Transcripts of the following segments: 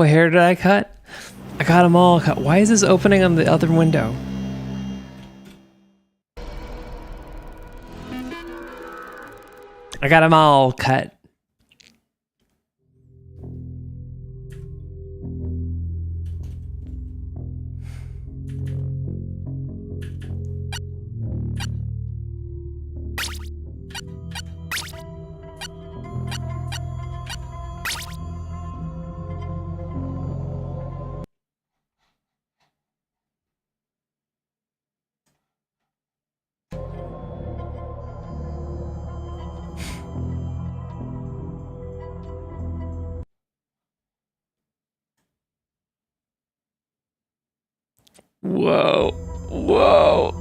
What hair did I cut? I got them all cut. Why is this opening on the other window? I got them all cut. Whoa. Whoa.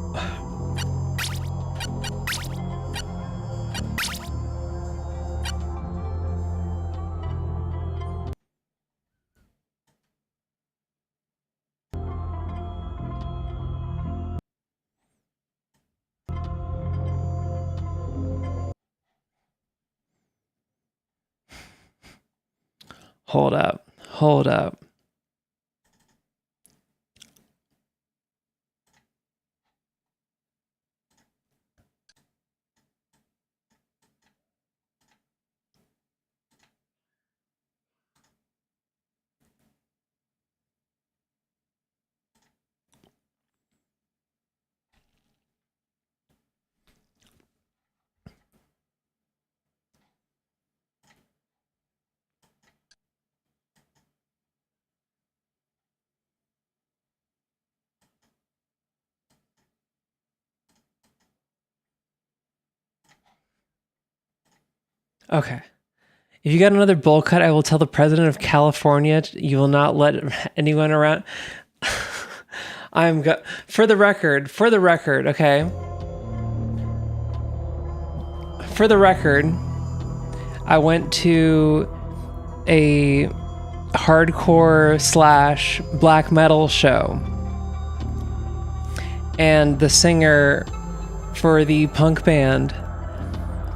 Hold up. Hold up. Okay. If you got another bowl cut, I will tell the president of California you will not let anyone around. For the record, okay? For the record, I went to a hardcore / black metal show. And the singer for the punk band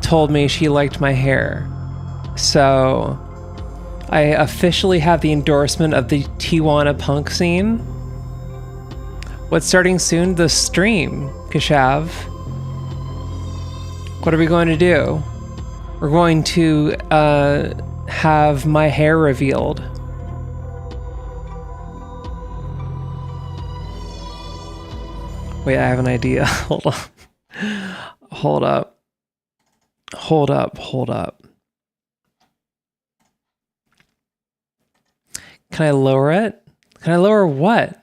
told me she liked my hair. So I officially have the endorsement of the Tijuana punk scene. What's starting soon? The stream, Kashav. What are we going to do? We're going to have my hair revealed. Wait, I have an idea. Hold on. Hold up. Hold up. Hold up. Can I lower it? Can I lower what?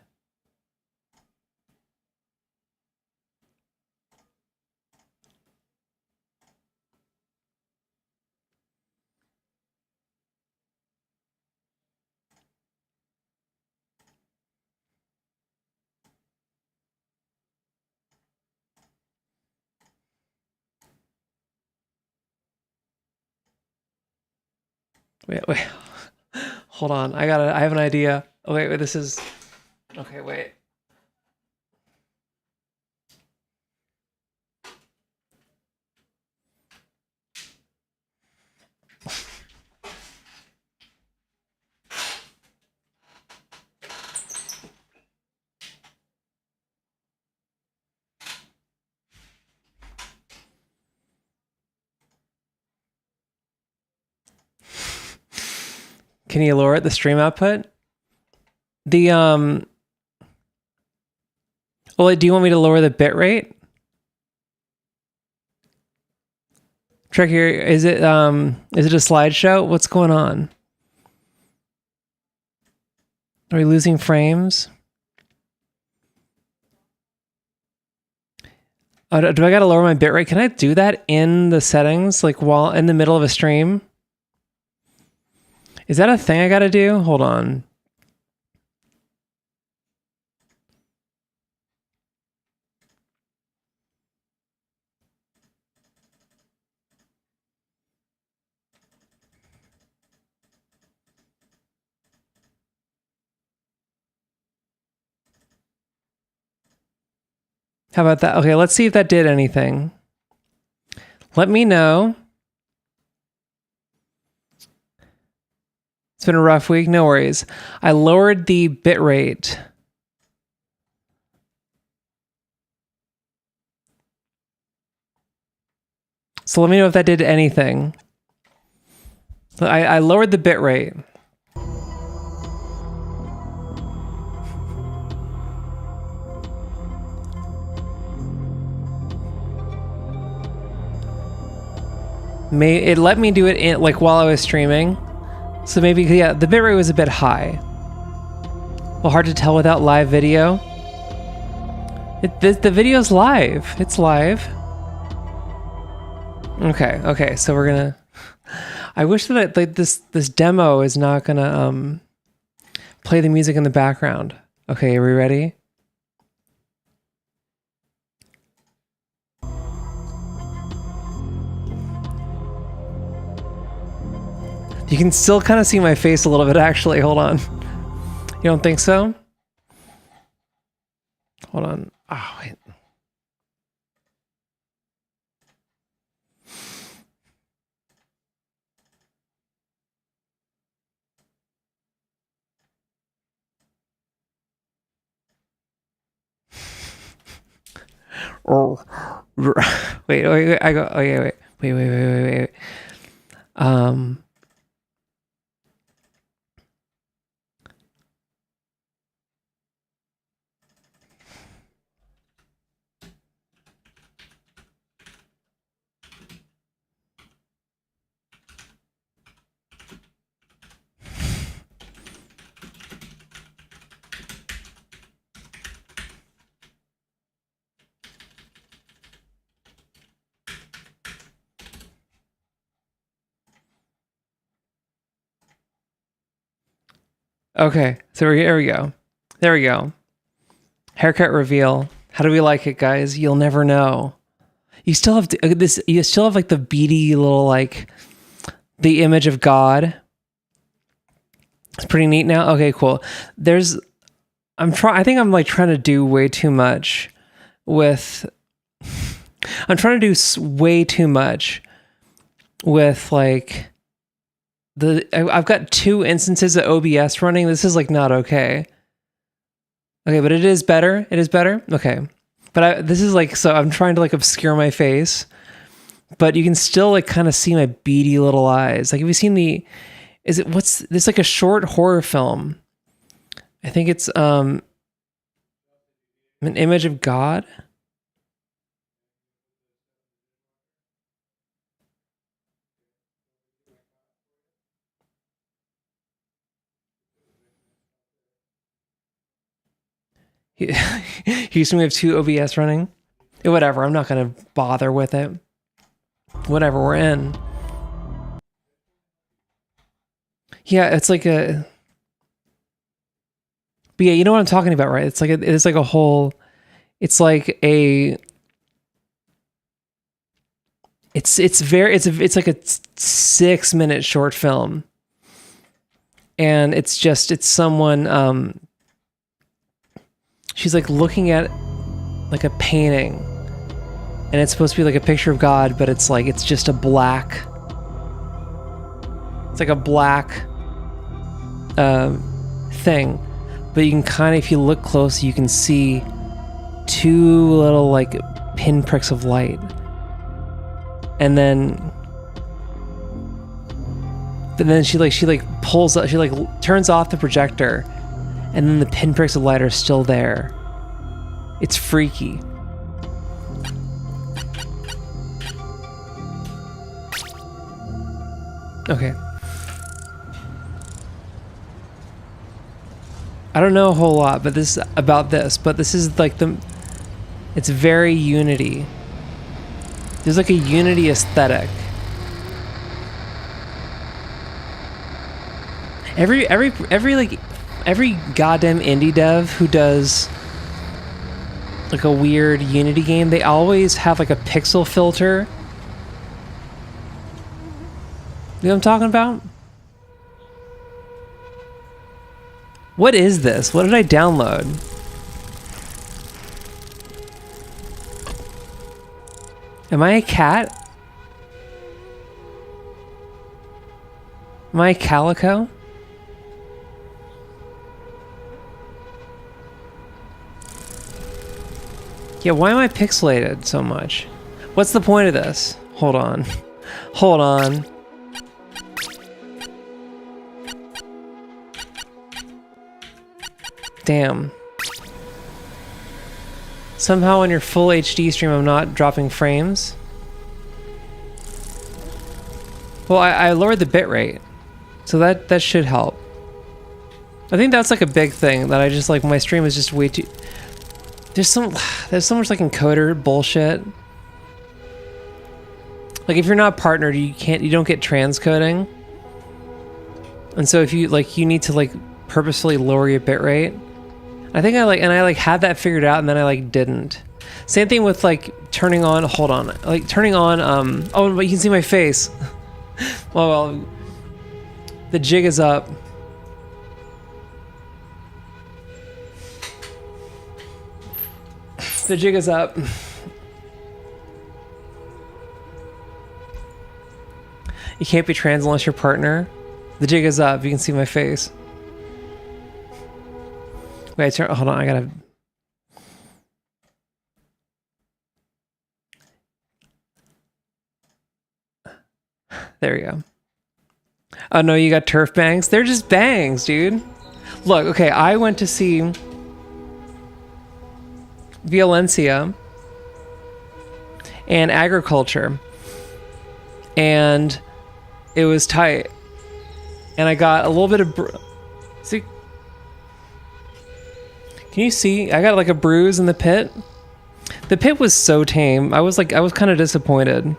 Wait. Hold on. I have an idea. Oh, wait, this is... Okay, wait. Can you lower it, the stream output? Well, do you want me to lower the bit rate? Check here. Is it a slideshow? What's going on? Are we losing frames? Oh, do I gotta lower my bit rate? Can I do that in the settings, like while in the middle of a stream? Is that a thing I gotta do? Hold on. How about that? Okay, let's see if that did anything. Let me know. It's been a rough week. No worries. I lowered the bitrate. So let me know if that did anything. I lowered the bitrate. It let me do it in, like while I was streaming. So maybe, yeah, the bitrate was a bit high. Well, hard to tell without live video. The video's live. It's live. Okay, so we're gonna... I wish that like this demo is not gonna play the music in the background. Okay, are we ready? You can still kind of see my face a little bit, actually. Hold on. You don't think so? Hold on. Oh, wait. Oh, wait, I go, okay, wait. Okay, so there we go. There we go. Haircut reveal. How do we like it, guys? You'll never know. You still have this. You still have like the beady little like the image of God. It's pretty neat now. Okay, cool. I think I'm like trying to do way too much with. I'm trying to do way too much with like. I've got 2 instances of OBS running. This is like not okay. Okay, but it is better. It is better. Okay, but this is like, so I'm trying to like obscure my face, but you can still like kind of see my beady little eyes. Like, have you seen what's this, like a short horror film? I think it's an image of God. Houston, we have 2 OBS running. Whatever, I'm not gonna bother with it. Whatever, we're in. Yeah, it's like a... But yeah, you know what I'm talking about, right? It's like it's like a whole... It's like a... It's like a 6-minute short film. And it's someone... she's like looking at like a painting, and it's supposed to be like a picture of God, but it's like it's just a black. It's like a black thing, but you can kind of, if you look close, you can see 2 little like pinpricks of light, and then she pulls up, she like turns off the projector. And then the pinpricks of light are still there. It's freaky. Okay. I don't know a whole lot but this is like it's very Unity. There's like a Unity aesthetic. Every goddamn indie dev who does like a weird Unity game, they always have like a pixel filter. You know what I'm talking about? What is this? What did I download? Am I a cat? Am I a calico? Yeah, why am I pixelated so much? What's the point of this? Hold on. Hold on. Damn. Somehow on your full HD stream I'm not dropping frames. Well, I lowered the bitrate, so that should help. I think that's like a big thing that I just like. My stream is just way too. There's so much like encoder bullshit. Like if you're not partnered, you don't get transcoding. And so if you like, you need to like purposefully lower your bitrate. I think I had that figured out, and then I like didn't. Same thing with like turning on. Hold on, like turning on. Oh, but you can see my face. well, the jig is up. The jig is up. You can't be trans unless you're partner. The jig is up. You can see my face. Wait, hold on. I gotta. There we go. Oh no, you got turf bangs? They're just bangs, dude. Look, okay, I went to see Violencia and Agriculture, and it was tight. And I got a little bit of see. Can you see? I got like a bruise in the pit. The pit was so tame. I was kind of disappointed.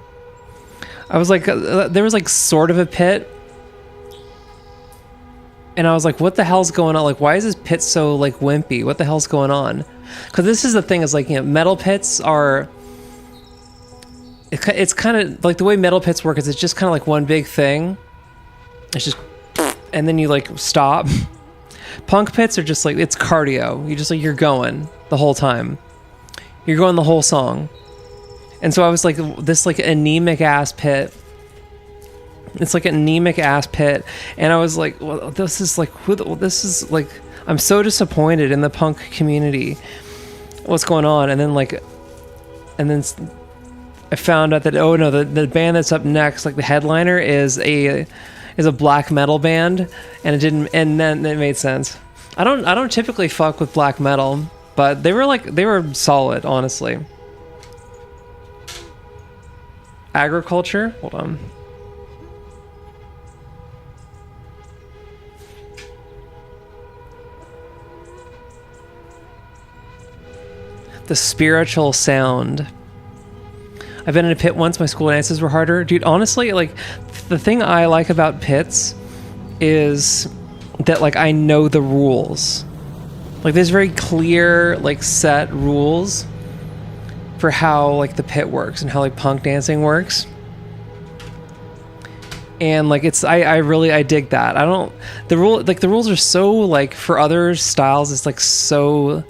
I was like, there was like sort of a pit. And I was like, what the hell's going on? Like, why is this pit so like wimpy? What the hell's going on? Because this is the thing, is like, you know, metal pits are, it's kind of like the way metal pits work is it's just kind of like one big thing. It's just, and then you like stop. Punk pits are just like, it's cardio. You just like, you're going the whole time. You're going the whole song. And so I was like, this like anemic ass pit. It's like an anemic ass pit. And I was like, well, this is like, I'm so disappointed in the punk community. What's going on? And then I found out that, oh no, the band that's up next, like the headliner is a black metal band, and then it made sense. I don't typically fuck with black metal, but they were solid, honestly. Agriculture, hold on. The spiritual sound. I've been in a pit once. My school dances were harder. Dude, honestly, like, the thing I like about pits is that, like, I know the rules. Like, there's very clear, like, set rules for how, like, the pit works and how, like, punk dancing works. And, like, I dig that. The rules are so, like, for other styles, it's, like, so...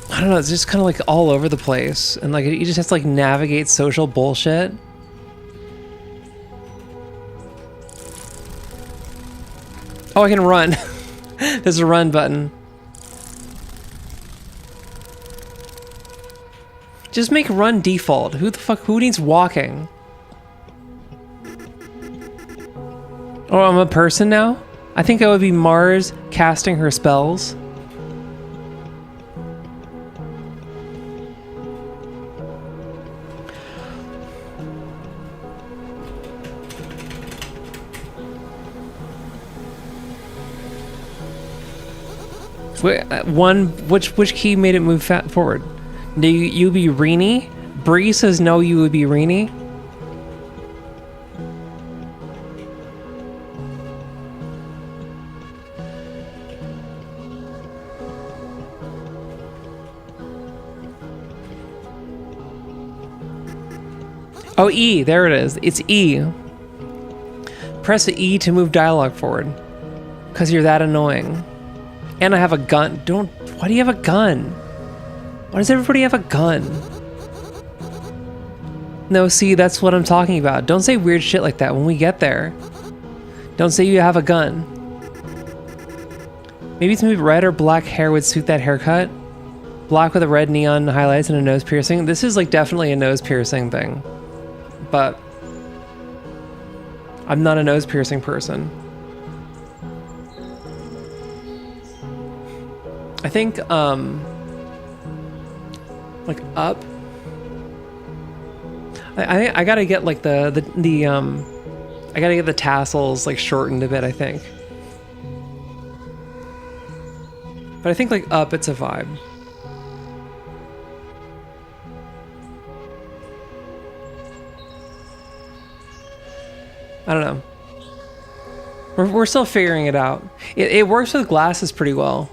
I don't know, it's just kind of like all over the place. And like, you just have to like navigate social bullshit. Oh, I can run. There's a run button. Just make run default. Who needs walking? Oh, I'm a person now? I think I would be Mars casting her spells. Which key made it move forward? Do you be Rini? Bree says no, you would be Rini. Oh, E, there it is. It's E. Press E to move dialogue forward. Because you're that annoying. And I have a gun. Why do you have a gun? Why does everybody have a gun? No, see, that's what I'm talking about. Don't say weird shit like that when we get there. Don't say you have a gun. Maybe red or black hair would suit that haircut. Black with a red neon highlights and a nose piercing. This is like definitely a nose piercing thing, but I'm not a nose piercing person. I think like up. I gotta get like the I gotta get the tassels like shortened a bit, I think. But I think like up, it's a vibe. I don't know. We're still figuring it out. It works with glasses pretty well.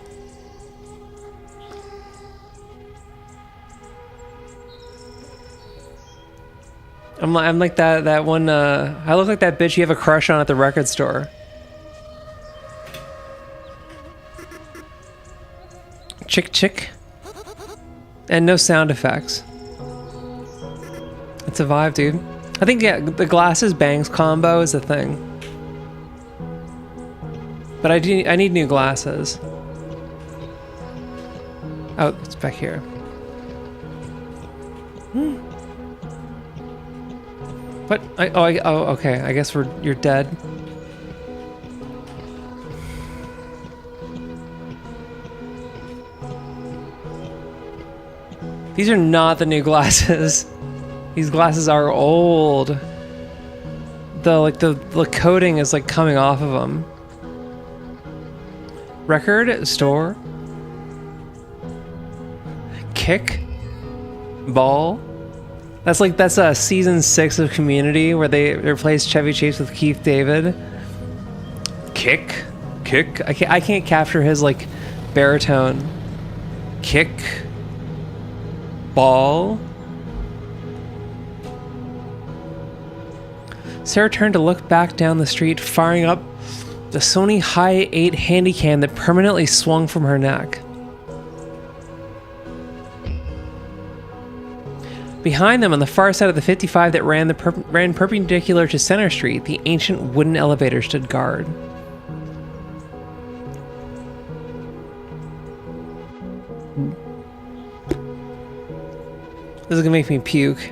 I'm like that one. I look like that bitch you have a crush on at the record store. Chick chick. And no sound effects. It's a vibe, dude. I think, yeah, the glasses bangs combo is a thing. But I need new glasses. Oh, it's back here. What? Oh, okay. I guess you're dead. These are not the new glasses. These glasses are old. The coating is like coming off of them. Record store. Kick. Ball. That's season 6 of Community where they replaced Chevy Chase with Keith David. Kick. I can't capture his like baritone. Kick. Ball. Sarah turned to look back down the street, firing up the Sony Hi8 Handycam that permanently swung from her neck. Behind them, on the far side of the 55 that ran perpendicular to Center Street, the ancient wooden elevator stood guard. This is gonna make me puke.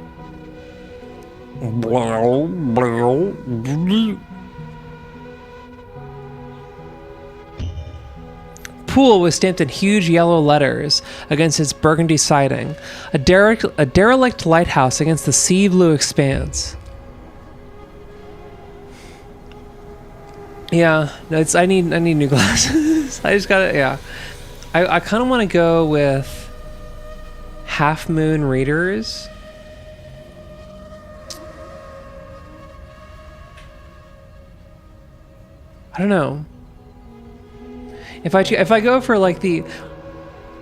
Pool was stamped in huge yellow letters against its burgundy siding. A derelict lighthouse against the sea blue expanse. Yeah, no, I need new glasses. I just gotta, yeah. I kind of want to go with Half Moon Readers. I don't know. If I go for like I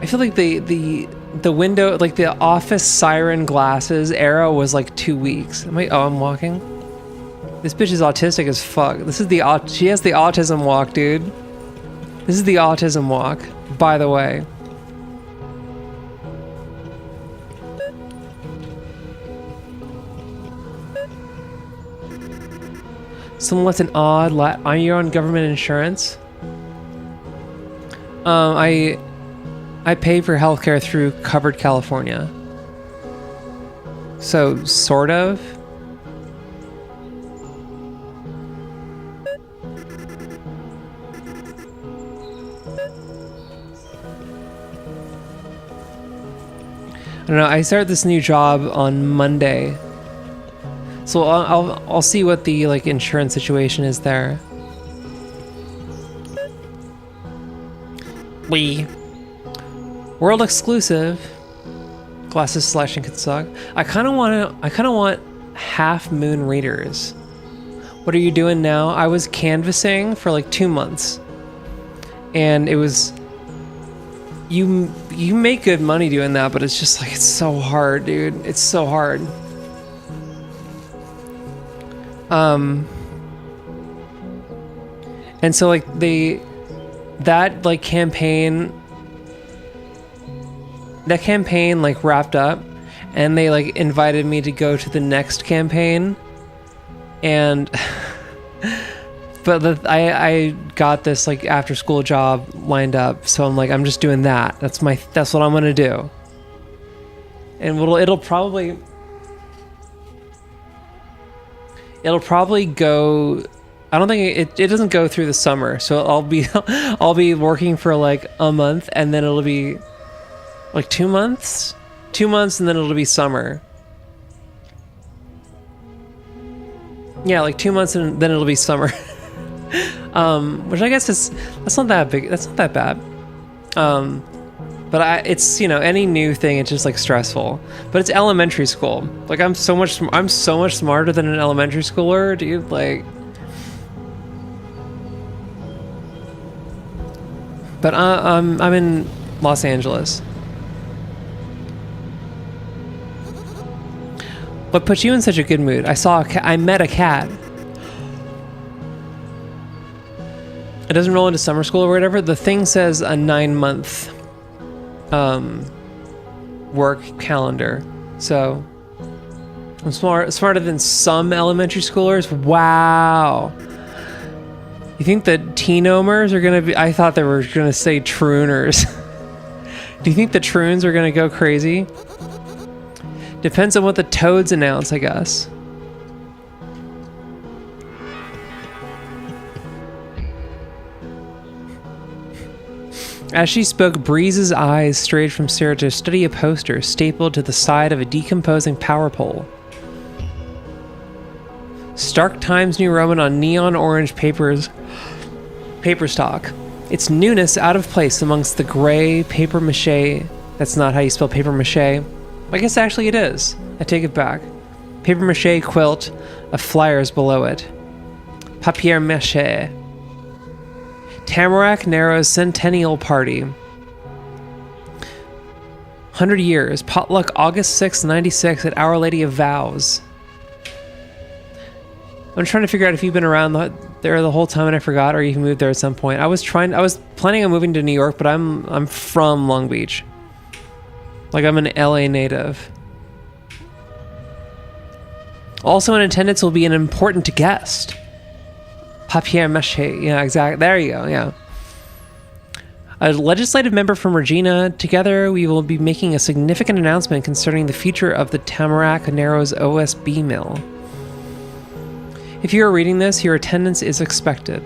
feel like the window, like the office siren glasses era was like 2 weeks. I'm walking. This bitch is autistic as fuck. She has the autism walk, dude. This is the autism walk, by the way. Somewhat an odd lot. Are you on government insurance? I pay for healthcare through Covered California. So, sort of. I don't know. I start this new job on Monday. So I'll see what the like insurance situation is there. World exclusive. Glasses slashing could suck. I kind of want Half Moon Readers. What are you doing now? I was canvassing for like 2 months, and it was. You make good money doing that, but it's just like it's so hard, dude. It's so hard. And so like that campaign like wrapped up, and they like invited me to go to the next campaign, and I got this like after school job lined up, so I'm like, I'm just doing that. That's what I'm gonna do. And it'll probably go. I don't think it doesn't go through the summer, so I'll be working for like a month, and then it'll be like 2 months, and then it'll be summer. Yeah, like 2 months, and then it'll be summer. Which I guess that's not that big. That's not that bad. But it's, any new thing, it's just like stressful. But it's elementary school. Like I'm so much smarter than an elementary schooler, dude. Like, but I'm in Los Angeles. What put you in such a good mood? I met a cat. It doesn't roll into summer school or whatever. The thing says a 9-month work calendar. So I'm smarter than some elementary schoolers. Wow. You think the teenomers are gonna be? I thought they were gonna say trooners. Do you think the troons are gonna go crazy? Depends on what the toads announce, I guess. As she spoke, Breeze's eyes strayed from Sarah to study a poster stapled to the side of a decomposing power pole. Stark Times New Roman on neon orange paper stock. Its newness out of place amongst the gray paper mache. That's not how you spell paper mache. I guess actually it is. I take it back. Paper mache quilt of flyers below it. Papier mache. Tamarack Narrow's Centennial Party. 100 years. Potluck August 6, 96 at Our Lady of Vows. I'm trying to figure out if you've been around there the whole time and I forgot, or you moved there at some point. I was planning on moving to New York, but I'm from Long Beach. Like I'm an LA native. Also in attendance will be an important guest. Papier mache. Yeah, exactly. There you go. Yeah. A legislative member from Regina. Together, we will be making a significant announcement concerning the future of the Tamarack Narrows OSB mill. If you are reading this, your attendance is expected.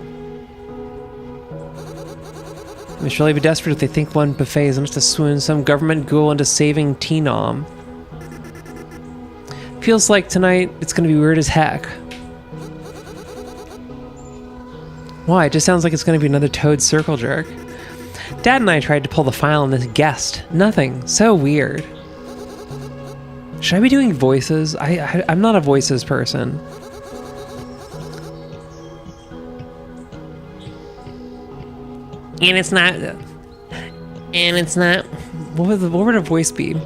They should really be desperate if they think one buffet is enough to swoon some government ghoul into saving T-Nom. Feels like tonight it's going to be weird as heck. Why? It just sounds like it's going to be another Toad circle jerk. Dad and I tried to pull the file on this guest. Nothing. So weird. Should I be doing voices? I'm not a voices person. And it's not. What would a voice be?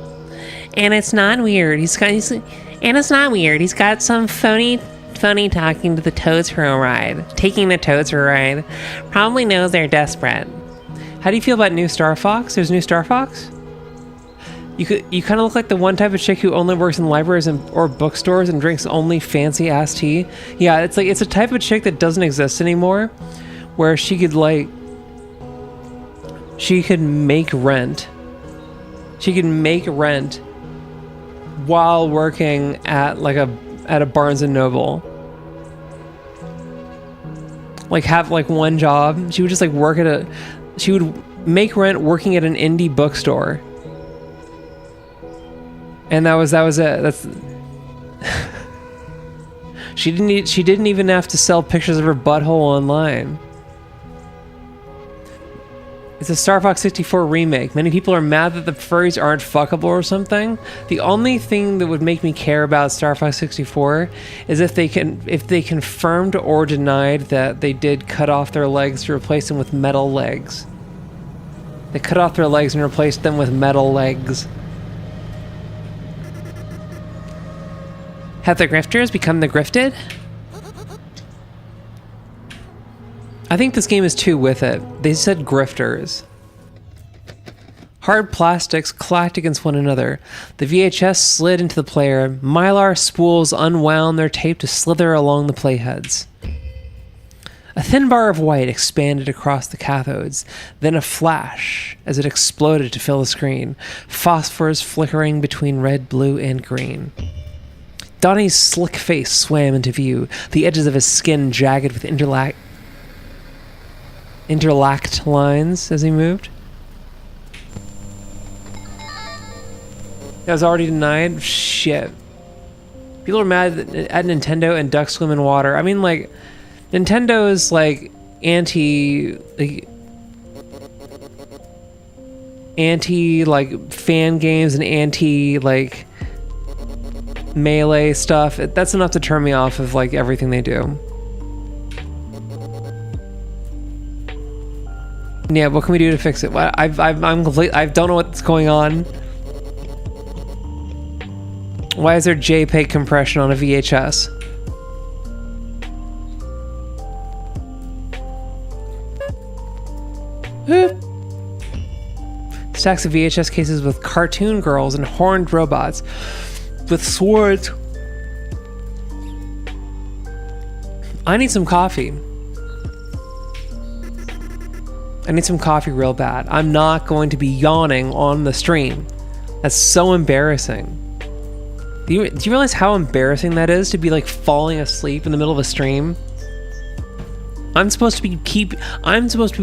And it's not weird. And it's not weird. He's got some phony talking to the Toads for a ride. Taking the Toads for a ride. Probably knows they're desperate. How do you feel about new Star Fox? There's new Star Fox? You kind of look like the one type of chick who only works in libraries or bookstores and drinks only fancy ass tea. Yeah, it's a type of chick that doesn't exist anymore, where she could make rent. She could make rent while working at a Barnes and Noble. Like have like one job. She would just like she would make rent working at an indie bookstore. And that was it. She didn't even have to sell pictures of her butthole online. It's a Star Fox 64 remake. Many people are mad that the furries aren't fuckable or something. The only thing that would make me care about Star Fox 64 is if they confirmed or denied that they did cut off their legs to replace them with metal legs. They cut off their legs and replaced them with metal legs. Have the grifters become the grifted? I think this game is too with it. They said grifters. Hard plastics clacked against one another. The VHS slid into the player. Mylar spools unwound their tape to slither along the playheads. A thin bar of white expanded across the cathodes, then a flash as it exploded to fill the screen, phosphors flickering between red, blue, and green. Donnie's slick face swam into view, the edges of his skin jagged with interlacked lines as he moved. That was already denied? Shit. People are mad at Nintendo and ducks swim in water. I mean, like, Nintendo is like anti like fan games and anti like melee stuff. That's enough to turn me off of like everything they do. Yeah, what can we do to fix it? I'm complete. I don't know what's going on. Why is there JPEG compression on a VHS? Stacks of VHS cases with cartoon girls and horned robots with swords. I need some coffee. I need some coffee real bad. I'm not going to be yawning on the stream. That's so embarrassing. Do you realize how embarrassing that is to be like falling asleep in the middle of a stream? I'm supposed to be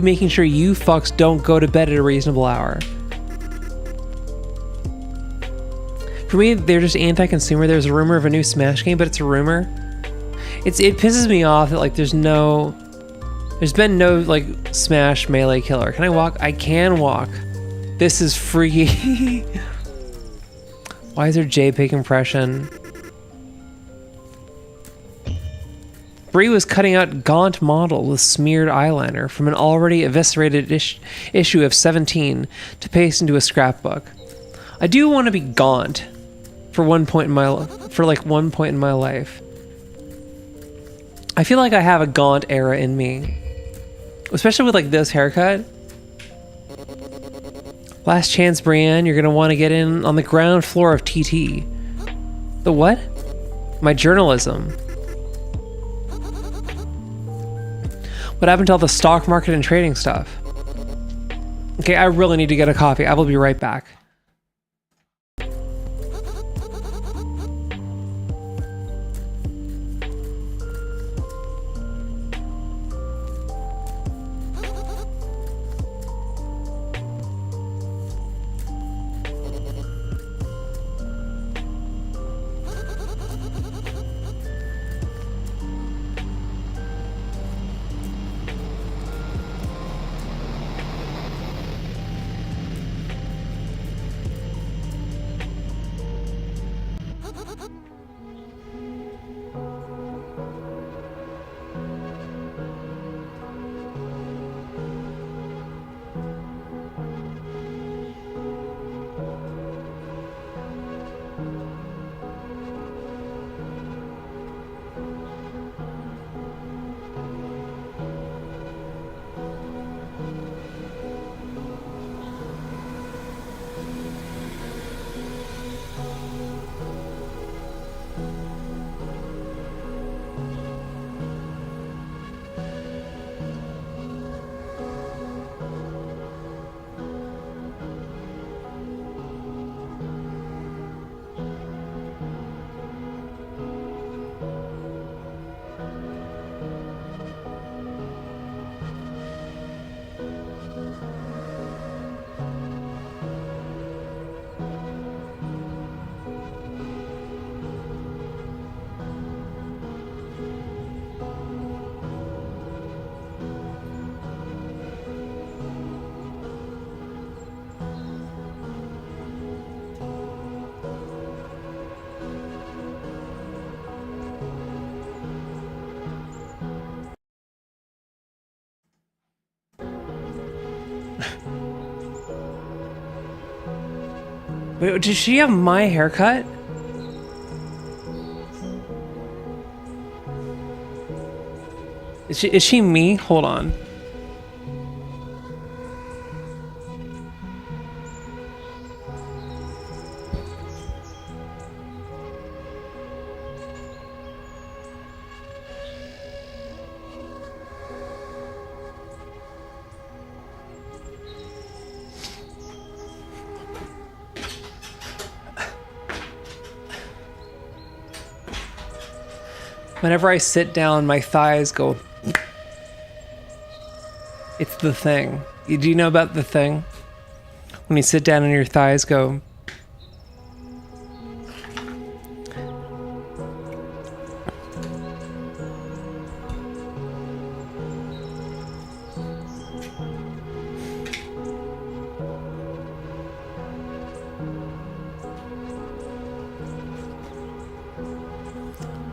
making sure you fucks don't go to bed at a reasonable hour. For me, they're just anti-consumer. There's a rumor of a new Smash game, but it's a rumor. It pisses me off that like there's been no like Smash Melee killer. Can I walk? I can walk. This is freaky. Why is there JPEG compression? Bree was cutting out gaunt model with smeared eyeliner from an already eviscerated issue of 17 to paste into a scrapbook. I do want to be gaunt for one point in my life. I feel like I have a gaunt era in me, especially with like this haircut. Last chance, Brienne. You're gonna want to get in on the ground floor of TT. The what? My journalism. What happened to all the stock market and trading stuff? Okay, I really need to get a coffee. I will be right back. Wait, does she have my haircut? Is she me? Hold on. Whenever I sit down, my thighs go. It's the thing. Do you know about the thing? When you sit down and your thighs go.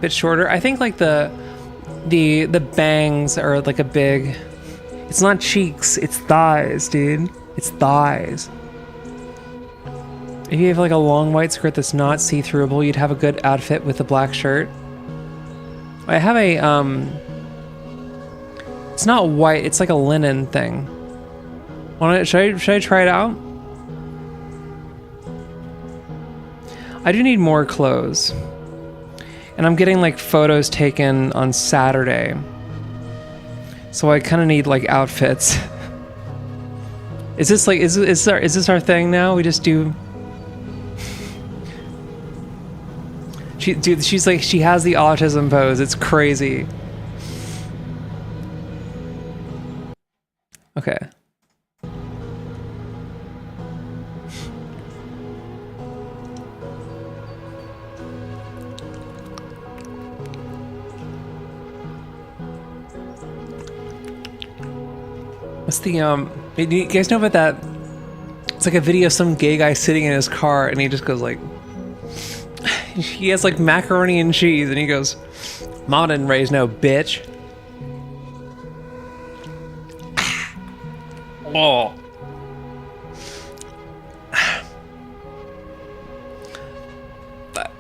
Bit shorter. I think like the bangs are like a big. It's not cheeks, it's thighs, dude. It's thighs. If you have like a long white skirt that's not see-throughable, you'd have a good outfit with a black shirt. I have a it's not white, it's like a linen thing. Should I try it out? I do need more clothes. And I'm getting like photos taken on Saturday. So I kind of need like outfits. Is this like is this our thing now? We just do she's like she has the autism pose. It's crazy. Okay. What's the do you guys know about that? It's like a video of some gay guy sitting in his car and he just goes like he has like macaroni and cheese and he goes, "Mama didn't raise no bitch." Oh.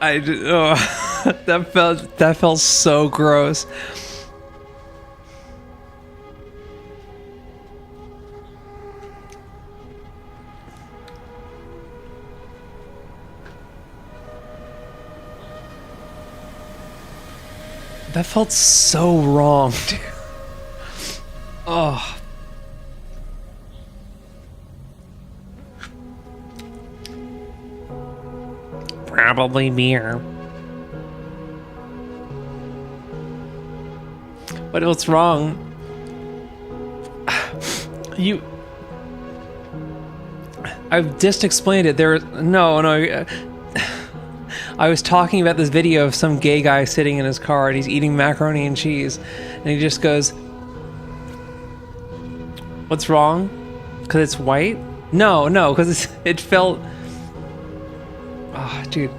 That felt so gross. That felt so wrong, dude. Oh. Probably beer. What's wrong? I've just explained it. No. I was talking about this video of some gay guy sitting in his car and he's eating macaroni and cheese. And he just goes, "What's wrong? Because it's white?" No, because it felt... Oh, dude.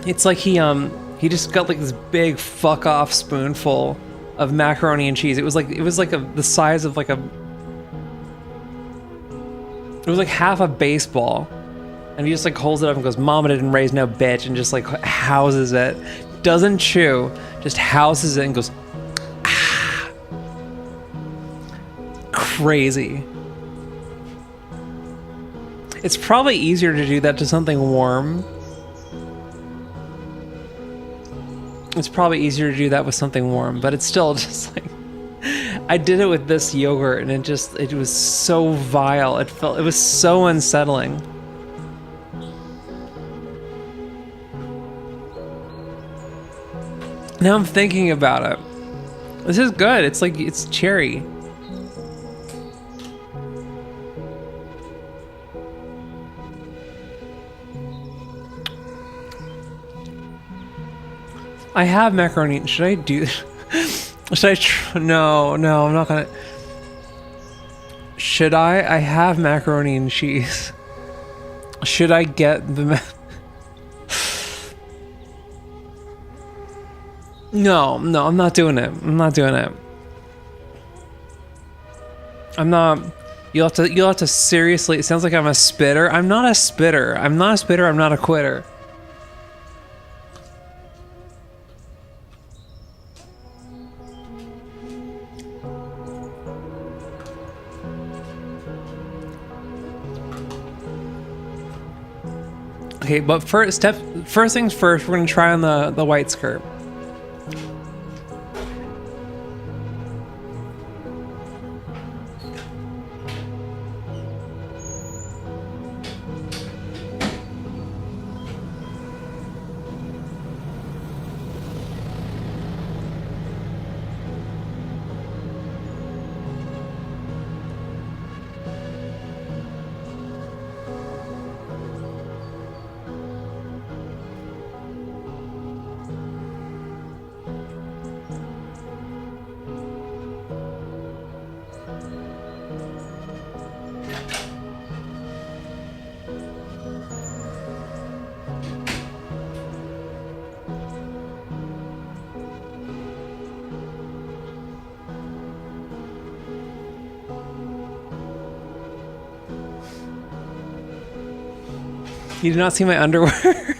It's like he just got like this big fuck off spoonful of macaroni and cheese. It was like the size of like a... It was like half a baseball. And he just like holds it up and goes, "Mama didn't raise no bitch," and just like houses it. Doesn't chew, just houses it and goes, ah. Crazy. It's probably easier to do that to something warm. It's probably easier to do that with something warm, but it's still just like... I did it with this yogurt and it was so vile. It was so unsettling. Now I'm thinking about it. This is good. It's like, it's cherry. I have macaroni. Should I do... Should I No, I'm not gonna... Should I? I have macaroni and cheese. Should I get the... No, I'm not doing it. I'm not. You'll have to seriously... It sounds like I'm a spitter. I'm not a spitter. I'm not a quitter. Okay, but first things first, we're gonna try on the white skirt. You do not see my underwear.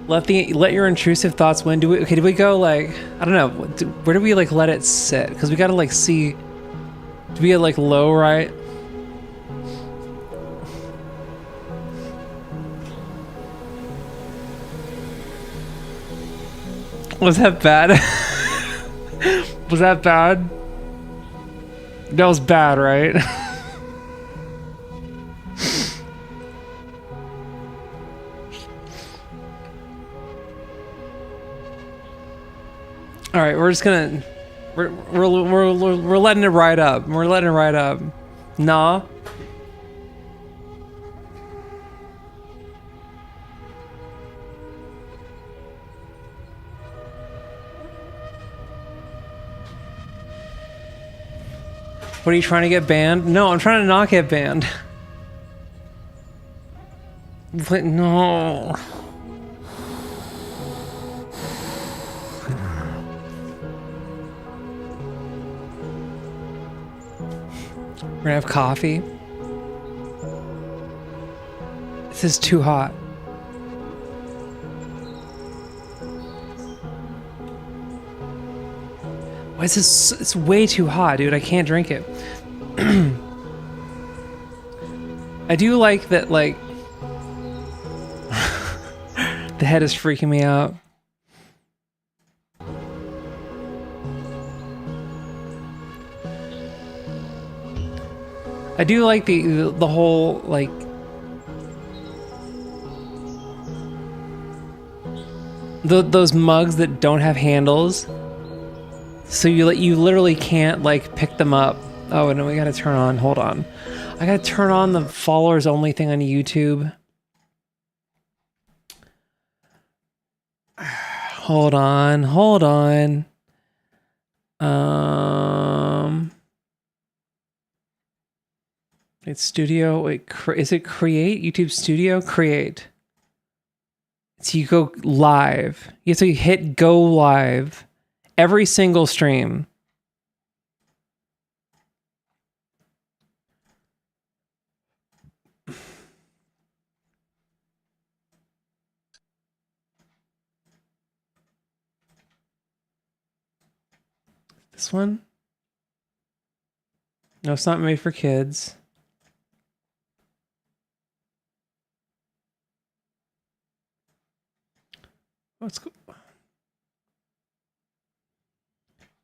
Let your intrusive thoughts win. Do we go like, I don't know, where do we like let it sit? Because we gotta like see, do we get like low, right? Was that bad? Was that bad? That was bad, right? All right, we're just gonna we're letting it ride up. We're letting it ride up. Nah. What are you trying to get banned? No, I'm trying to not get banned. But no. We're gonna have coffee. This is too hot. Why is this? It's way too hot, dude. I can't drink it. I do like that, like, the head is freaking me out. I do like the whole, like, those mugs that don't have handles. So you literally can't like pick them up. Oh no, we gotta turn on, hold on. I gotta turn on the followers only thing on YouTube. Hold on. It's studio, wait, is it create? YouTube Studio? Create. So you go live. You have to hit go live. Every single stream. This one? No, it's not made for kids. Let's go.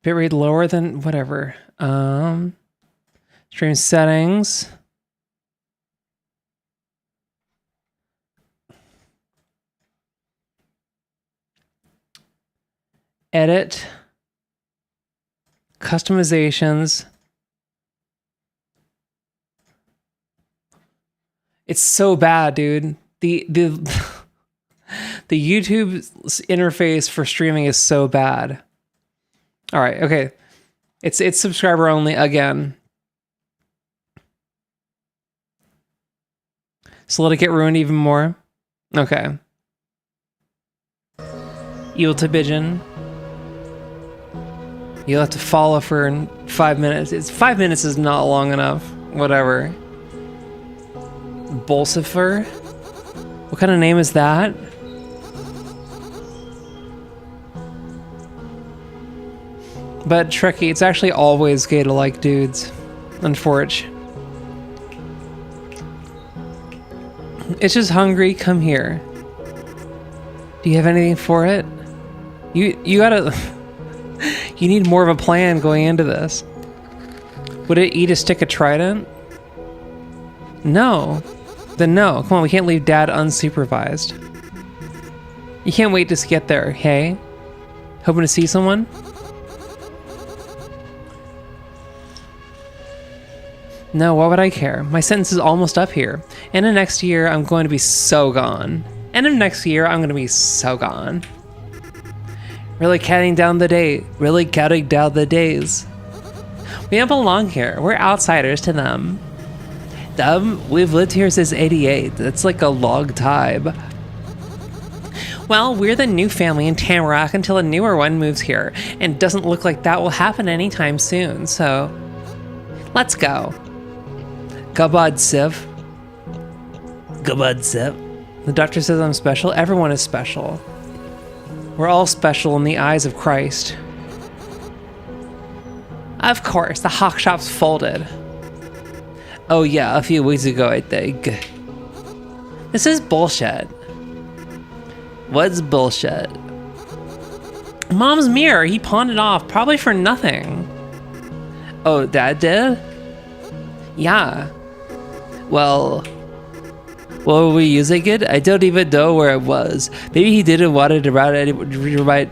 Bitrate lower than whatever. Stream settings. Edit. Customizations. It's so bad, dude. The YouTube interface for streaming is so bad. All right, okay. It's subscriber only again. So let it get ruined even more. Okay. Evil to Pigeon. You'll have to follow for 5 minutes. 5 minutes is not long enough. Whatever. Bolsifer? What kind of name is that? But Trekkie, it's actually always gay to like dudes. Unfortunately. It's just hungry, come here. Do you have anything for it? You gotta... You need more of a plan going into this. Would it eat a stick of Trident? No. Then no. Come on, we can't leave Dad unsupervised. You can't wait to get there, hey? Hoping to see someone? No, why would I care? My sentence is almost up here. And in next year, I'm going to be so gone. And in next year, I'm going to be so gone. Really counting down the day. Really counting down the days. We don't belong here. We're outsiders to them. We've lived here since '88. That's like a long time. Well, we're the new family in Tamarack until a newer one moves here. And it doesn't look like that will happen anytime soon, so... Let's go. Kabad Siv. Come on, Sep. The doctor says I'm special. Everyone is special. We're all special in the eyes of Christ. Of course, the hawk shop's folded. Oh yeah, a few weeks ago, I think. This is bullshit. What's bullshit? Mom's mirror, he pawned it off, probably for nothing. Oh, Dad did? Yeah. Well, what were we using it? I don't even know where it was. Maybe he didn't want it around it.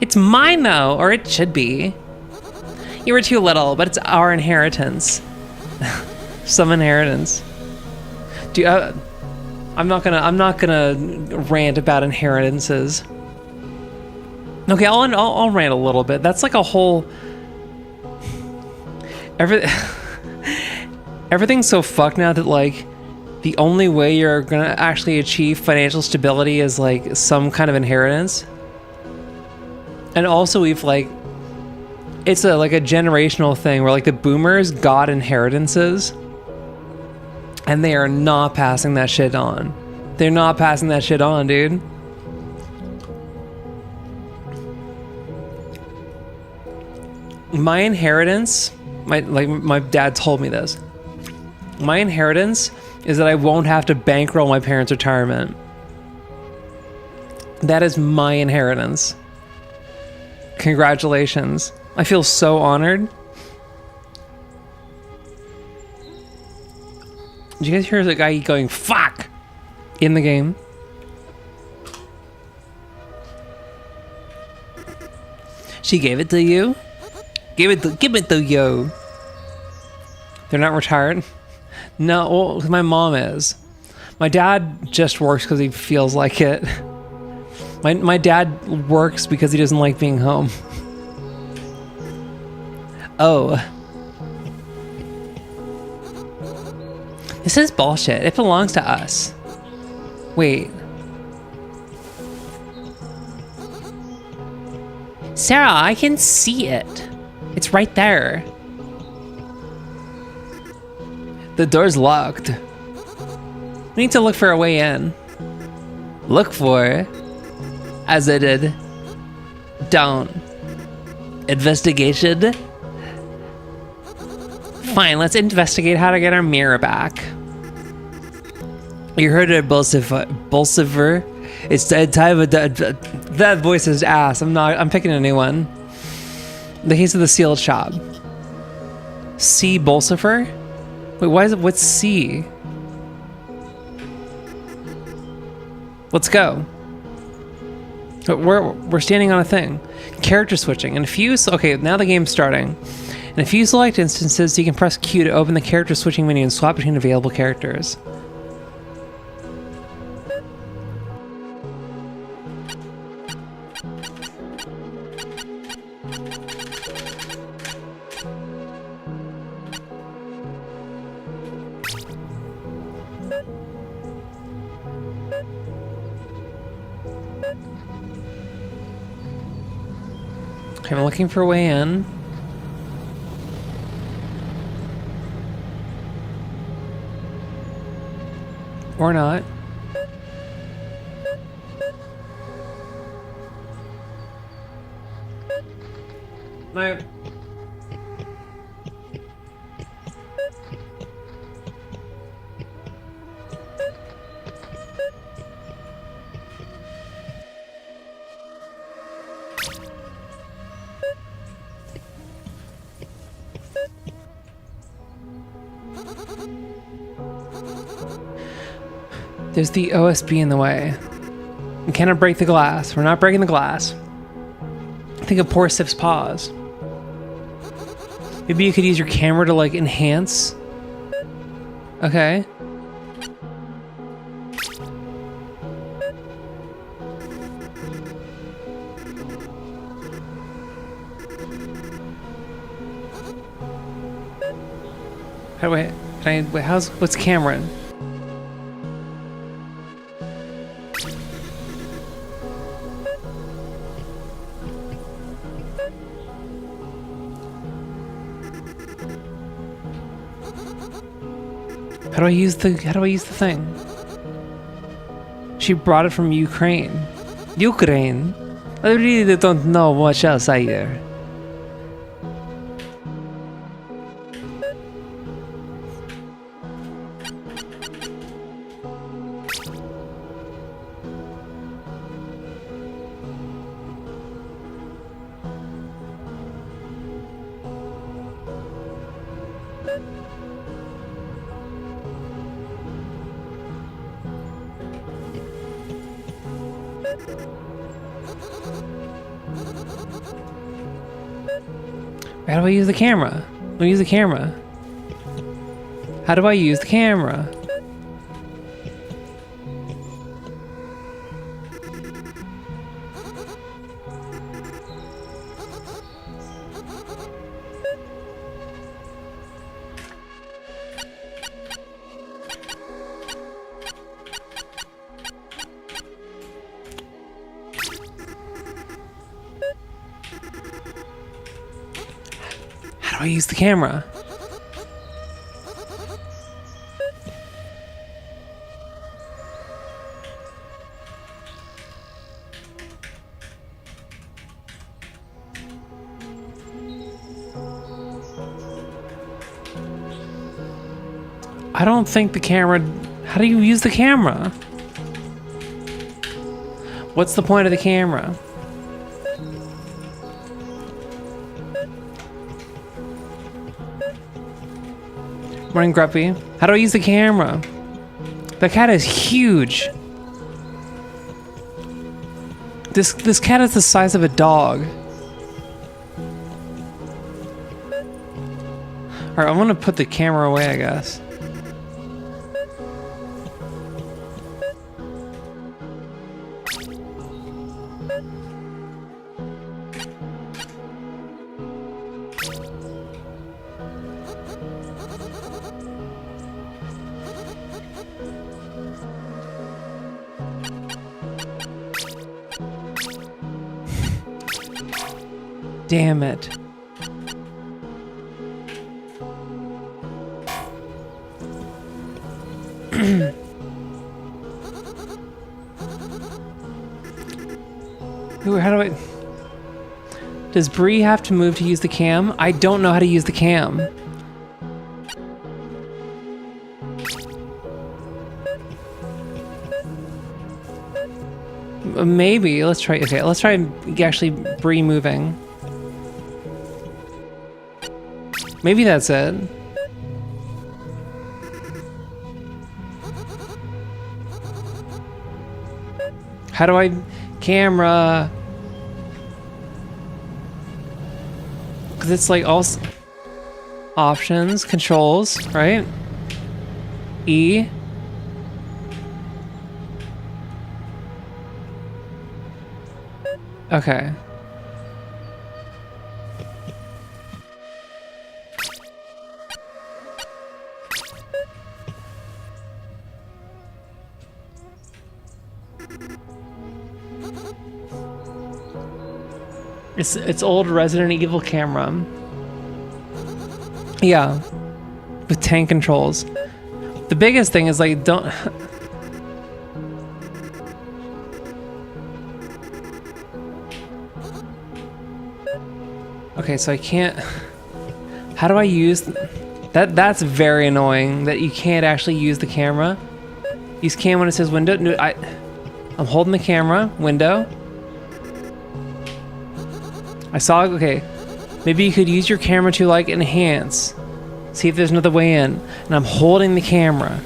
It's mine though, or it should be. You were too little, but it's our inheritance. Some inheritance. I'm not gonna rant about inheritances. Okay, I'll rant a little bit. That's like a whole. Everything's so fucked now that like the only way you're gonna actually achieve financial stability is like some kind of inheritance. And also we've like, it's like a generational thing where like the boomers got inheritances and they are not passing that shit on. They're not passing that shit on, dude. My inheritance, my dad told me this. My inheritance is that I won't have to bankroll my parents' retirement. That is my inheritance. Congratulations. I feel so honored. Did you guys hear the guy going, fuck, in the game? She gave it to you? Give it to you. They're not retired? No, well, my mom is. My dad just works because he feels like it. My dad works because he doesn't like being home. Oh. This is bullshit. It belongs to us. Wait. Sarah, I can see it. It's right there. The door's locked. We need to look for a way in. Look for, as I did. Don't. Investigation? Fine, let's investigate how to get our mirror back. You heard it, Bolsiver. It's time of that voice is ass. I'm picking a new one. The case of the sealed shop. C. Bolsifer? Wait, what's C? Let's go. We're standing on a thing. Character switching. And if you... Okay, now the game's starting. And if you select instances, you can press Q to open the character switching menu and swap between available characters. Okay, I'm looking for a way in. Or not. No. There's the OSB in the way. We cannot break the glass. We're not breaking the glass. Think of poor Sif's paws. Maybe you could use your camera to like enhance. Okay. Wait, what's Cameron? How do I use the thing? She brought it from Ukraine. Ukraine? I really don't know much else either. How do I use the camera? Let me use the camera. How do I use the camera? How do I use the camera? I don't think the camera... How do you use the camera? What's the point of the camera? Morning, Grumpy. How do I use the camera? The cat is huge. This cat is the size of a dog. Alright, I'm gonna put the camera away, I guess. Damn it. Ooh, how do I... Does Bree have to move to use the cam? I don't know how to use the cam. Maybe. Let's try... Okay, let's try actually Bree moving. Maybe that's it. How do I... Camera... Because it's like all... Options, controls, right? E. Okay. It's old Resident Evil camera. Yeah. With tank controls. The biggest thing is like don't Okay, so I can't... How do I use... That's very annoying that you can't actually use the camera. Use cam when it says window. No, I'm holding the camera, window. I saw, okay. Maybe you could use your camera to like enhance. See if there's another way in. And I'm holding the camera.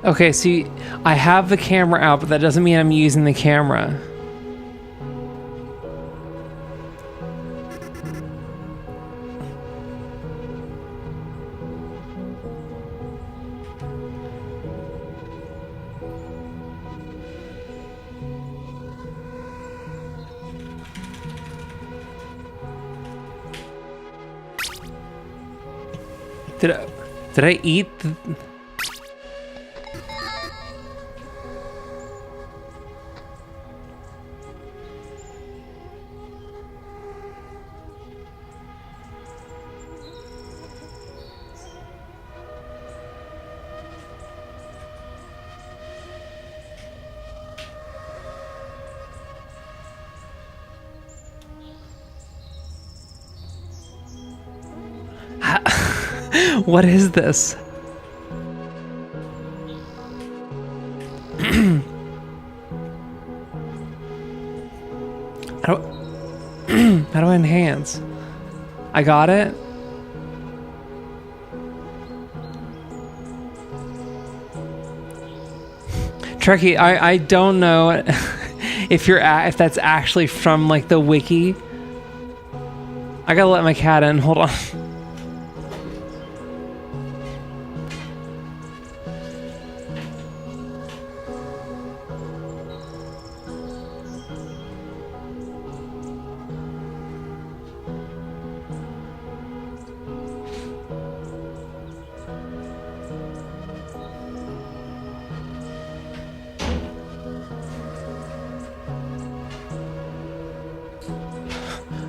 Okay, see, I have the camera out, but that doesn't mean I'm using the camera. Did I eat the... What is this? How do I enhance? I got it? Trekkie, I don't know if that's actually from like the wiki. I gotta let my cat in, hold on.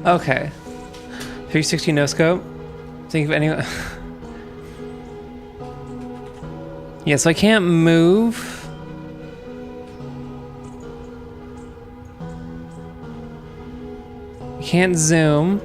Okay. 360 no scope. Think of any. Yeah, so I can't move. I can't zoom.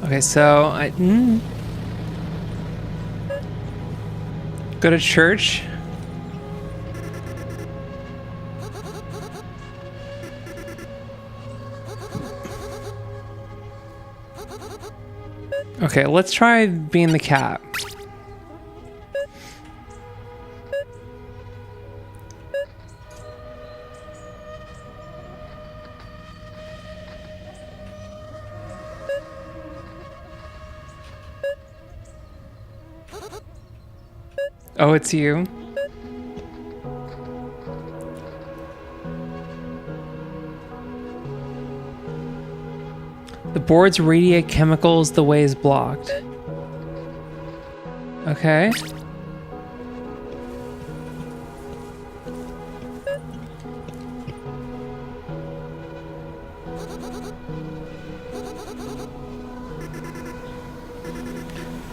Okay, so I go to church. Okay, let's try being the cat. Oh, it's you. The boards radiate chemicals, the way is blocked. Okay.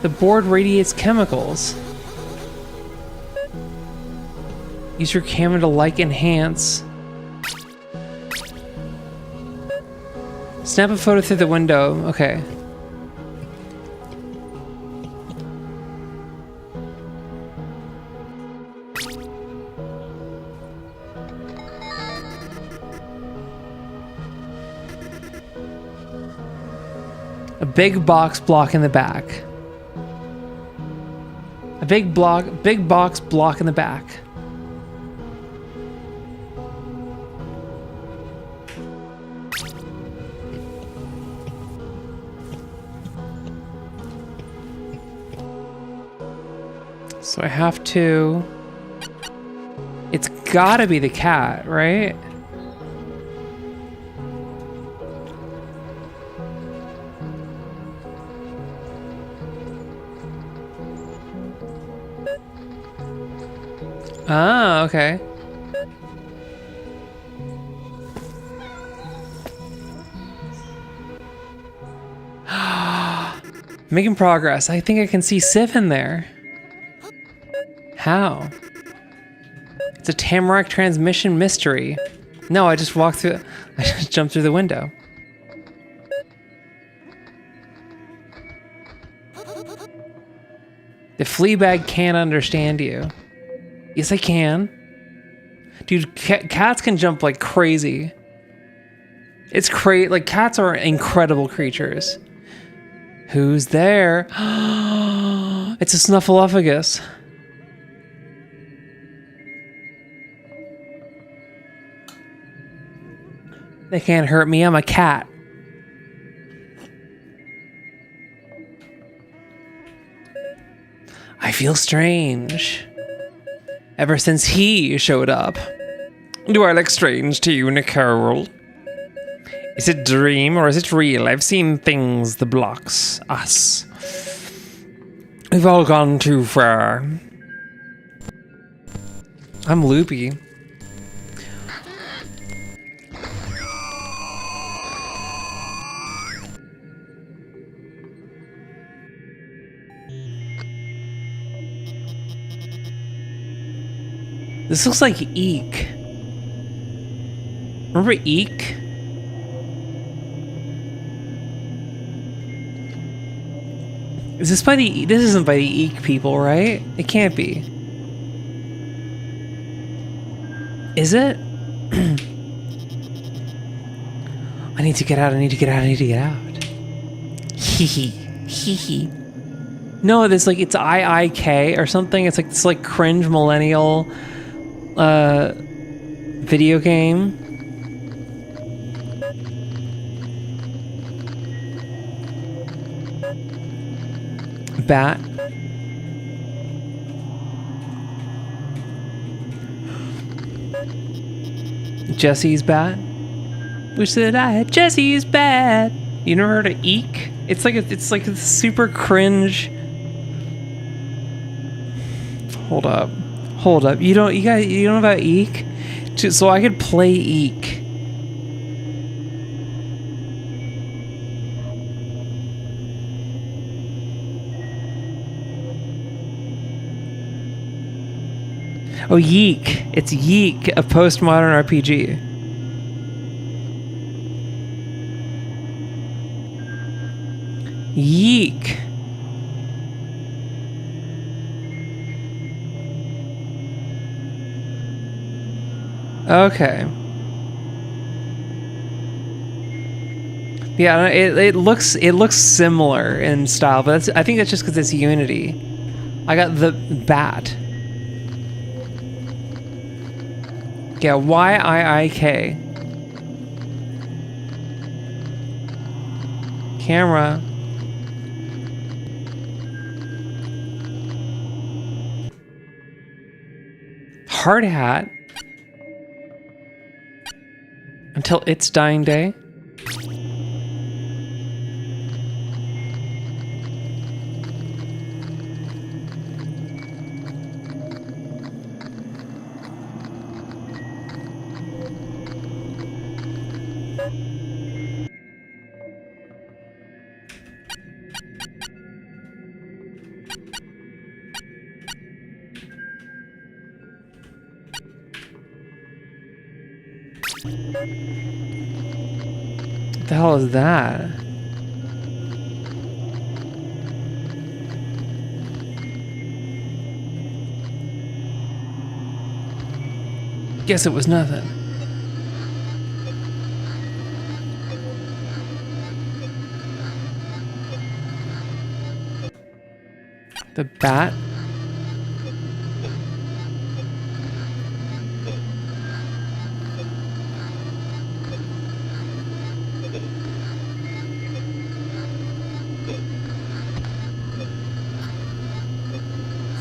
The board radiates chemicals. Use your camera to like enhance. Snap a photo through the window. Okay. A big box block in the back. A big box block in the back. So I have to... It's gotta be the cat, right? Ah, okay. Making progress. I think I can see Sif in there. How? It's a Tamarack transmission mystery. No, I just walked through... I just jumped through the window. The Fleabag can't understand you. Yes, I can. Dude, cats can jump like crazy. It's crazy. Like, cats are incredible creatures. Who's there? It's a snuffleupagus. They can't hurt me. I'm a cat. I feel strange. Ever since he showed up. Do I look strange to you, Nicole? Is it dream or is it real? I've seen things that blocks us. We've all gone too far. I'm loopy. This looks like Eek. Remember Eek? Is this by the... This isn't by the Eek people, right? It can't be. Is it? I need to get out, I need to get out, I need to get out. Hee hee. Hee hee. No, there's like, it's IIK or something. It's like this like cringe millennial video game. Bat. Jesse's bat. Wish that I had Jesse's bat. You never heard of Eek? It's like a super cringe. Hold up. Hold up. You don't know about Eek? So I could play Eek. Oh, Yeek. It's Yeek, a postmodern RPG. Yeek. Okay. Yeah, it looks similar in style, but I think that's just because it's Unity. I got the bat. Yeah, YIIK. Camera. Hard hat. Until its dying day. What the hell is that? Guess it was nothing. The bat?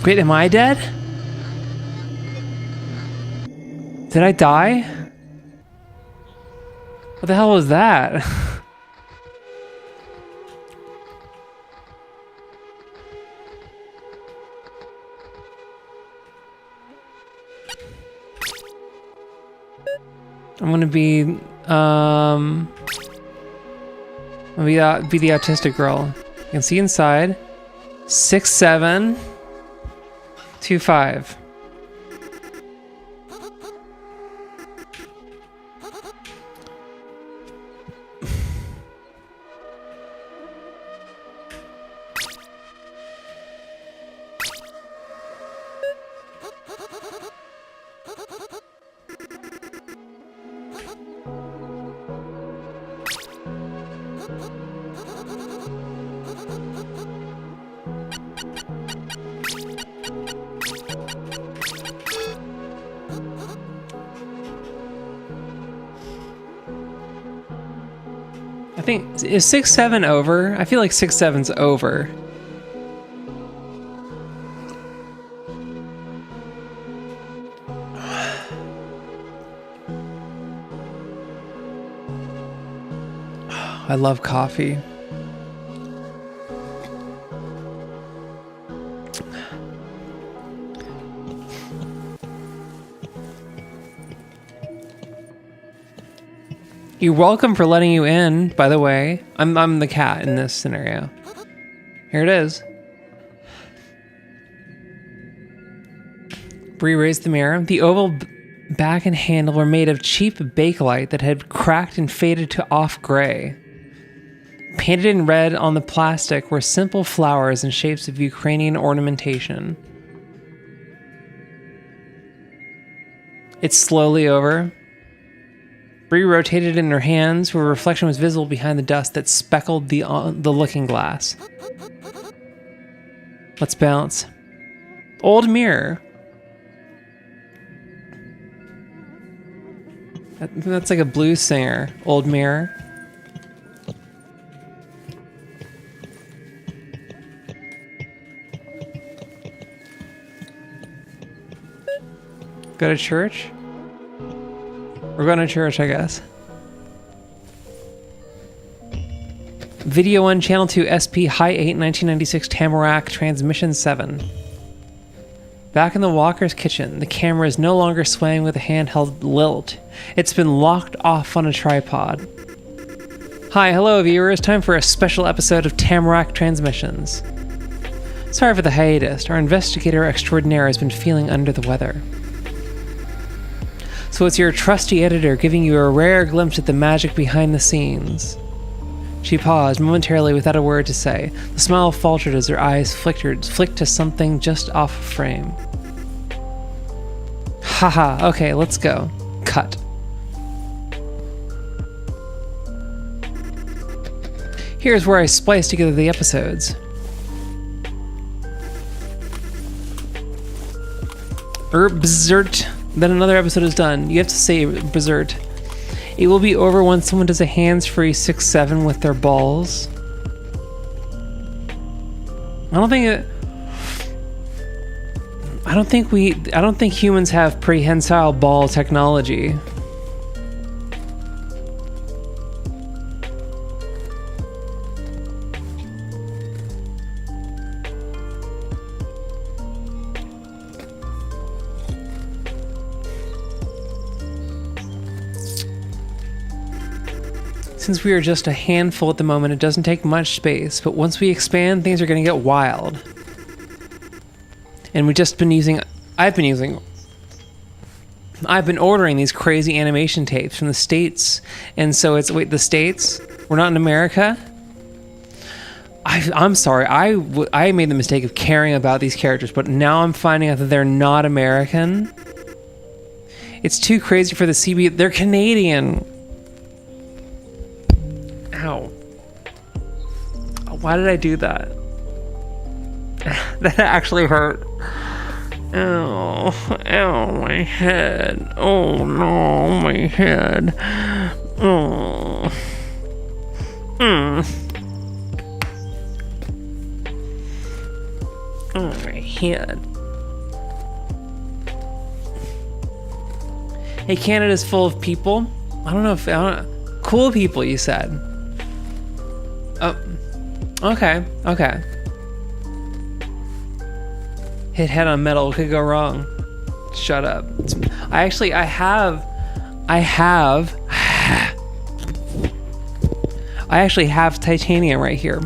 Wait, am I dead? Did I die? What the hell was that? I'm gonna be be the autistic girl. You can see inside. 6725. I think, is 6-7 over? I feel like 6-7's over. I love coffee. You're welcome for letting you in, by the way. I'm the cat in this scenario. Here it is. Bree raised the mirror. The oval back and handle were made of cheap bakelite that had cracked and faded to off gray. Painted in red on the plastic were simple flowers in shapes of Ukrainian ornamentation. It's slowly over. Bree rotated in her hands, where a reflection was visible behind the dust that speckled the looking glass. Let's bounce. Old mirror. That's like a blues singer. Old mirror. Go to church? We're going to church, I guess. Video 1, Channel 2, SP, High 8, 1996, Tamarack, Transmission 7. Back in the Walker's kitchen, the camera is no longer swaying with a handheld lilt. It's been locked off on a tripod. Hi, hello viewers, time for a special episode of Tamarack Transmissions. Sorry for the hiatus, our investigator extraordinaire has been feeling under the weather. So it's your trusty editor giving you a rare glimpse at the magic behind the scenes. She paused momentarily without a word to say. The smile faltered as her eyes flicked to something just off frame. Haha, okay, let's go. Cut. Here's where I splice together the episodes. Berserk. Then another episode is done. You have to say berserk. It will be over once someone does a hands-free 6-7 with their balls. I don't think humans have prehensile ball technology. Since we are just a handful at the moment, it doesn't take much space, but once we expand, things are going to get wild. And I've been ordering these crazy animation tapes from the States, and so the States? We're not in America? I'm sorry, I made the mistake of caring about these characters, but now I'm finding out that they're not American. It's too crazy for the CB, they're Canadian. Ow. Why did I do that? That actually hurt. Ow. Ow, my head. Oh no, my head. Oh. Oh, my head. Hey, Canada's full of people. Cool people, you said. Oh, okay. Hit head on metal, what could go wrong? Shut up. I actually have titanium right here.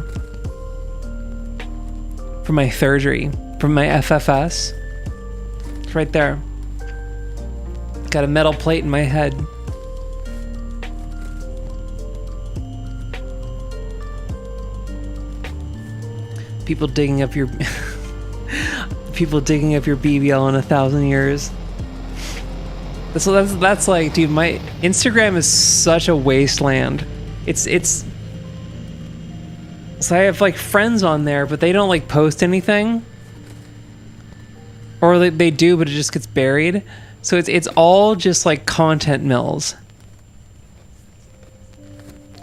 From my surgery, from my FFS. It's right there. Got a metal plate in my head. People digging up your BBL in 1,000 years. So that's like, dude, my Instagram is such a wasteland. It's so I have like friends on there, but they don't like post anything, or they do, but it just gets buried. So it's all just like content mills.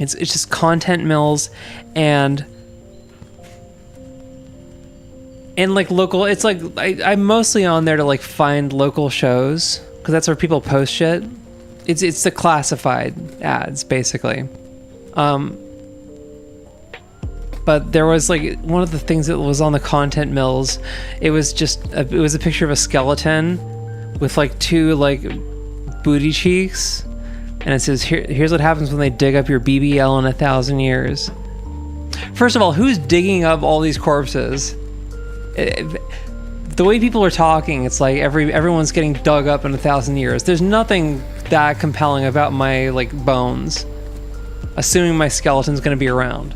It's just content mills and like local. It's like I'm mostly on there to like find local shows because that's where people post shit. It's the classified ads basically. But there was like one of the things that was on the content mills. It was it was a picture of a skeleton with like two like booty cheeks, and it says here's what happens when they dig up your BBL in 1,000 years. First of all, who's digging up all these corpses? The way people are talking, it's like everyone's getting dug up in 1,000 years. There's nothing that compelling about my like bones, assuming my skeleton's gonna be around.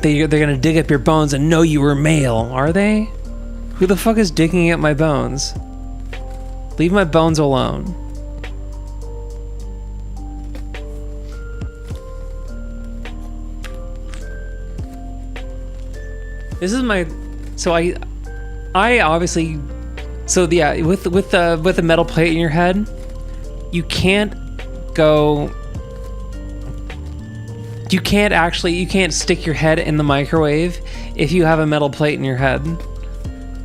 They're gonna dig up your bones and know you were male, are they? Who the fuck is digging up my bones? Leave my bones alone. This is my, so I obviously, so yeah, with the metal plate in your head, you can't go. You can't stick your head in the microwave if you have a metal plate in your head.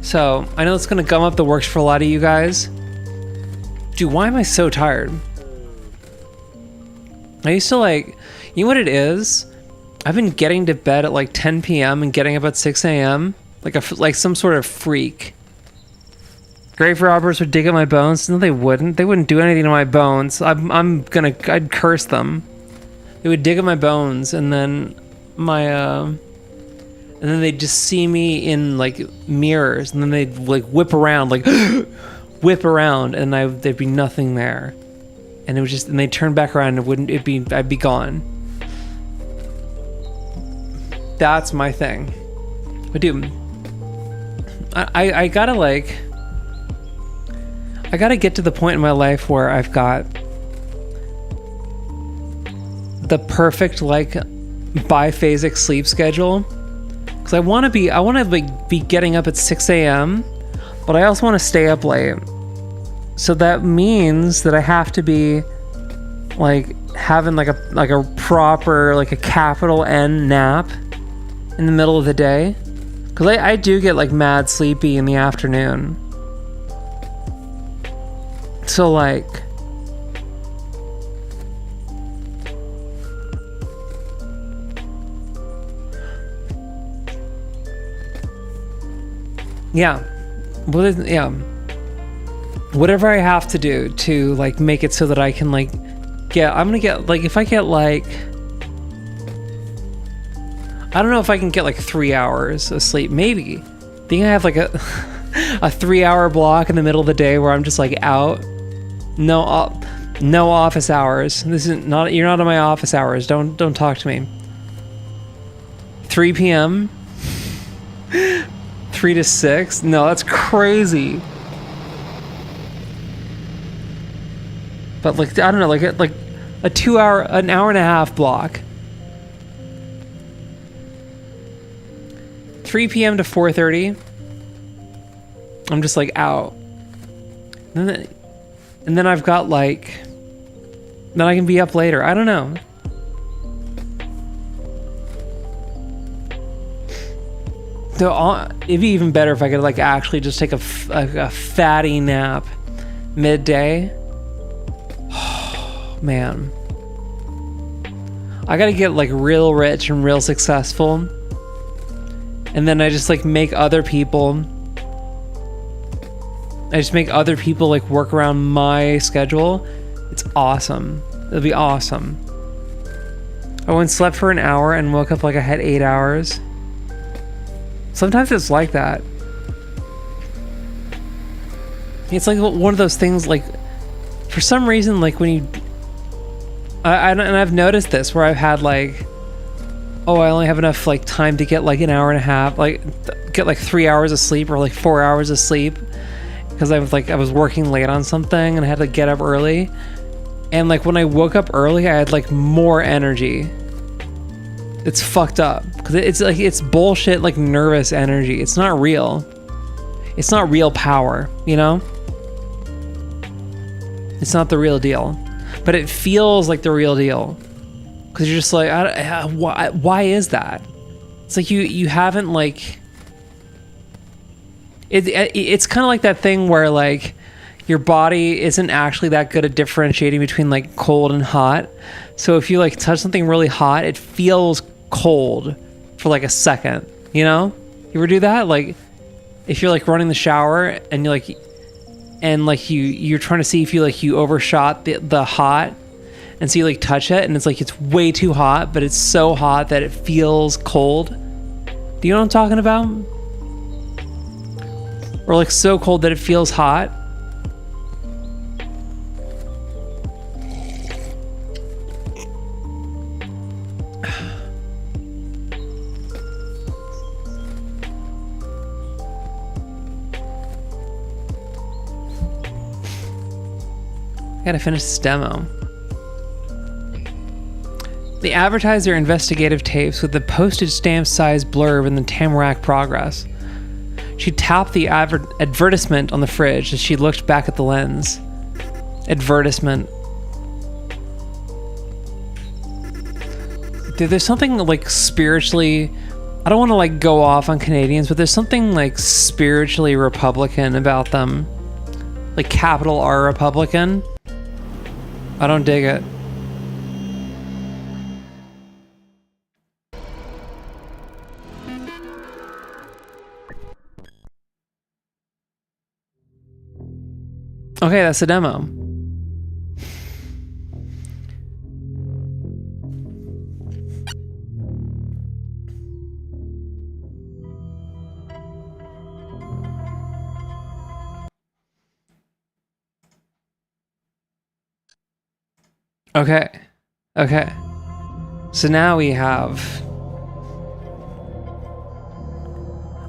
So I know it's gonna gum up the works for a lot of you guys. Dude, why am I so tired? I used to like, you know what it is? I've been getting to bed at like 10 p.m. and getting up at 6 a.m. like some sort of freak. Grave robbers would dig up my bones. No, they wouldn't. They wouldn't do anything to my bones. I'd curse them. They would dig up my bones, and then and then they'd just see me in like mirrors, and then they'd like whip around, and there'd be nothing there, and it was just, and they'd turn back around, and I'd be gone. That's my thing. But dude, I gotta get to the point in my life where I've got the perfect like biphasic sleep schedule, because I want to be getting up at 6 a.m. but I also want to stay up late, so that means that I have to be like having like a proper like a capital N nap in the middle of the day, because I do get like mad sleepy in the afternoon. So like, yeah, whatever I have to do to like make it so that I can like I'm gonna get like, if I get like, I don't know if I can get like 3 hours of sleep, maybe. I think I have like a 3-hour block in the middle of the day where I'm just like out. No office hours. You're not in my office hours. Don't talk to me. 3 p.m. 3 to 6? No, that's crazy. But like, I don't know, like a 2 hour, an hour and a half block. 3 p.m. to 4:30. I'm just like out. And then I've got like, then I can be up later. I don't know. So it'd be even better if I could like actually just take a fatty nap midday. Oh, man. I gotta get like real rich and real successful. And then I just like make other people like work around my schedule. It's awesome. It'll be awesome. I went and slept for an hour and woke up like I had 8 hours. Sometimes it's like that. It's like one of those things, like for some reason, like when you and I've noticed this where I've had like, oh, I only have enough like time to get like an hour and a half, like get like 3 hours of sleep or like 4 hours of sleep, because I was working late on something and I had to get up early. And like when I woke up early, I had like more energy. It's fucked up because it's like, it's bullshit, like nervous energy. It's not real. It's not real power, you know? It's not the real deal, but it feels like the real deal because you're just like, why is that? It's like you haven't like it's kind of like that thing where like your body isn't actually that good at differentiating between like cold and hot. So if you like touch something really hot, it feels cold for like a second, you know? You ever do that? Like if you're like running the shower and you're like, you're trying to see if you overshot the hot, and so you like touch it and it's like it's way too hot, but it's so hot that it feels cold. Do you know what I'm talking about? Or like so cold that it feels hot. I gotta finish this demo. They advertise their investigative tapes with the postage stamp sized blurb in the Tamarack Progress. She tapped the advertisement on the fridge as she looked back at the lens. Advertisement. Dude, there's something like spiritually, I don't want to like go off on Canadians, but there's something like spiritually Republican about them. Like capital R Republican. I don't dig it. Okay, that's the demo. Okay. Okay. So now we have...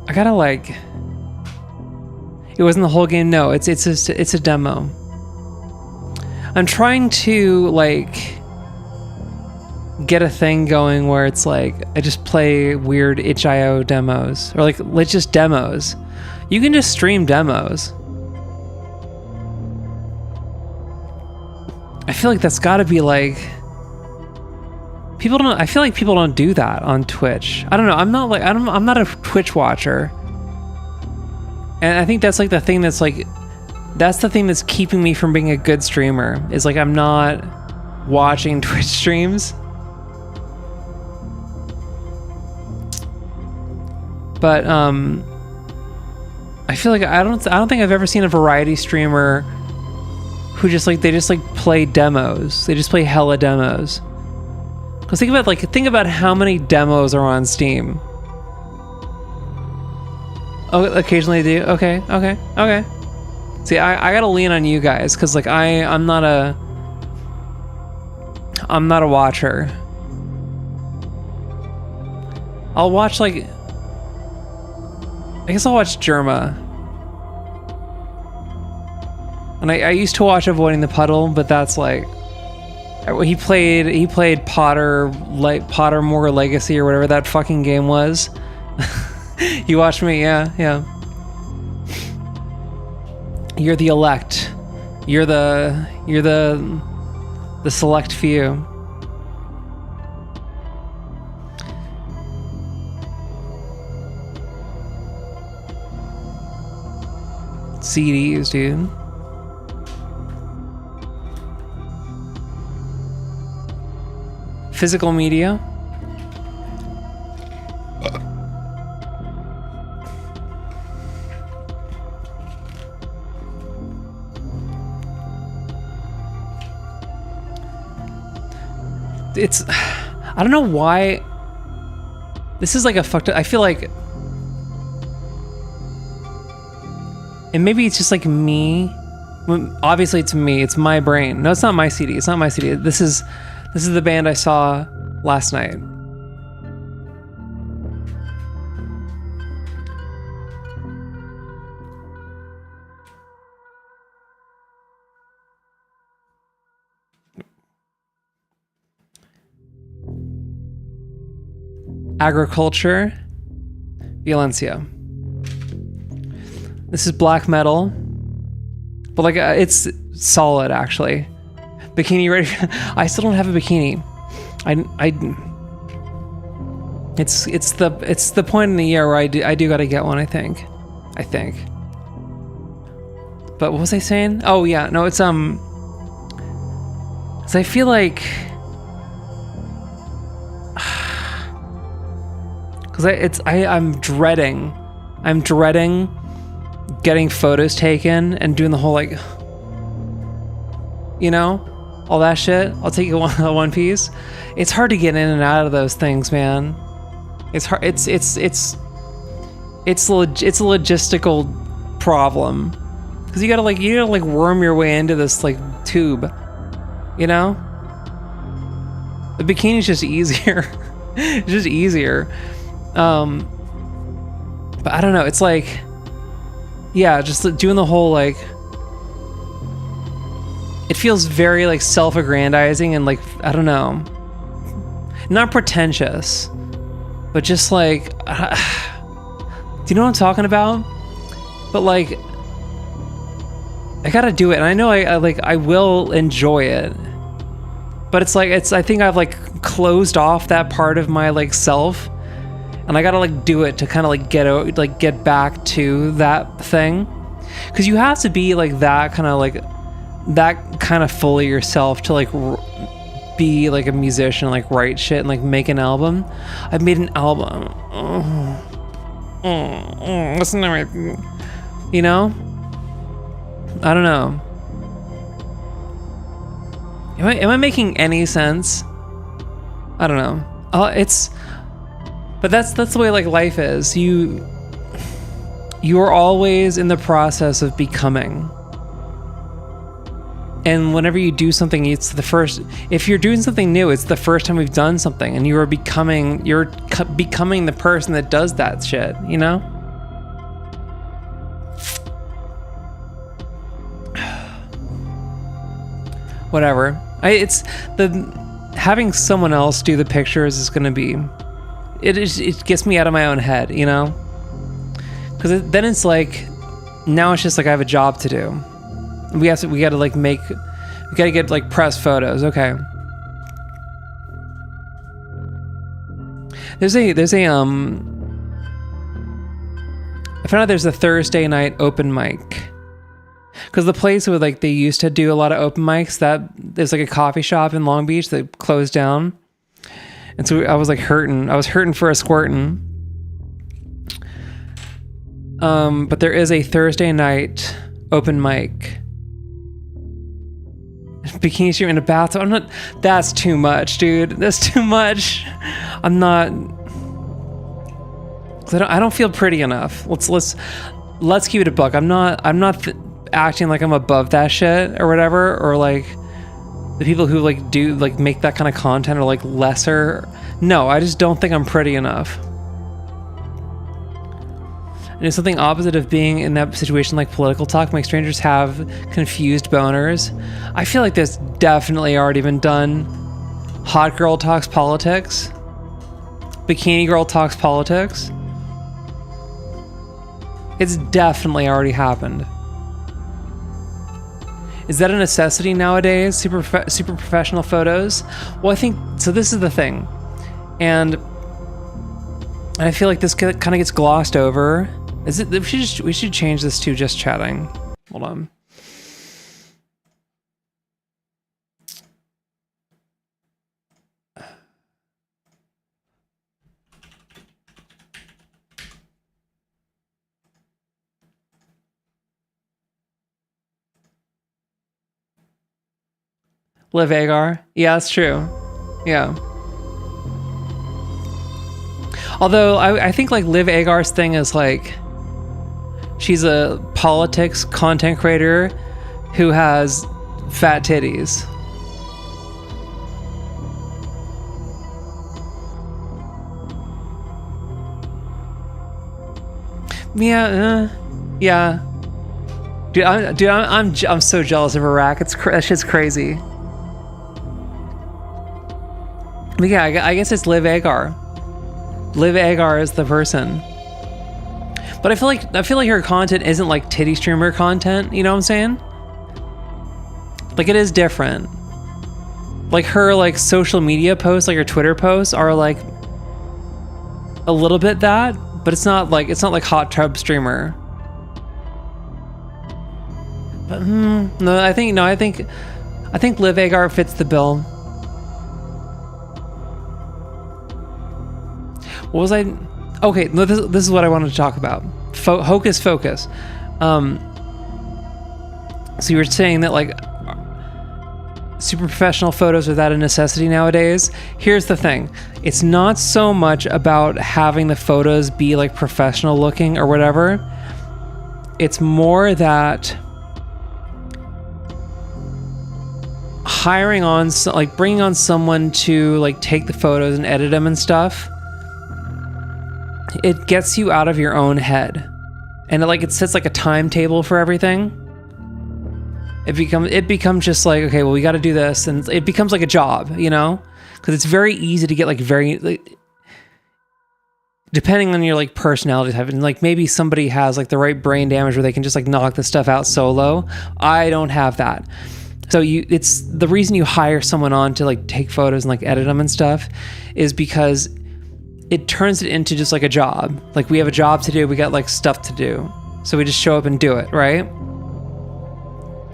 I gotta like... It wasn't the whole game. No, it's a demo. I'm trying to like get a thing going where it's like I just play weird itch.io demos or like just demos. You can just stream demos. I feel like that's got to be like people don't. I feel like people don't do that on Twitch. I don't know. I'm not a Twitch watcher. And I think that's like the thing that's like, that's the thing that's keeping me from being a good streamer, is like I'm not watching Twitch streams. But I feel like I don't think I've ever seen a variety streamer who just like they just like play demos. They just play hella demos. Cause think about how many demos are on Steam. Oh, occasionally I do. Okay. See, I gotta lean on you guys, cause like I'm not a watcher. I'll watch like, I guess I'll watch Jerma. And I used to watch Avoiding the Puddle, but that's like, he played Pottermore Legacy or whatever that fucking game was. You watch me, yeah. You're the elect. You're the select few. CDs, dude. Physical media. I don't know why this is like a fucked up, I feel like, and maybe it's just like me, obviously it's me, it's my brain. No, it's not my CD, this is the band I saw last night. Agriculture, Violencia. This is black metal, but like it's solid actually. Bikini ready. I still don't have a bikini. It's the point in the year where I do gotta get one. I think. But what was I saying? Oh yeah, no, it's 'cause I feel like, because I'm dreading getting photos taken and doing the whole like, you know, all that shit. I'll take you one piece. It's hard to get in and out of those things, man. It's hard. It's a logistical problem, because you gotta worm your way into this like tube, you know. The bikini's just easier. It's just easier. But I don't know. It's like, yeah, just doing the whole like. It feels very like self-aggrandizing and like, I don't know, not pretentious, but just like, do you know what I'm talking about? But like, I gotta do it, and I know I will enjoy it, but it's like, I think I've like closed off that part of my like self, and I gotta like do it to kind of like get back to that thing, because you have to be like that kind of fully yourself to like be like a musician, like write shit and like make an album. I've made an album. Listen to my, you know? I don't know. Am I making any sense? I don't know. But that's the way like life is. You are always in the process of becoming. And whenever you do something, it's the first. If you're doing something new, it's the first time we've done something, and you're becoming the person that does that shit. You know. Whatever. It's having someone else do the pictures is gonna be. It gets me out of my own head, you know. Because then it's like, now it's just like I have a job to do. We gotta get like press photos. Okay. There's a I found out there's a Thursday night open mic, because the place where like they used to do a lot of open mics, that there's like a coffee shop in Long Beach that closed down, and so I was hurting for a squirtin'. But there is a Thursday night open mic. Bikini stream in a bathtub. That's too much, dude. That's too much. I don't feel pretty enough. Let's keep it a buck. I'm not acting like I'm above that shit or whatever, or like the people who like do like make that kind of content are like lesser. No, I just don't think I'm pretty enough. And it's something opposite of being in that situation like political talk. Like strangers have confused boners. I feel like that's definitely already been done. Hot girl talks politics. Bikini girl talks politics. It's definitely already happened. Is that a necessity nowadays? Super professional photos? Well, I think so. This is the thing, and I feel like this kind of gets glossed over. We should change this to just chatting. Hold on. Liv Agar? Yeah, that's true. Yeah. Although I think like Liv Agar's thing is like, she's a politics content creator who has fat titties. Yeah, yeah. Dude, I'm so jealous of Iraq. That shit's crazy. But yeah, I guess it's Liv Agar. Liv Agar is the person. But I feel like her content isn't like titty streamer content, you know what I'm saying? Like, it is different. Like, her, like, social media posts, like her Twitter posts are, like, a little bit that, but it's not like hot tub streamer. But I think Liv Agar fits the bill. What was I? Okay, no, this is what I wanted to talk about. Hocus Focus. So you were saying that, like, super professional photos are that a necessity nowadays. Here's the thing. It's not so much about having the photos be, like, professional looking or whatever. It's more that hiring on, like, bringing on someone to, like, take the photos and edit them and stuff, it gets you out of your own head. And it sets, like, a timetable for everything. It becomes just like, okay, well, we got to do this, and it becomes like a job, you know, because it's very easy to get, like, depending on your, like, personality type, and, like, maybe somebody has, like, the right brain damage where they can just, like, knock the stuff out solo. I don't have that. So it's the reason you hire someone on to, like, take photos and, like, edit them and stuff is because it turns it into just like a job. Like, we have a job to do, we got, like, stuff to do, so we just show up and do it, right?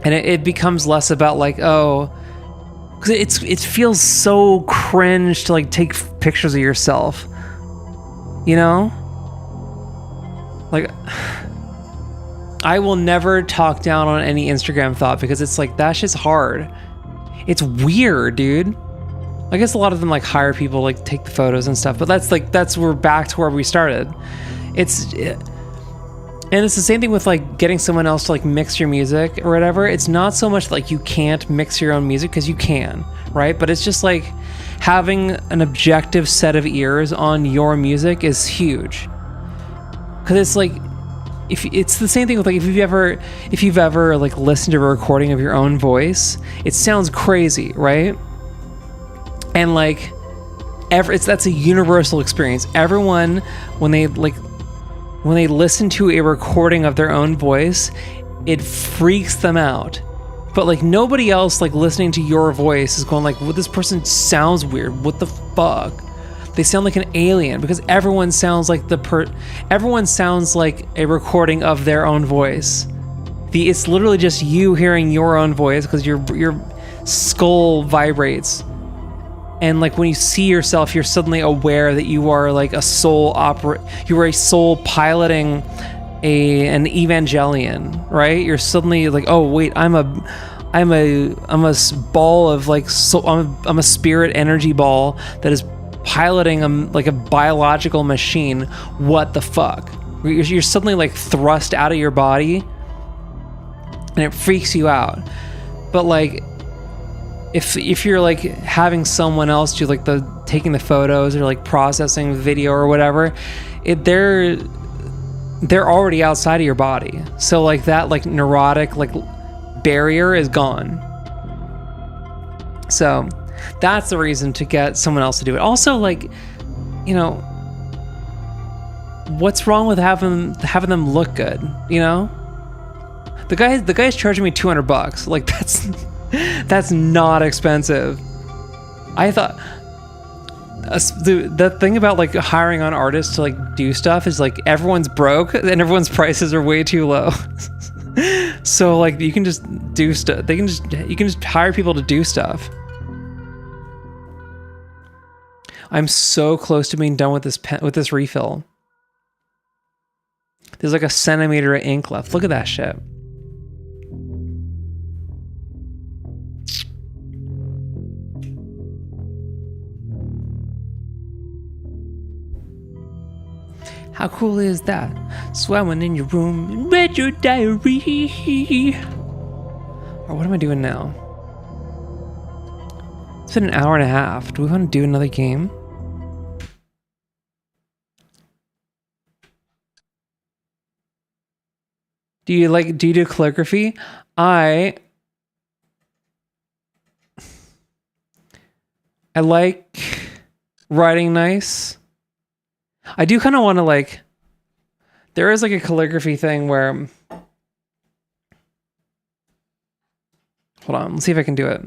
And it becomes less about, like, oh, because it feels so cringe to, like, take pictures of yourself, you know? Like, I will never talk down on any Instagram thought, because it's like, that shit's hard. It's weird, dude. I guess a lot of them, like, hire people, like, take the photos and stuff, but we're back to where we started. And it's the same thing with, like, getting someone else to, like, mix your music or whatever. It's not so much like you can't mix your own music, because you can, right? But it's just like having an objective set of ears on your music is huge. Because it's like, if it's the same thing with, like, if you've ever like listened to a recording of your own voice, it sounds crazy, right? And, like, that's a universal experience. Everyone, when they listen to a recording of their own voice, it freaks them out. But, like, nobody else, like, listening to your voice is going, like, well, this person sounds weird. What the fuck? They sound like an alien, because everyone sounds like everyone sounds like a recording of their own voice. It's literally just you hearing your own voice, because your skull vibrates. And, like, when you see yourself, you're suddenly aware that you are, like, a soul piloting an Evangelion, right? You're suddenly like, oh wait, I'm a ball of, like, I'm a spirit energy ball that is piloting like a biological machine. What the fuck? You're suddenly, like, thrust out of your body, and it freaks you out. But, like, if you're, like, having someone else do, like, taking the photos or, like, processing video or whatever, they're already outside of your body. So, like, that, like, neurotic, like, barrier is gone. So that's the reason to get someone else to do it. Also, like, you know, what's wrong with having them look good, you know? The guy's charging me $200. Like, that's not expensive. I thought the thing about, like, hiring on artists to, like, do stuff is, like, everyone's broke and everyone's prices are way too low. So, like, you can just do stuff. You can just hire people to do stuff. I'm so close to being done with this refill. There's, like, a centimeter of ink left. Look at that shit. How cool is that? Swimming in your room and read your diary. Or what am I doing now? It's been an hour and a half. Do we want to do another game? Do you do calligraphy? I like writing nice. I do kind of want to, like, there is, like, a calligraphy thing where Hold on. Let's see if I can do it.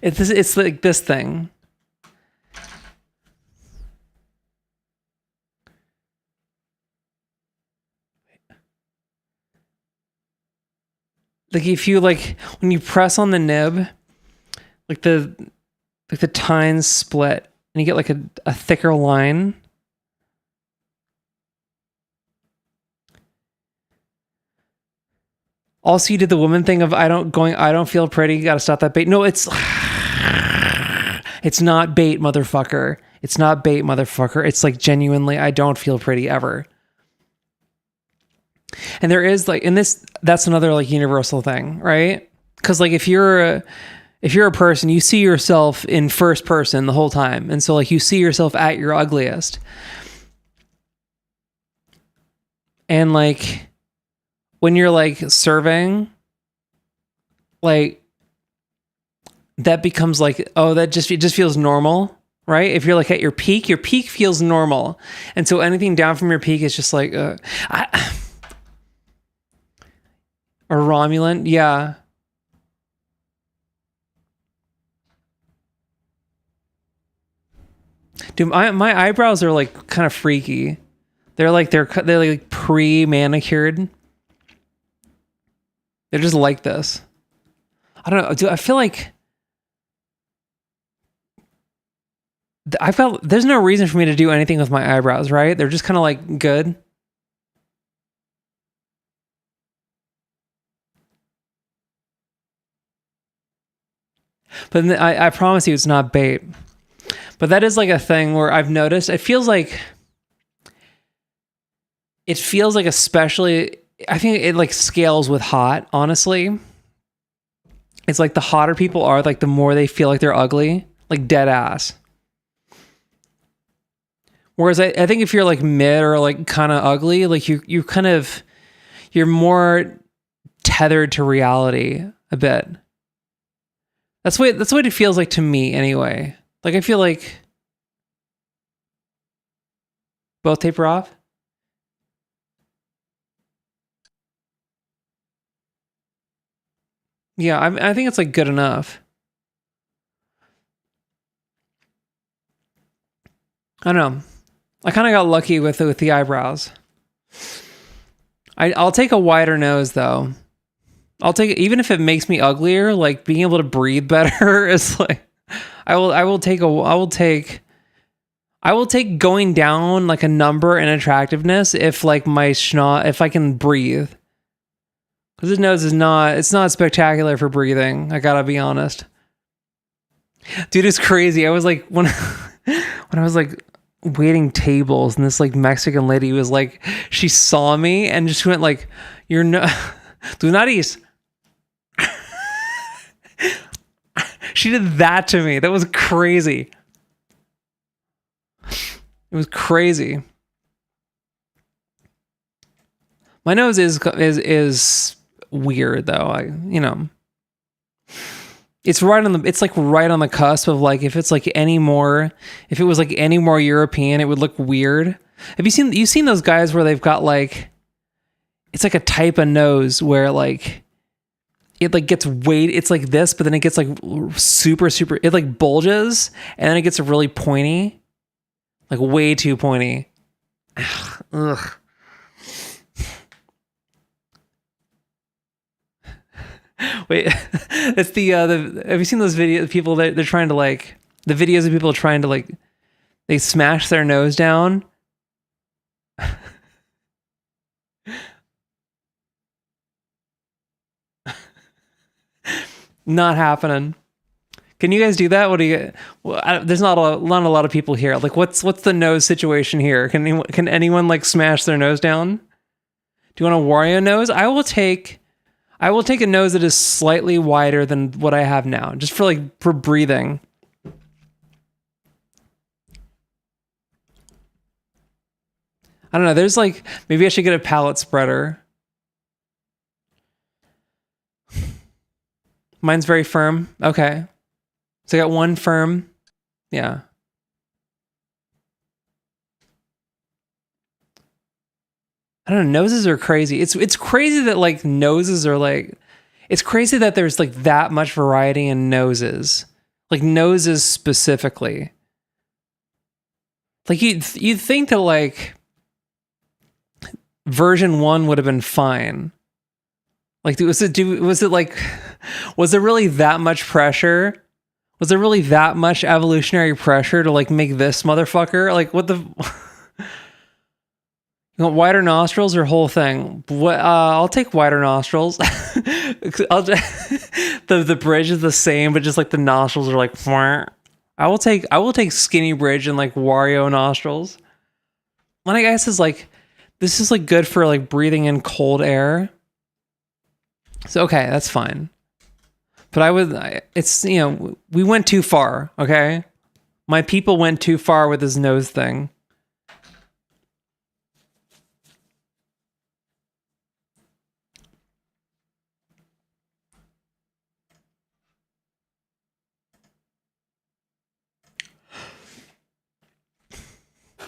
It's like this thing. Like if you like when you press on the nib, like the tines split and you get like a thicker line. Also, you did the woman thing of I don't feel pretty. You gotta stop that bait. No, it's not bait, motherfucker. It's not bait, motherfucker. It's like genuinely, I don't feel pretty ever. And there is like in this, that's another like universal thing, right? Because like if you're a person, you see yourself in first person the whole time, and so like you see yourself at your ugliest, and like when you're like serving, like that becomes like, oh, it just feels normal, right? If you're like at your peak feels normal, and so anything down from your peak is just like or Romulan, yeah. Dude, my eyebrows are like kind of freaky. They're like pre-manicured. They're just like this. I don't know. Dude, I feel like there's no reason for me to do anything with my eyebrows, right? They're just kind of like good. But I promise you it's not bait. But that is like a thing where I've noticed it feels like especially, I think it like scales with hot, honestly. It's like the hotter people are, like the more they feel like they're ugly, like dead ass. Whereas I think if you're like mid or like kind of ugly, like you're more tethered to reality a bit. That's what it feels like to me anyway. Like I feel like both taper off. Yeah, I think it's like good enough. I don't know. I kind of got lucky with the eyebrows. I'll take a wider nose though. I'll take it, even if it makes me uglier. Like being able to breathe better is like I will take going down like a number in attractiveness if like if I can breathe. Because his nose it's not spectacular for breathing. I gotta be honest. Dude, it's crazy. I was like when I was like waiting tables and this like Mexican lady was like, she saw me and just went like, "You're no, do not eat." She did that to me. That was crazy. It was crazy. My nose is weird though. It's like right on the cusp of like if it was like any more European, it would look weird. Have you seen those guys where they've got like, it's like a type of nose where like it like gets it's like this, but then it gets like super, it like bulges and then it gets really pointy, like way too pointy. Ugh. Wait, it's have you seen those videos? People that they're trying to like the videos of people trying to like they smash their nose down. Not happening. Can you guys do that? What do you? Well, there's not a lot of people here. Like, what's the nose situation here? Can anyone like smash their nose down? Do you want a Wario nose? I will take a nose that is slightly wider than what I have now, just for breathing. I don't know. There's like, maybe I should get a palate spreader. Mine's very firm. Okay. So I got one firm. Yeah. I don't know. Noses are crazy. It's crazy that like noses are like. It's crazy that there's like that much variety in noses, like noses specifically. Like you'd think that like version 1 would have been fine. Like was it really that much pressure? Was there really that much evolutionary pressure to like make this motherfucker? Like what the you want wider nostrils or whole thing? What I'll take wider nostrils. The bridge is the same, but just like the nostrils are like I will take skinny bridge and like Wario nostrils. And I guess is like this is like good for like breathing in cold air. So okay, that's fine. But it's we went too far, okay? My people went too far with this nose thing.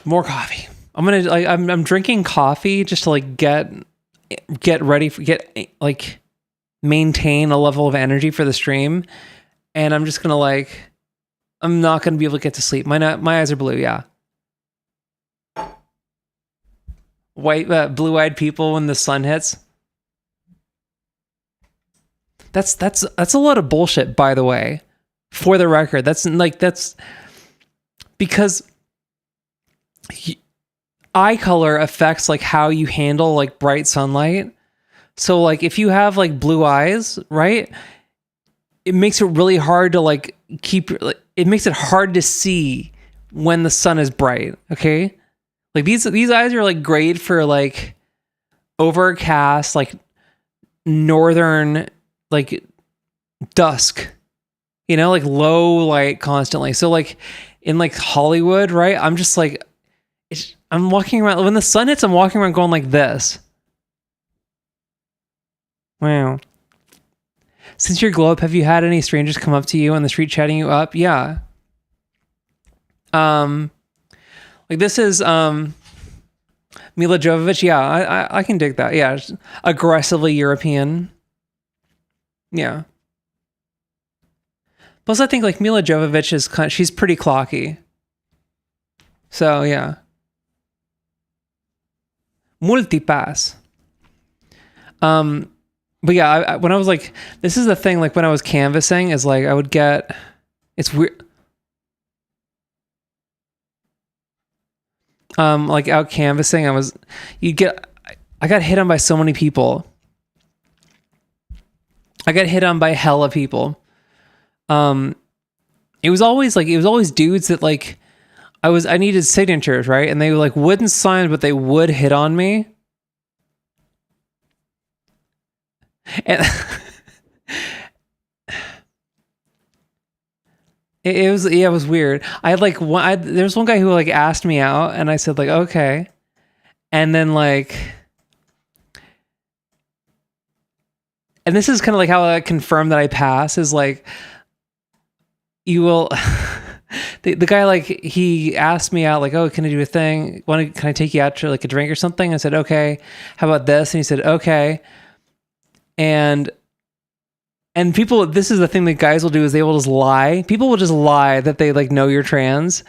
More coffee. I'm drinking coffee just to like get ready for maintain a level of energy for the stream, and I'm just gonna like I'm not gonna be able to get to sleep. My eyes are blue. Yeah, white blue-eyed people when the sun hits. That's a lot of bullshit, by the way. For the record, that's because eye color affects like how you handle like bright sunlight. So like if you have like blue eyes, right? It makes it really hard to like it makes it hard to see when the sun is bright, okay? Like these eyes are like great for like overcast, like northern like dusk. Like low light constantly. So like in like Hollywood, right? I'm just like I'm walking around when the sun hits, I'm walking around going like this. Wow. Since your glow up, have you had any strangers come up to you on the street chatting you up? Yeah. Like this is Mila Jovovich. Yeah, I can dig that. Yeah, aggressively European. Yeah. Plus, I think like Mila Jovovich she's pretty clocky. So yeah. Multipass. But yeah, when I was like, this is the thing, like when I was canvassing is like, I would get, it's weird. Like out canvassing, I got hit on by so many people. I got hit on by hella people. It was always dudes that like, I needed signatures, right? And they like wouldn't sign, but they would hit on me. And it was weird. I had like there was one guy who like asked me out, and I said like okay, and then like, and this is kind of like how I confirm that I pass is like, you will. The guy like he asked me out like, oh, can I do a thing? Can I take you out to like a drink or something? I said okay. How about this? And he said okay. And people, this is the thing that guys will do is they will just lie. People will just lie that they like know you're trans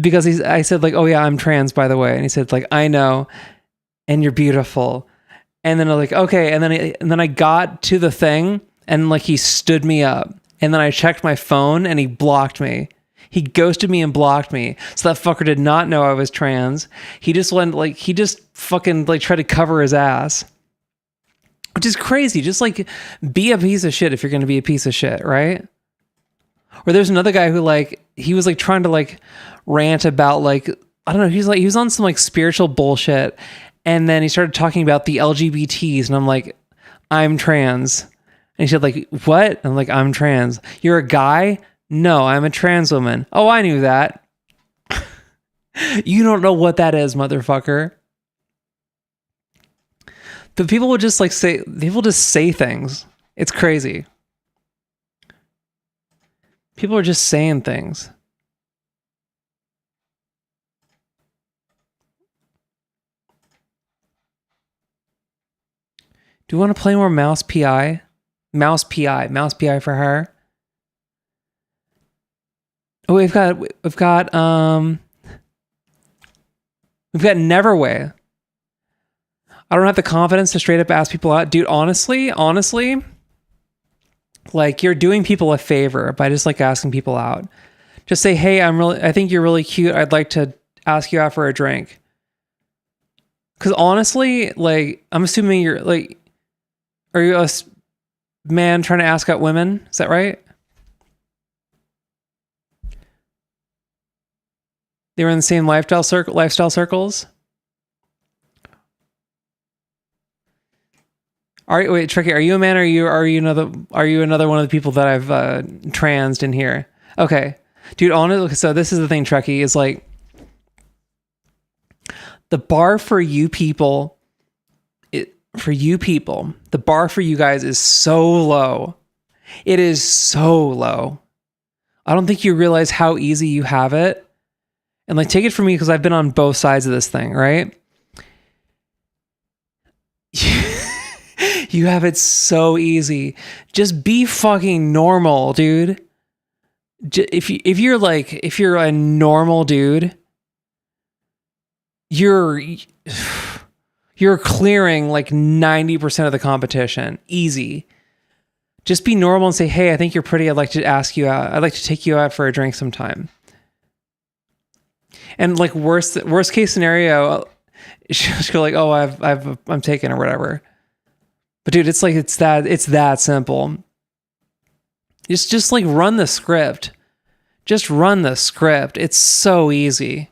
because I said like, oh yeah, I'm trans by the way. And he said like, I know. And you're beautiful. And then I'm like, okay. And then I got to the thing and like, he stood me up and then I checked my phone and he blocked me. He ghosted me and blocked me. So that fucker did not know I was trans. He just fucking like tried to cover his ass. Which is crazy. Just like be a piece of shit if you're going to be a piece of shit, right? Or there's another guy who like he was like trying to like rant about like I don't know. He was on some like spiritual bullshit, and then he started talking about the LGBTs, and I'm like, I'm trans, and he said like what? I'm like I'm trans. You're a guy? No, I'm a trans woman. Oh, I knew that. You don't know what that is, motherfucker. But people would just like say, say things. It's crazy. People are just saying things. Do you want to play more Mouse PI? Mouse PI for her. Oh, we've got Neverway. I don't have the confidence to straight up ask people out. Dude, honestly, like you're doing people a favor by just like asking people out. Just say, hey, I think you're really cute. I'd like to ask you out for a drink. Cause honestly, like I'm assuming you're like, are you a man trying to ask out women? Is that right? They were in the same lifestyle circles. Wait, Tricky, are you a man or are you another one of the people that I've transed in here? Okay. Dude, honestly, so this is the thing, Trekkie, is like the bar for you people, the bar for you guys is so low. It is so low. I don't think you realize how easy you have it. And like, take it from me, because I've been on both sides of this thing, right? You have it so easy. Just be fucking normal, dude. If you're a normal dude, you're clearing like 90% of the competition. Easy. Just be normal and say, hey, I think you're pretty. I'd like to ask you out. I'd like to take you out for a drink sometime. And like worst case scenario, she'll go like, oh, I'm taken or whatever. But dude, it's that simple. Just like run the script. Just run the script. It's so easy.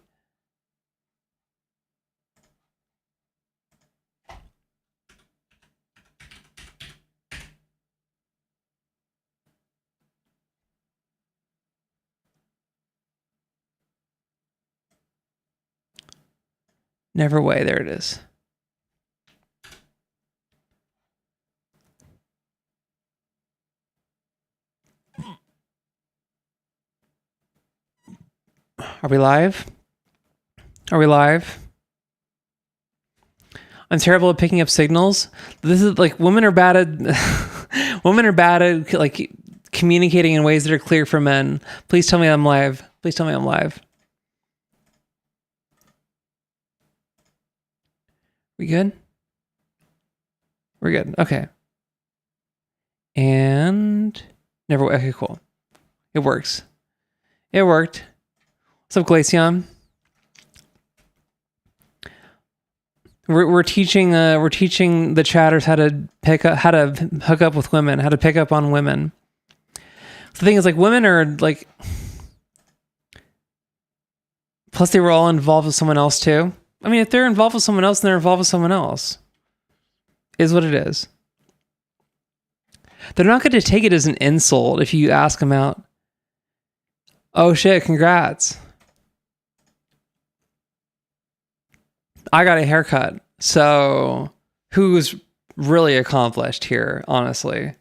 Neverway, there it is. Are we live? I'm terrible at picking up signals. This is like women are bad at like communicating in ways that are clear for men. Please tell me I'm live. We good? We're good. Okay. And never. Okay, cool. It works. It worked. What's up, Glaceon? We're teaching the chatters how to hook up with women, how to pick up on women. The thing is, like, women are like, plus they were all involved with someone else too. I mean, if they're involved with someone else, then they're involved with someone else. Is what it is. They're not going to take it as an insult if you ask them out. Oh shit, congrats. I got a haircut. So who's really accomplished here, honestly?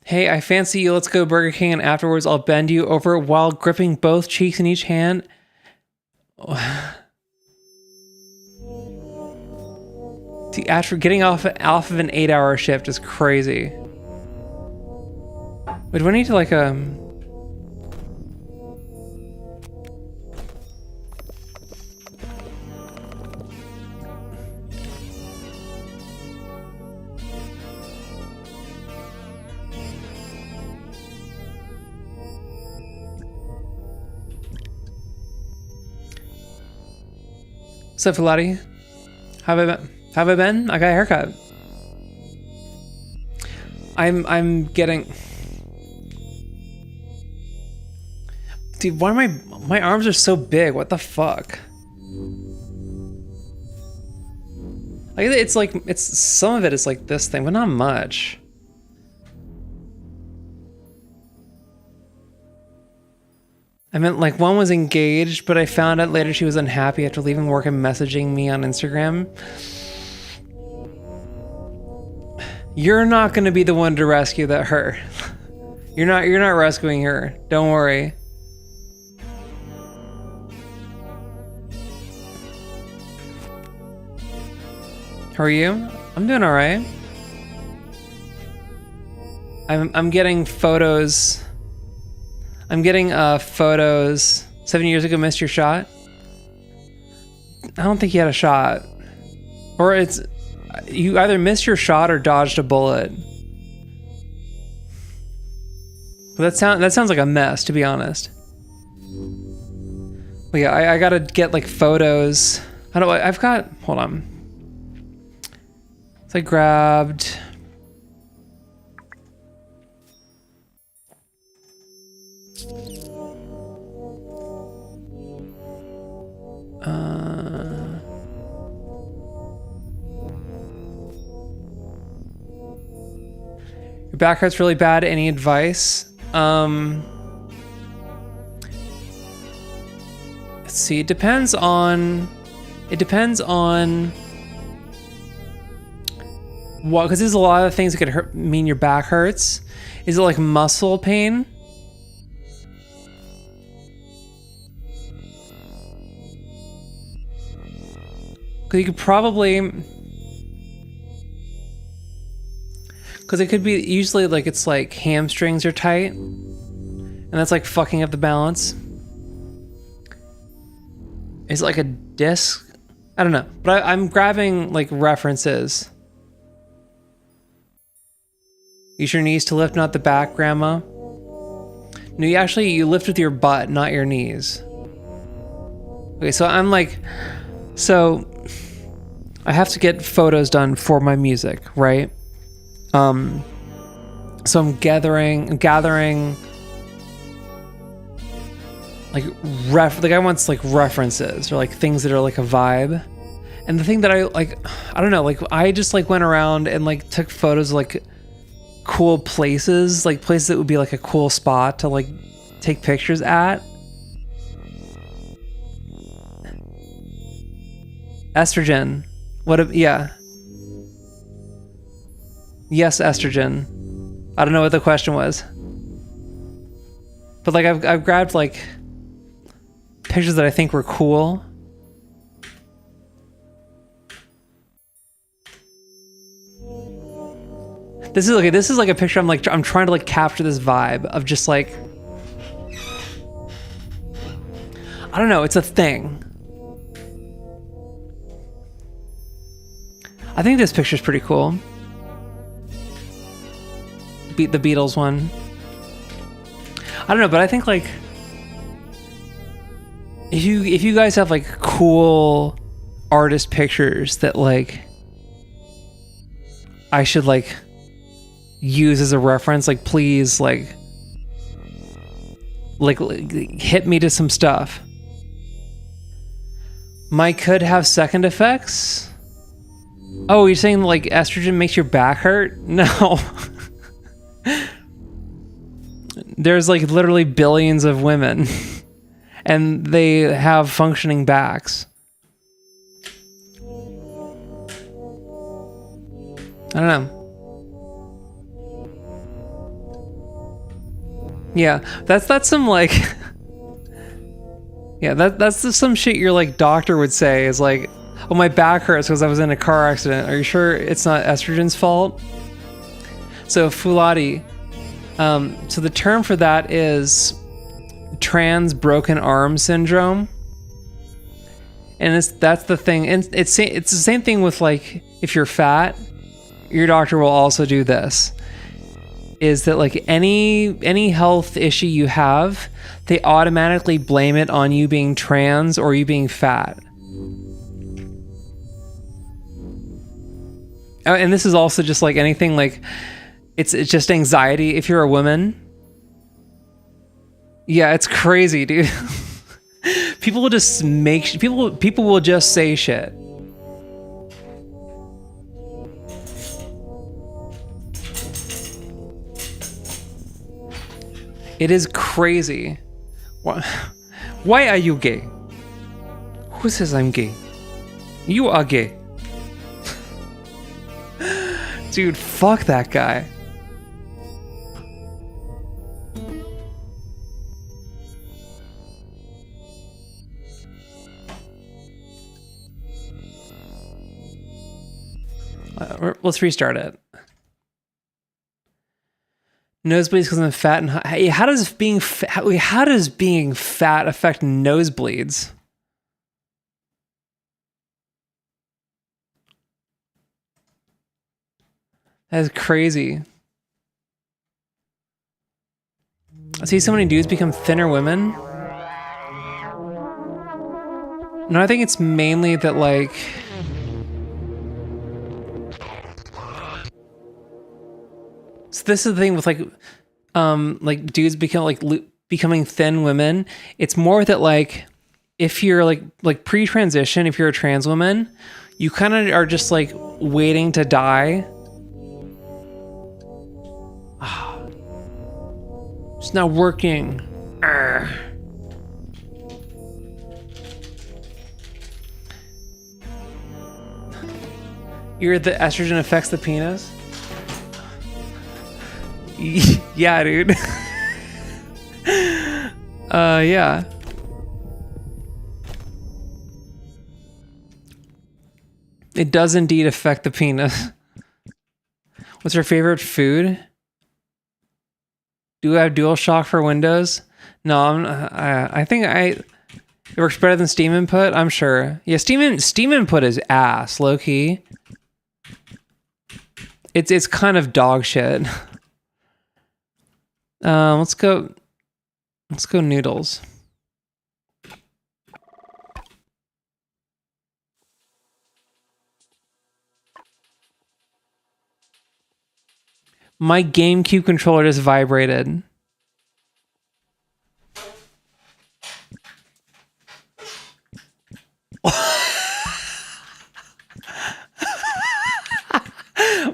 Hey, I fancy you. Let's go Burger King, and afterwards I'll bend you over while gripping both cheeks in each hand. See, after getting off of an 8-hour shift is crazy. Wait, do I need to like What's up, Filati? How have I been? I got a haircut. I'm getting. Dude, why are my arms are so big? What the fuck? Like it's some of it is like this thing, but not much. I meant like one was engaged, but I found out later she was unhappy after leaving work and messaging me on Instagram. You're not going to be the one to rescue her. You're not rescuing her. Don't worry. How are you? I'm doing all right. I'm getting photos. I'm getting photos. 7 years ago, missed your shot. I don't think you had a shot, or it's you either missed your shot or dodged a bullet. That sounds like a mess, to be honest. But yeah, I gotta get like photos. How do I've got. Hold on. So I grabbed. Your back hurts really bad. Any advice? Let's see. It depends on what, because there's a lot of things that could mean your back hurts. Is it like muscle pain? Because you could probably, because it could be usually like it's like hamstrings are tight, and that's like fucking up the balance. Is it like a disc? I don't know, but I'm grabbing like references. Use your knees to lift, not the back, Grandma. No, you lift with your butt, not your knees. Okay, so I'm like, so I have to get photos done for my music, right? So I'm gathering like the guy wants like references or like things that are like a vibe. And the thing that I don't know, like I just like went around and like took photos of like cool places, like places that would be like a cool spot to like take pictures at. Estrogen. Yeah. Yes, estrogen. I don't know what the question was. But like I've grabbed like pictures that I think were cool. This is like a picture I'm trying to like capture this vibe of just like, I don't know, it's a thing. I think this picture's pretty cool. The Beatles one. I don't know, but I think like if you guys have like cool artist pictures that like I should like use as a reference, like please like hit me to some stuff. Might could have second effects. Oh, you're saying like estrogen makes your back hurt? No. There's like literally billions of women and they have functioning backs. I don't know. Yeah, that's some like yeah, that's just some shit your like doctor would say is like, oh, my back hurts because I was in a car accident. Are you sure it's not estrogen's fault? So Fulati, so the term for that is trans broken arm syndrome, and that's the thing. And it's the same thing with like if you're fat, your doctor will also do this. Is that like any health issue you have, they automatically blame it on you being trans or you being fat. Oh, and this is also just like anything like it's just anxiety if you're a woman. Yeah, it's crazy, dude. People will just people will just say shit. It is crazy. Why are you gay? Who says I'm gay? You are gay. Dude, fuck that guy. Let's restart it. Nosebleeds because I'm fat and hey, how does being fat affect nosebleeds? That's crazy. I see so many dudes become thinner women. No, I think it's mainly that like so this is the thing with like dudes becoming thin women. It's more that like if you're like pre-transition, if you're a trans woman, you kind of are just like waiting to die. It's not working. Arrgh. You're the estrogen affects the penis? Yeah, dude. Yeah. It does indeed affect the penis. What's your favorite food? Do I have DualShock for Windows? No, I think it works better than Steam Input. I'm sure. Yeah, Steam Input is ass, low key. It's kind of dog shit. Let's go noodles. My GameCube controller just vibrated.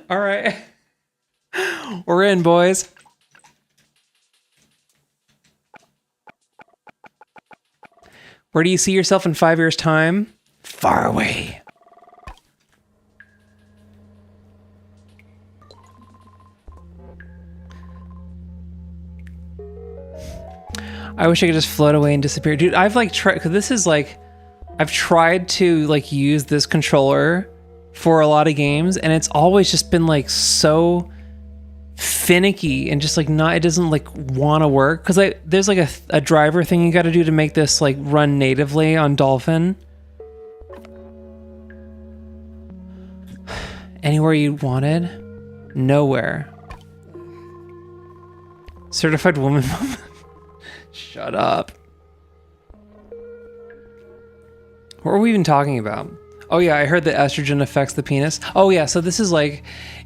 All right. We're in, boys. Where do you see yourself in 5 years' time? Far away. I wish I could just float away and disappear. Dude, I've like tried, cause this is like, I've tried to like use this controller for a lot of games and it's always just been like so finicky and just like not, it doesn't like want to work. Cause there's like a driver thing you got to do to make this like run natively on Dolphin. Anywhere you wanted? Nowhere. Certified woman moment. Shut up. What were we even talking about? Oh yeah, I heard that estrogen affects the penis. Oh yeah, so this is like,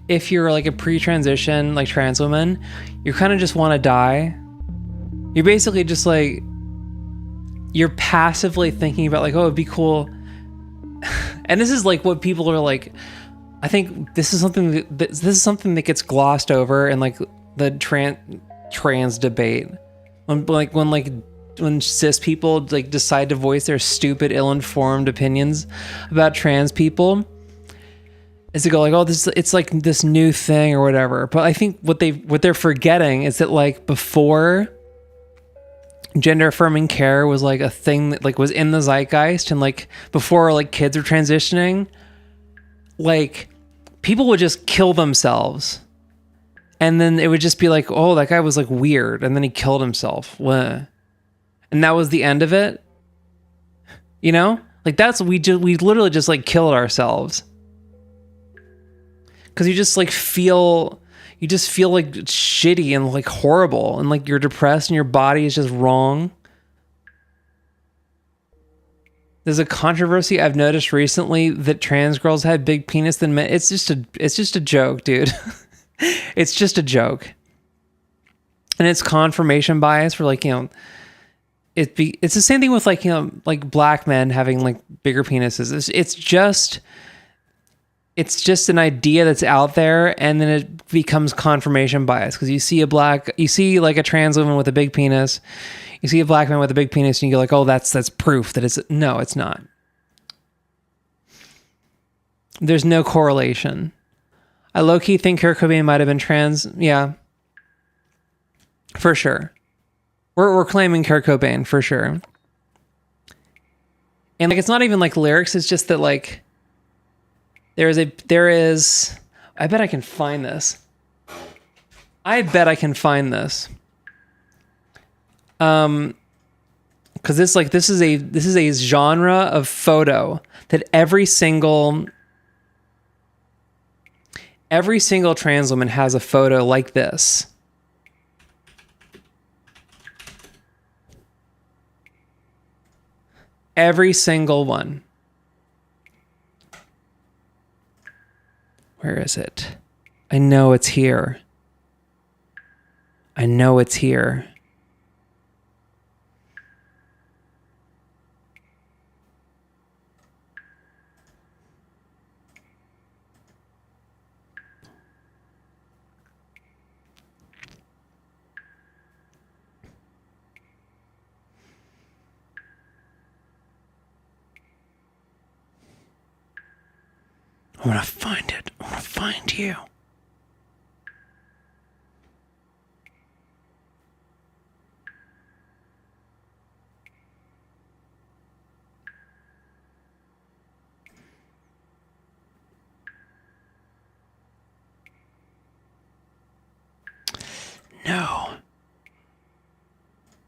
if you're like a pre-transition, like trans woman, you kind of just want to die. You're basically just like, you're passively thinking about like, oh, it'd be cool. And this is like what people are like, I think this is something that gets glossed over in like the trans debate. When cis people like decide to voice their stupid, ill-informed opinions about trans people, is to go like, oh, it's like this new thing or whatever. But I think what they're forgetting is that like before gender affirming care was like a thing that like was in the zeitgeist, and like before like kids were transitioning, like people would just kill themselves. And then it would just be like, oh, that guy was like weird. And then he killed himself. What? And that was the end of it. You know? Like that's, we literally just like killed ourselves. Cause you just feel like shitty and like horrible. And like you're depressed and your body is just wrong. There's a controversy I've noticed recently that trans girls had big penis than men. It's just a joke, dude. It's just a joke. And it's confirmation bias for like, you know, it's the same thing with like, you know, like black men having like bigger penises. It's just it's just an idea that's out there, and then it becomes confirmation bias because you see like a trans woman with a big penis, you see a black man with a big penis, and you go like, oh, that's proof that it's no, it's not. There's no correlation. I low-key think Kurt Cobain might have been trans. Yeah, for sure. We're claiming Kurt Cobain for sure. And like, it's not even like lyrics. It's just that like, there is, I bet I can find this. Cause this is a genre of photo that every single trans woman has a photo like this. Every single one. Where is it? I know it's here. I'm gonna find it. I'm gonna find you.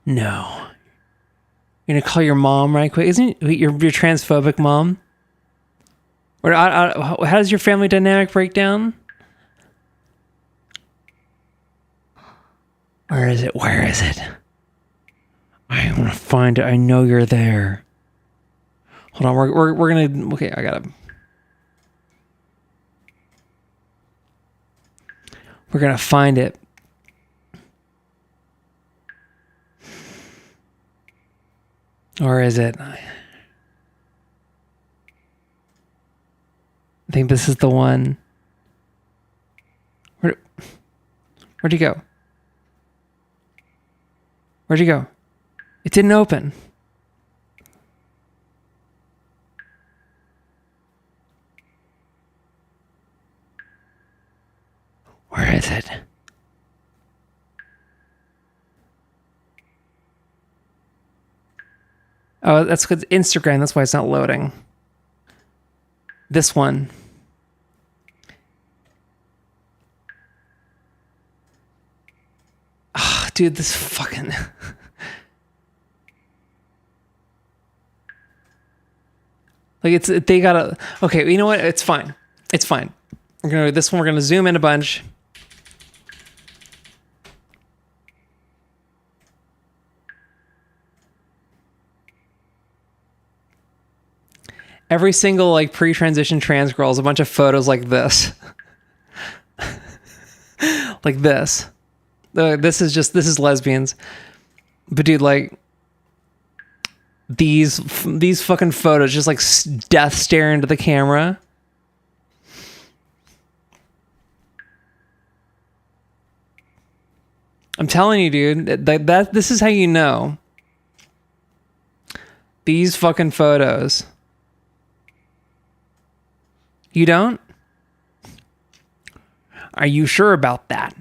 No. You're gonna call your mom right quick? Isn't your transphobic mom? Or how does your family dynamic break down? Where is it? I'm gonna find it. I know you're there. Hold on, we're gonna. Okay, I gotta. We're gonna find it. Or is it? I think this is the one. Where'd you go? Where'd you go? It didn't open. Where is it? Oh, that's because Instagram. That's why it's not loading. This one. Oh, dude, this fucking... like, they gotta... Okay, you know what? It's fine. We're gonna zoom in a bunch. Every single like pre-transition trans girl is a bunch of photos like this. Like this. This is lesbians. But dude, like these fucking photos just like death stare into the camera. I'm telling you, dude, that this is how you know. These fucking photos. You don't? Are you sure about that?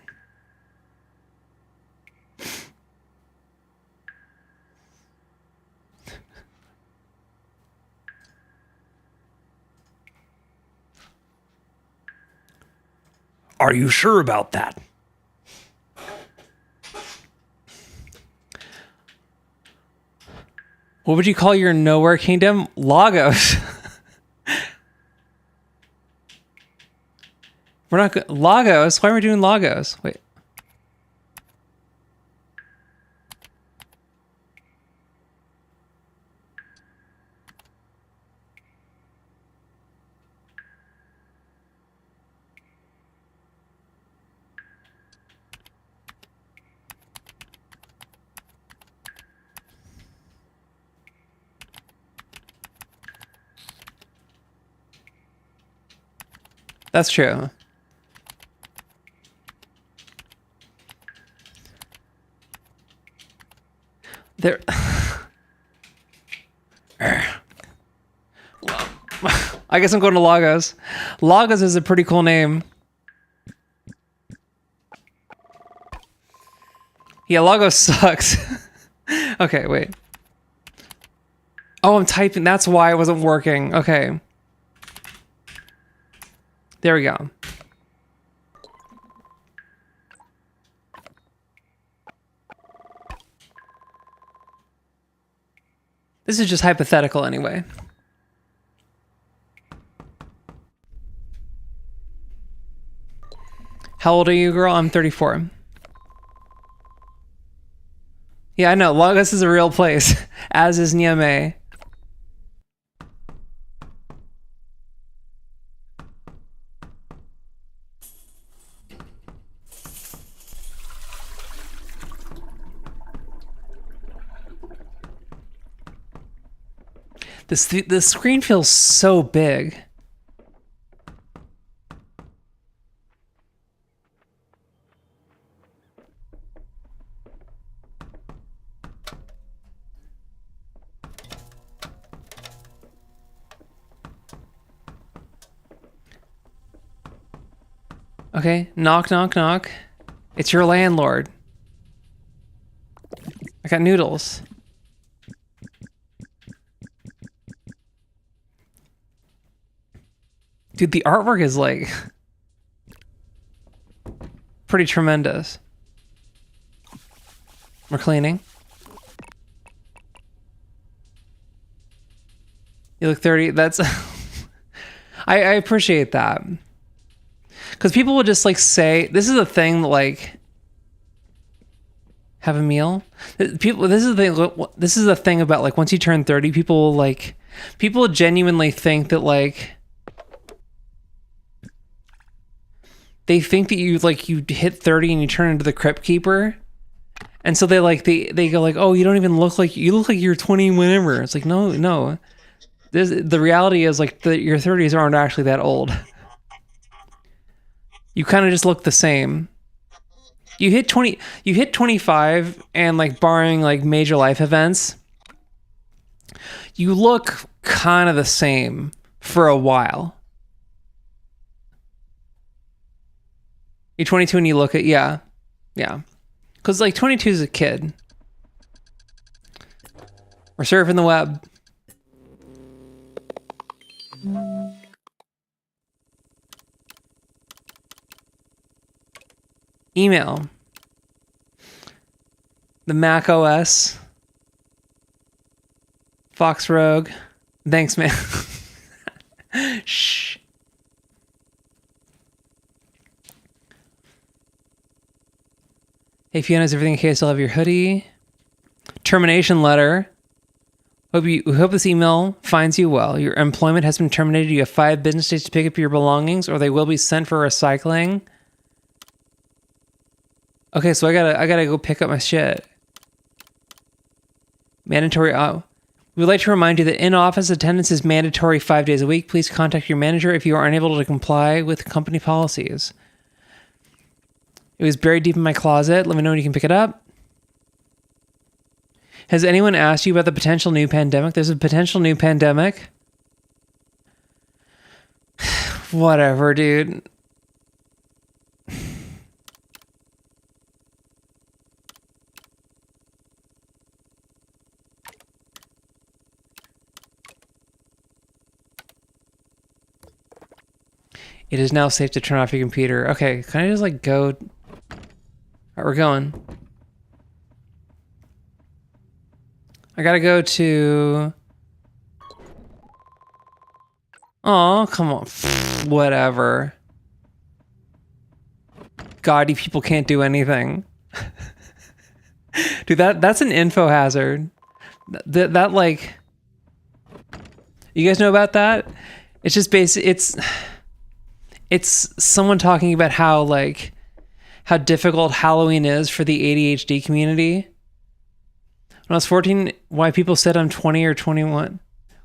Are you sure about that? What would you call your nowhere kingdom? Lagos. We're not Lagos. Why are we doing Lagos? Wait. That's true. There. Well, I guess I'm going to Lagos. Lagos is a pretty cool name. Yeah, Lagos sucks. Okay, wait. Oh, I'm typing. That's why it wasn't working. Okay. There we go. This is just hypothetical anyway. How old are you, girl? I'm 34. Yeah, I know. Lagos is a real place, as is Niamey. The screen feels so big. Okay, knock, knock, knock. It's your landlord. I got noodles. Dude, the artwork is like pretty tremendous. We're cleaning. You look 30. That's I appreciate that. Because people will just like say, this is a thing that like, have a meal. People, this is the thing. This is the thing about like once you turn 30, people like, people genuinely think that like, they think that you like you hit 30 and you turn into the crypt keeper, and so they like they go like, oh, you don't even look like you look like you're 20 whenever. It's like no. The reality is like your 30s aren't actually that old. You kind of just look the same. You hit 25, and like barring like major life events, you look kind of the same for a while. You're 22 and you look at, yeah. Because like 22 is a kid. We're surfing the web. Email. The Mac OS. Fox Rogue. Thanks, man. Shh. Hey Fiona, is everything okay? I still have your hoodie. Termination letter. We hope this email finds you well. Your employment has been terminated. You have 5 business days to pick up your belongings, or they will be sent for recycling. Okay, so I gotta go pick up my shit. Mandatory. We would like to remind you that in-office attendance is mandatory 5 days a week. Please contact your manager if you are unable to comply with company policies. It was buried deep in my closet. Let me know when you can pick it up. Has anyone asked you about the potential new pandemic? There's a potential new pandemic. Whatever, dude. It is now safe to turn off your computer. Okay, can I just like go? All right, we're going. I gotta go to... Oh, come on. Whatever. Gaudy people can't do anything. Dude, that's an info hazard. That like... You guys know about that? It's just it's someone talking about how like how difficult Halloween is for the ADHD community. When I was 14, why people said I'm 20 or 21.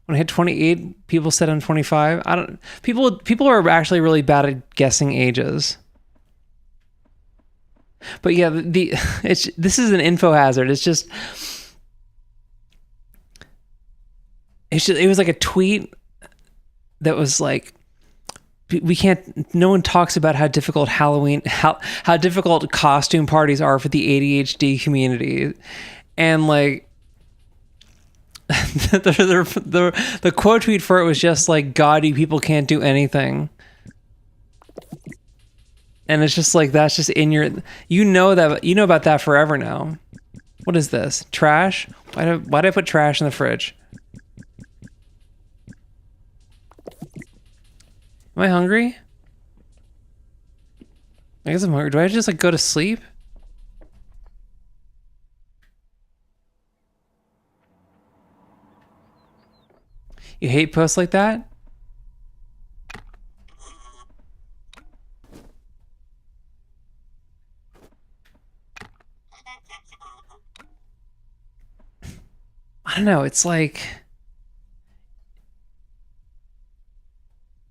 When I hit 28, people said I'm 25. I don't. People are actually really bad at guessing ages. But yeah, this is an info hazard. It was like a tweet that was like, no one talks about how difficult how difficult costume parties are for the ADHD community. And like the quote tweet for it was just like, God, you people can't do anything. And it's just like, that's just in your, you know about that forever now. What is this? Trash? Why did I put trash in the fridge? Am I hungry? I guess I'm hungry. Do I just like go to sleep? You hate posts like that? I don't know. It's like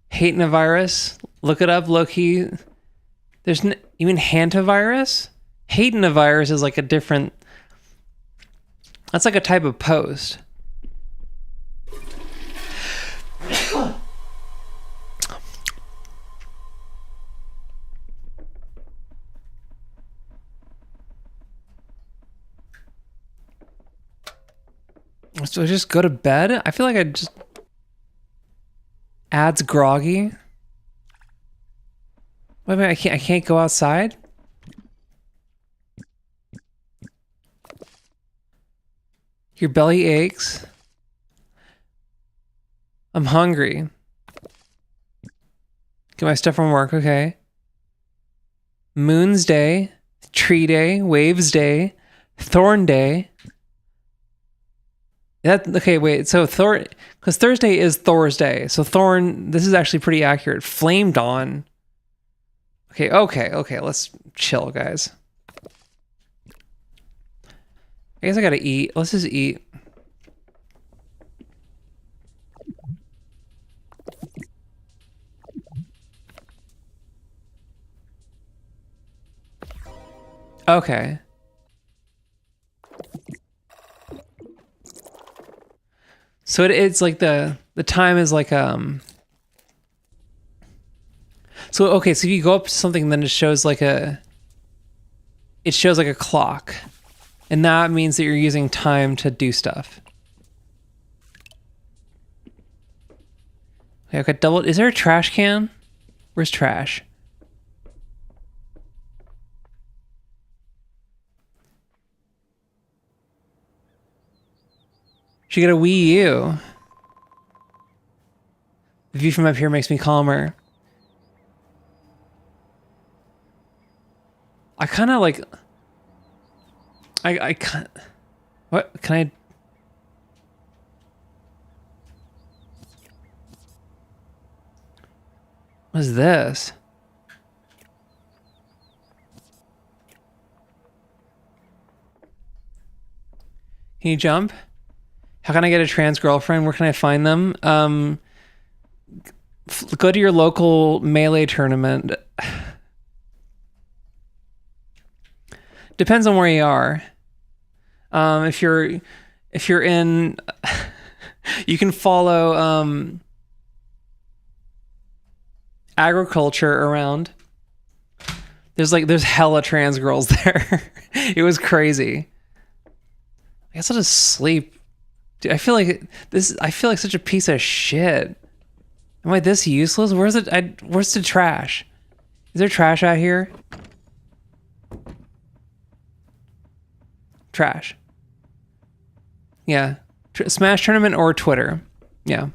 hating a virus. Look it up, low key. You mean hantavirus? Hating a virus is like a different. That's like a type of post. So just go to bed? I feel like I just... Ads groggy? Wait a minute, I can't go outside? Your belly aches. I'm hungry. Get my stuff from work, okay. Moon's Day, Tree Day, Waves Day, Thorn Day. Okay, wait. So because Thursday is Thor's Day. So Thorn, this is actually pretty accurate. Flame Dawn. Okay. Let's chill, guys. I guess I gotta eat. Let's just eat. Okay. So it's like the time is like so okay, so if you go up to something, then it shows like a clock. And that means that you're using time to do stuff. Okay, double. Is there a trash can? Where's trash? She got a Wii U. The view from up here makes me calmer. I kind of like... I can't... What? Can I... What is this? Can you jump? How can I get a trans girlfriend? Where can I find them? Go to your local melee tournament. Depends on where you are. If you're in, you can follow agriculture around. There's hella trans girls there. It was crazy. I guess I'll just sleep. Dude, I feel like such a piece of shit. Am I this useless? Where's the trash? Is there trash out here? Trash. Yeah. Smash Tournament or Twitter. Yeah.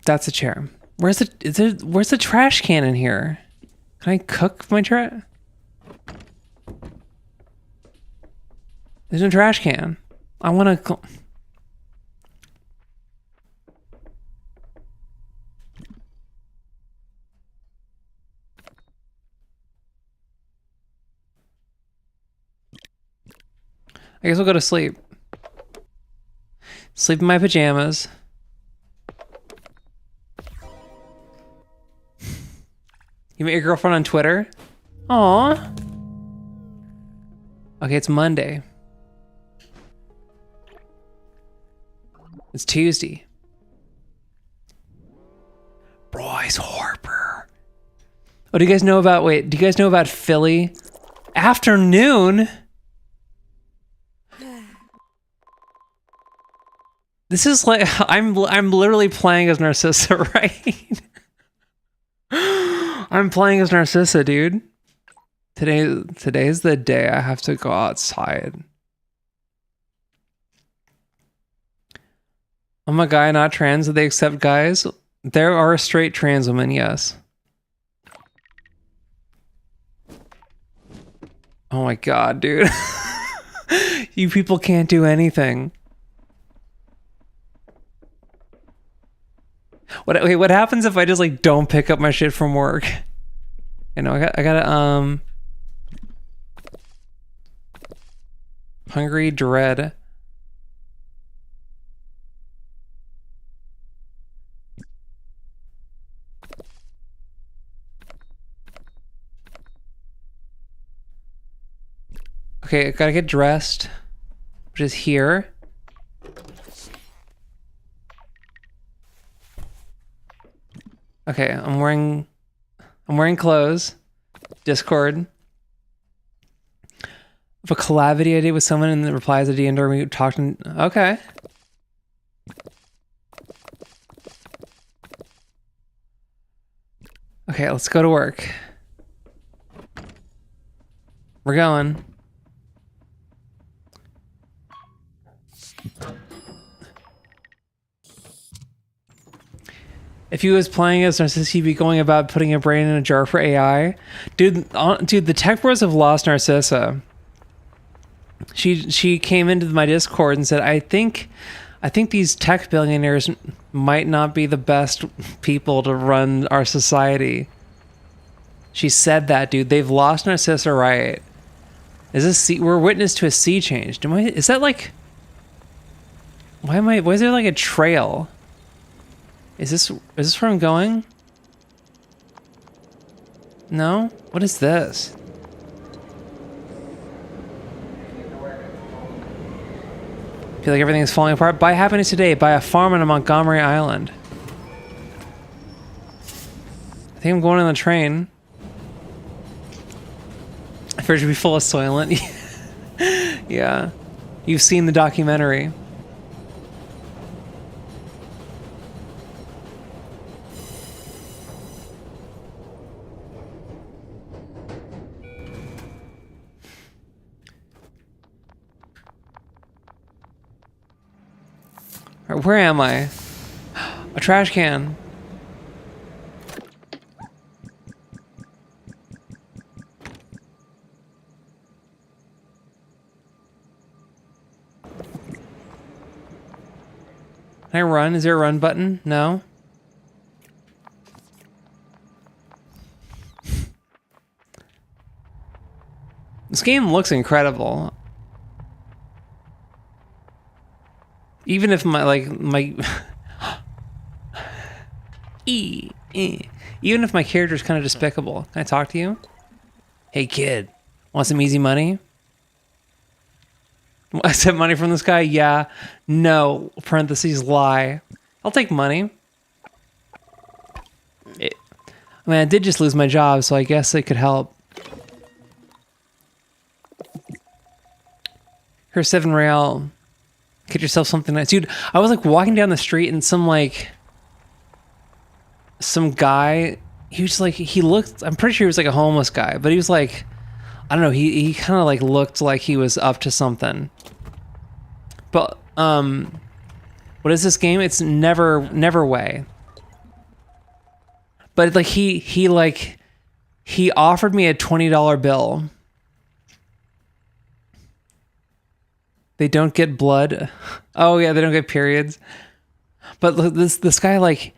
That's a chair. Where's the trash can in here? Can I cook my trash? There's no trash can. I want to... I guess we'll go to sleep. Sleep in my pajamas. You met your girlfriend on Twitter? Aw. Okay, it's Monday. It's Tuesday. Bryce Harper. Oh, do you guys know about Philly? Afternoon? This is like, I'm literally playing as Narcissa, right? I'm playing as Narcissa, dude. Today's the day I have to go outside. I'm a guy, not trans. Do they accept guys? There are straight trans women, yes. Oh my god, dude. You people can't do anything. What happens if I just like don't pick up my shit from work? You know, I gotta Hungry Dread. Okay, I gotta get dressed, which is here. Okay, I'm wearing clothes. Discord. If a collab video I did with someone and the replies at the end or we talked. Okay. Okay, let's go to work. We're going. If he was playing as Narcissa, he'd be going about putting a brain in a jar for AI. Dude, the tech bros have lost Narcissa. She came into my Discord and said, I think these tech billionaires might not be the best people to run our society. She said that, dude. They've lost Narcissa, right? We're witness to a sea change. Is that like... why is there like a trail? Is this where I'm going? No? What is this? Feel like everything is falling apart. Buy happiness today. Buy a farm on Montgomery Island. I think I'm going on the train. I figured it should be full of Soylent. Yeah. You've seen the documentary. Where am I? A trash can. Can I run? Is there a run button? No. This game looks incredible. Even if even if my character's kind of despicable. Can I talk to you? Hey kid, want some easy money? I said money from this guy? Yeah. No. Parentheses lie. I'll take money. I did just lose my job, so I guess it could help. Here's 7 real. Get yourself something nice. Dude, I was like walking down the street and some guy, he was like, he looked, I'm pretty sure he was like a homeless guy, but he was like, I don't know, he kind of like looked like he was up to something. But, what is this game? It's Never Way. But like he offered me a $20 bill. They don't get blood. Oh yeah, they don't get periods. But this guy, like,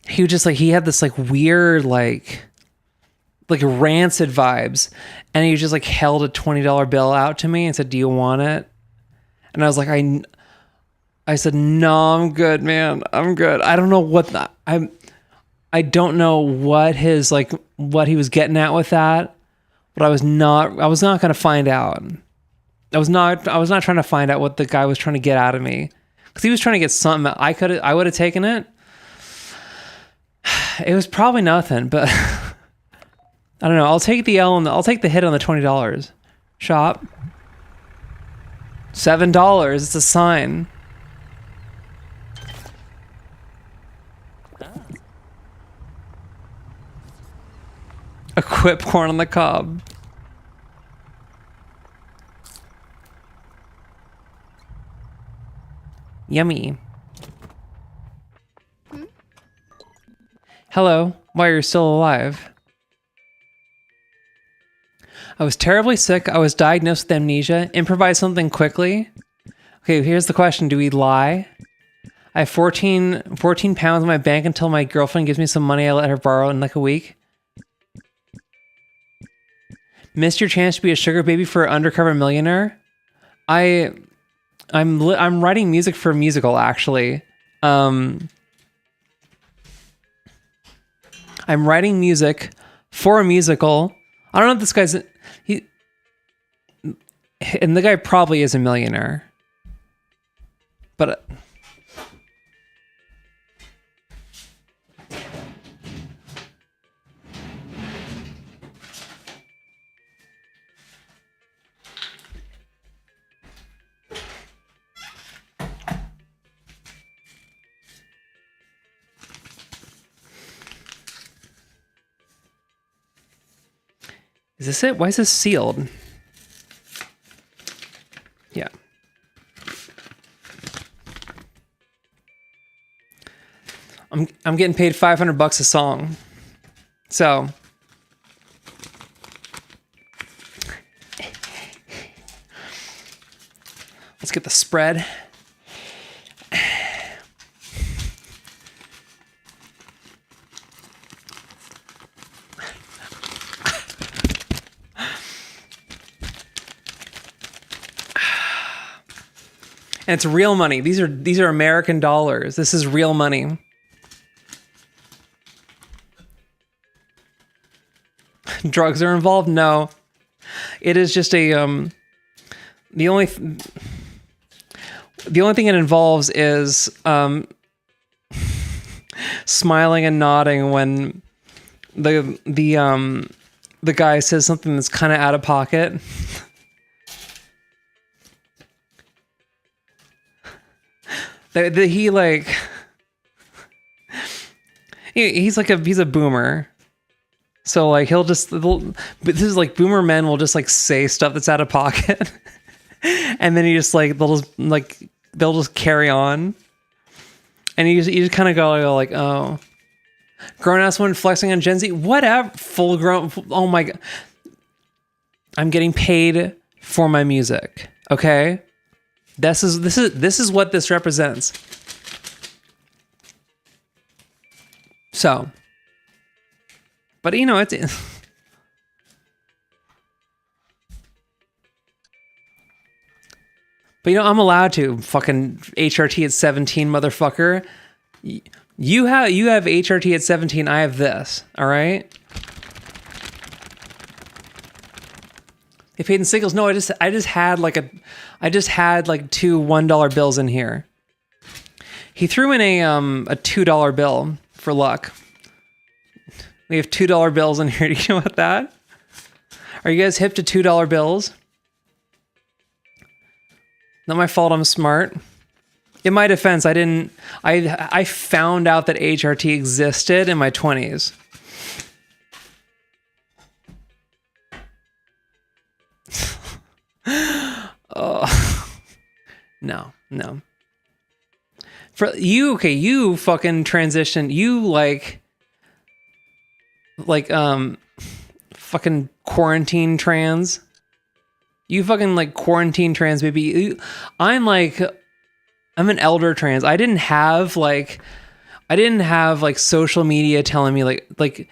he was just like, he had this like weird like rancid vibes, and he just like held a $20 bill out to me and said, "Do you want it?" And I was like, I I said, no, I'm good, man. I'm good. I don't know I don't know what what he was getting at with that, but I was not going to find out. I was not trying to find out what the guy was trying to get out of me, because he was trying to get something. I would have taken it. It was probably nothing, but I don't know. I'll take the L and I'll take the hit on the $20. Shop. $7. It's a sign. Equip corn on the cob. Yummy. Hello. Why you're still alive? I was terribly sick. I was diagnosed with amnesia. Improvise something quickly. Okay, here's the question. Do we lie? I have 14 pounds in my bank until my girlfriend gives me some money I let her borrow in like a week. Missed your chance to be a sugar baby for an undercover millionaire. I'm writing music for a musical, actually. I'm writing music for a musical. I don't know if this guy's and the guy probably is a millionaire, but is this it? Why is this sealed? Yeah. I'm getting paid $500 a song. So let's get the spread. And it's real money. These are American dollars. This is real money. Drugs are involved? No. It is just a the only thing it involves is smiling and nodding when the guy says something that's kind of out of pocket. He's a boomer, so like this is like boomer men will just like say stuff that's out of pocket, and then they'll just carry on, and you just kind of go like, oh, grown ass woman flexing on Gen Z, whatever, full grown, oh my god, I'm getting paid for my music, okay. This is what this represents. So, but you know, it's but you know, I'm allowed to fucking HRT at 17, motherfucker. You have HRT at 17. I have this. All right. They paid in singles. No, I just had like two $1 bills in here. He threw in a $2 bill for luck. We have $2 bills in here. Do you know about that? Are you guys hip to $2 bills? Not my fault. I'm smart. In my defense, I found out that HRT existed in my 20s. Oh, no. For you, okay, you fucking transition. You fucking quarantine trans. You fucking like quarantine trans, baby. I'm an elder trans. I didn't have social media telling me like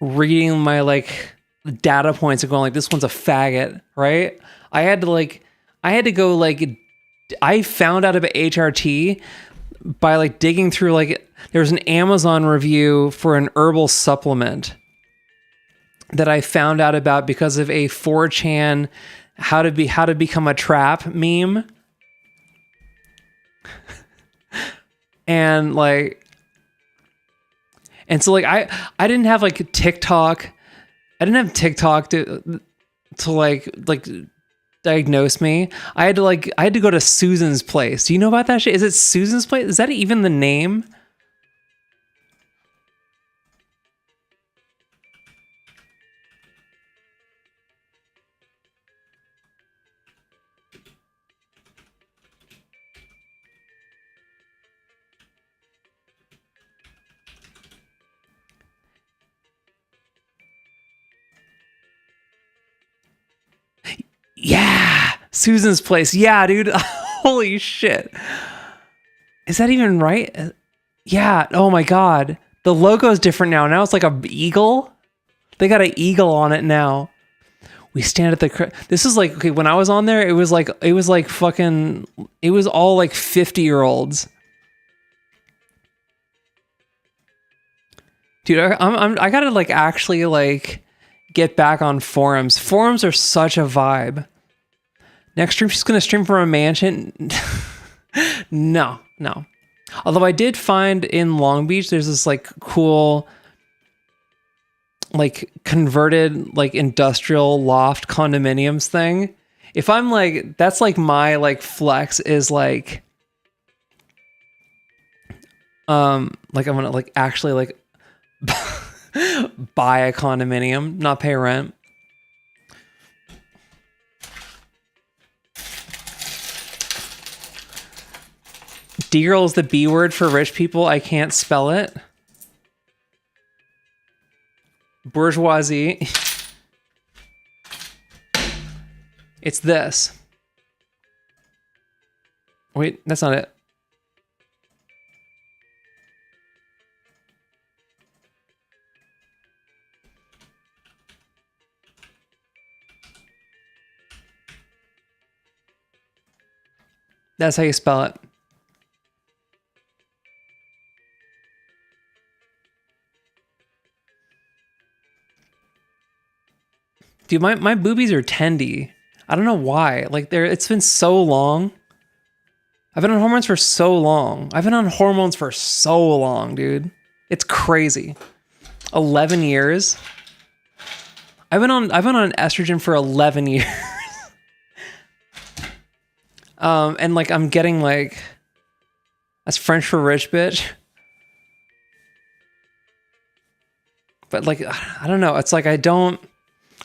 reading my like data points and going like, this one's a faggot, right? I had to go like I found out about HRT by like digging through, like there was an Amazon review for an herbal supplement that I found out about because of a 4chan how to become a trap meme. And so like I didn't have like TikTok. I didn't have TikTok to like diagnose me. I had to go to Susan's place. Do you know about that shit? Is it Susan's place? Is that even the name? Yeah, Susan's place. Yeah, dude. Holy shit. Is that even right? Yeah. Oh my God. The logo is different now. Now it's like a eagle. They got an eagle on it now. We stand at the. This is like, okay, when I was on there, it was like fucking. It was all like 50-year-olds. Dude, I gotta like actually like get back on forums. Forums are such a vibe. Next stream, she's gonna stream from a mansion. No. Although I did find in Long Beach, there's this like cool, like converted like industrial loft condominiums thing. If I'm like, that's like my like flex is like I'm gonna like actually like buy a condominium, not pay rent. D-girl is the B word for rich people. I can't spell it. Bourgeoisie. It's this. Wait, that's not it. That's how you spell it. Dude, my boobies are tendy. I don't know why. Like it's been so long. I've been on hormones for so long. Dude. It's crazy. 11 years. I've been on estrogen for 11 years. And like I'm getting like, that's French for rich bitch. But like I don't know. It's like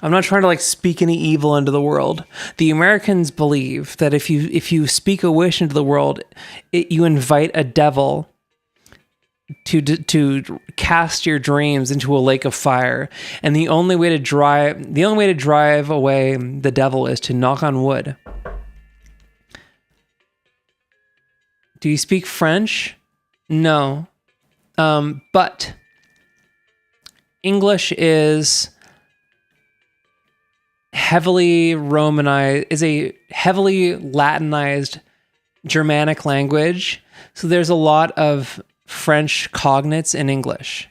I'm not trying to like speak any evil into the world. The Americans believe that if you speak a wish into the world, you invite a devil to cast your dreams into a lake of fire. And the only way to drive away the devil is to knock on wood. Do you speak French? No. But English is heavily Romanized, is a heavily Latinized Germanic language. So there's a lot of French cognates in English.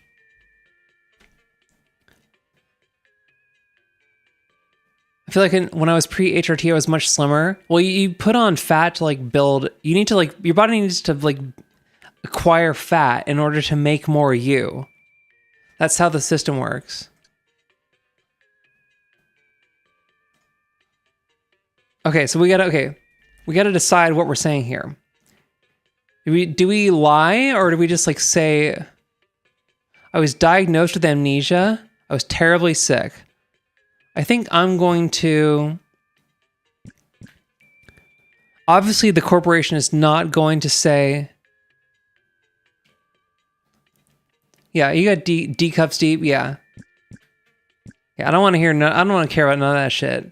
I feel like when I was pre-HRT, I was much slimmer. Well, you put on fat to like build, you need to like, your body needs to like acquire fat in order to make more you. That's how the system works. Okay, so we gotta decide what we're saying here. Do we lie, or do we just like say, I was diagnosed with amnesia, I was terribly sick. I think I'm going to, obviously the corporation is not going to say, yeah, you got D cups deep, yeah. Yeah, I don't want to care about none of that shit.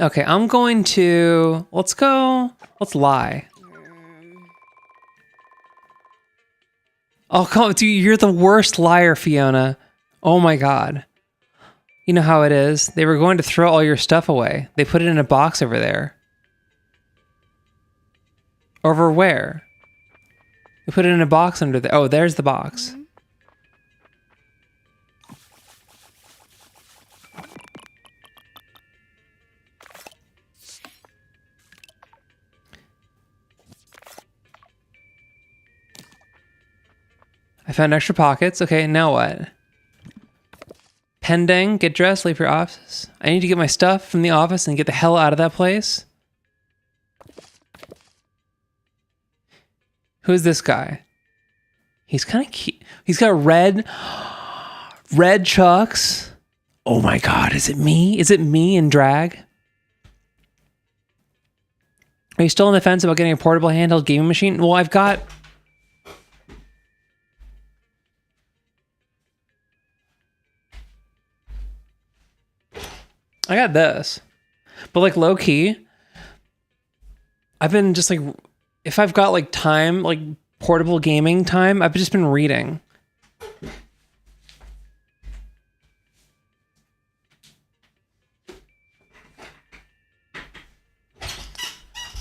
Okay, I'm going to, let's lie. Oh, come on, dude, you're the worst liar, Fiona. Oh my God. You know how it is. They were going to throw all your stuff away. They put it in a box over there. Over where? They put it in a box under there. Oh, there's the box. I found extra pockets. Okay, now what? Pending, get dressed, leave your office. I need to get my stuff from the office and get the hell out of that place. Who's this guy? He's kind of cute. He's got red chucks. Oh my God, is it me? Is it me in drag? Are you still on the fence about getting a portable handheld gaming machine? Well, I got this, but like low key, I've been just like, if I've got like time, like portable gaming time, I've just been reading.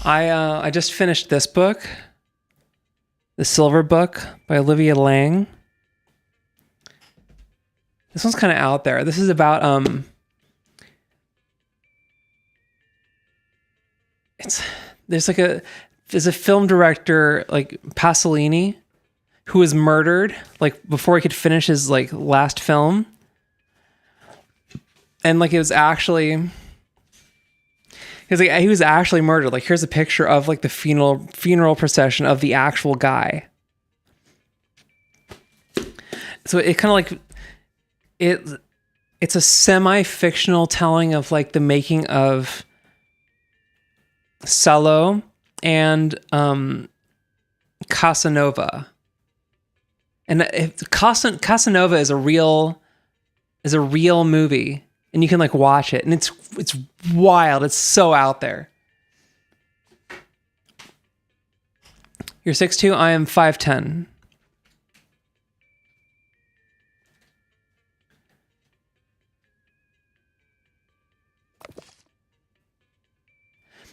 I just finished this book, The Silver Book by Olivia Lang. This one's kind of out there. This is about there's a film director like Pasolini who was murdered like before he could finish his like last film, and like it was actually he was actually murdered. Like here's a picture of like the funeral procession of the actual guy. So it kind of like it's a semi-fictional telling of like the making of Salo and Casanova. And Casanova is a real movie, and you can like watch it, and it's wild. It's so out there. You're 6'2", I am 5'10".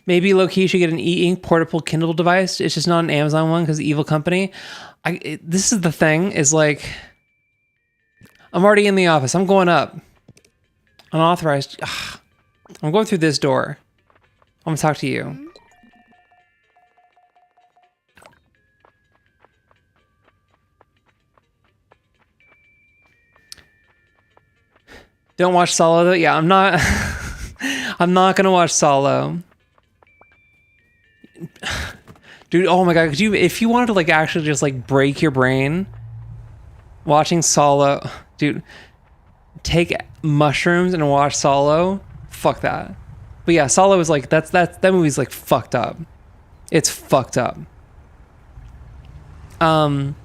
Maybe low-key should get an e-ink portable Kindle device. It's just not an Amazon one because the evil company. This is the thing, is like, I'm already in the office. I'm going up. Unauthorized. Ugh. I'm going through this door. I'm going to talk to you. Don't watch Solo though. Yeah, I'm not going to watch Solo. Dude, oh my God, if you wanted to like actually just like break your brain watching Solo, dude, take mushrooms and watch Solo. Fuck that. But yeah, Solo is like, that movie's like fucked up. It's fucked up. Honestly,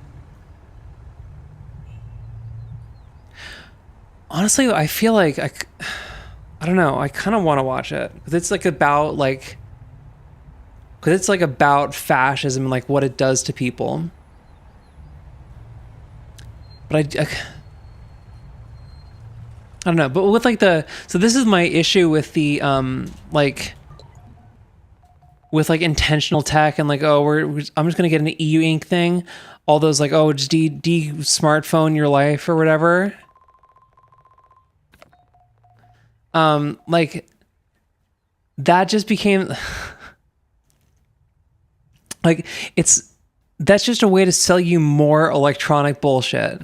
I feel like I don't know, I kind of want to watch it because it's like about like, because it's like about fascism and like what it does to people. But I don't know. But with like so this is my issue with the like with like intentional tech and like, oh, I'm just gonna get an EU ink thing. All those like, oh, just smartphone your life or whatever. Like that just became. Like, that's just a way to sell you more electronic bullshit.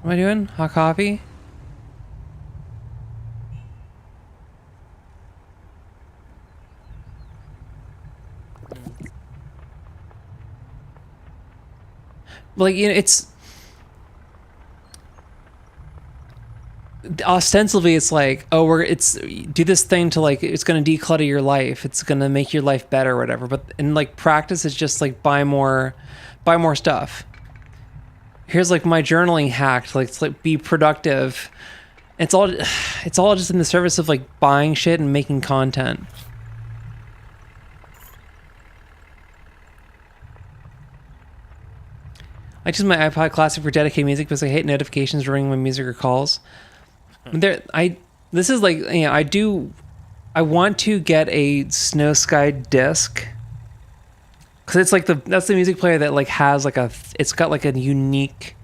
What am I doing? Hot coffee? Like, you know, it's ostensibly it's like, oh, do this thing to like, it's going to declutter your life, it's going to make your life better or whatever, but in like practice it's just like buy more stuff. Here's like my journaling hack to like be productive. It's all just in the service of like buying shit and making content. I use my iPod Classic for dedicated music because I hate notifications during my music or calls. This is like, you know, I want to get a Snow Sky disc because it's like that's the music player that like has like it's got like a unique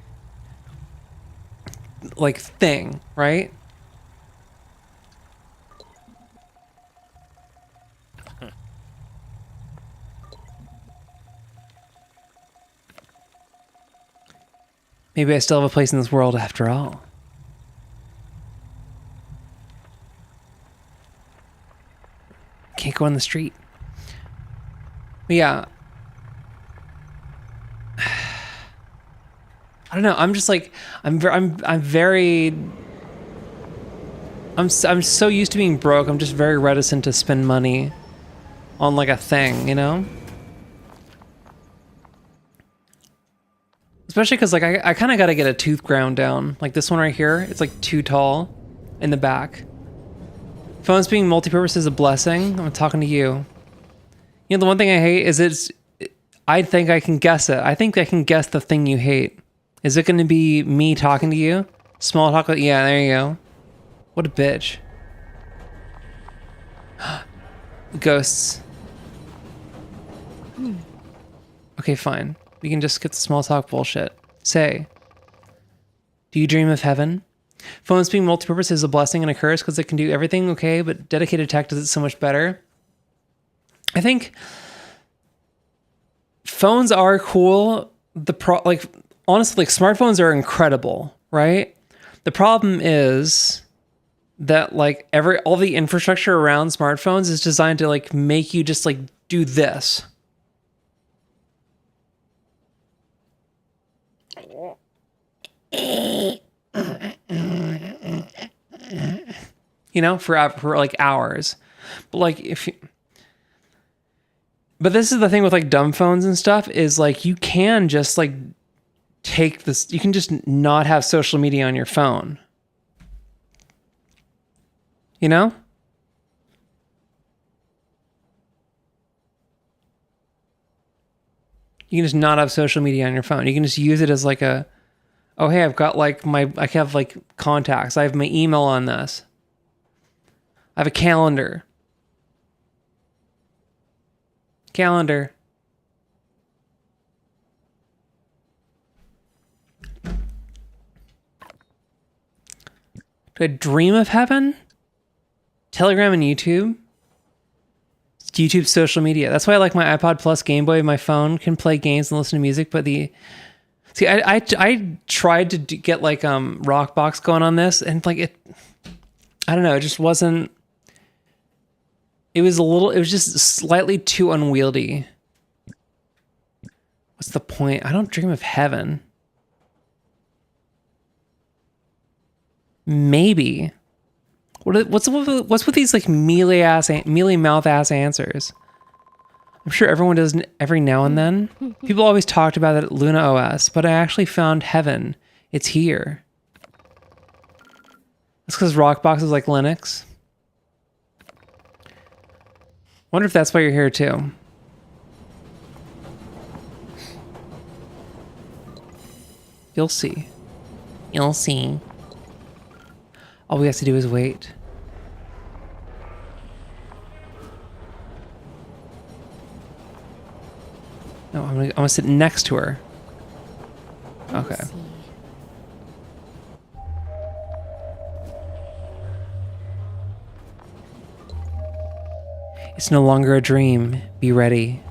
like thing, right? Maybe I still have a place in this world after all. Can't go on the street. But yeah. I don't know. I'm just like I'm so used to being broke. I'm just very reticent to spend money on like a thing, you know? Especially because like I kind of got to get a tooth ground down. Like this one right here, it's like too tall in the back. Phones being multi-purpose is a blessing. I'm talking to you. You know, the one thing I hate is I think I can guess it. I think I can guess the thing you hate. Is it going to be me talking to you? Small talk? Yeah, there you go. What a bitch. Ghosts. Okay, fine. We can just skip the small talk bullshit. Say, do you dream of heaven? Phones being multi-purpose is a blessing and a curse because it can do everything okay, but dedicated tech does it so much better. I think phones are cool. Honestly, like smartphones are incredible, right? The problem is that like all the infrastructure around smartphones is designed to like make you just like do this. You know, for like hours. But like but this is the thing with like dumb phones and stuff is like you can just like take this, you can just not have social media on your phone. You know? You can just not have social media on your phone. You can just use it as like oh, hey, I've got like I have like contacts. I have my email on this. I have a calendar. Calendar. Do I dream of heaven? Telegram and YouTube? It's YouTube social media. That's why I like my iPod Plus Game Boy. My phone can play games and listen to music, but See, I tried to get like Rockbox going on this, and like I don't know, it just wasn't. It was just slightly too unwieldy. What's the point? I don't dream of heaven. Maybe. What's with these like mealy mouth ass answers? I'm sure everyone does every now and then. People always talked about it at Luna OS, but I actually found heaven. It's here. That's because Rockbox is like Linux. Wonder if that's why you're here too. You'll see. You'll see. All we have to do is wait. No, I'm gonna sit next to her. Okay. It's no longer a dream. Be ready.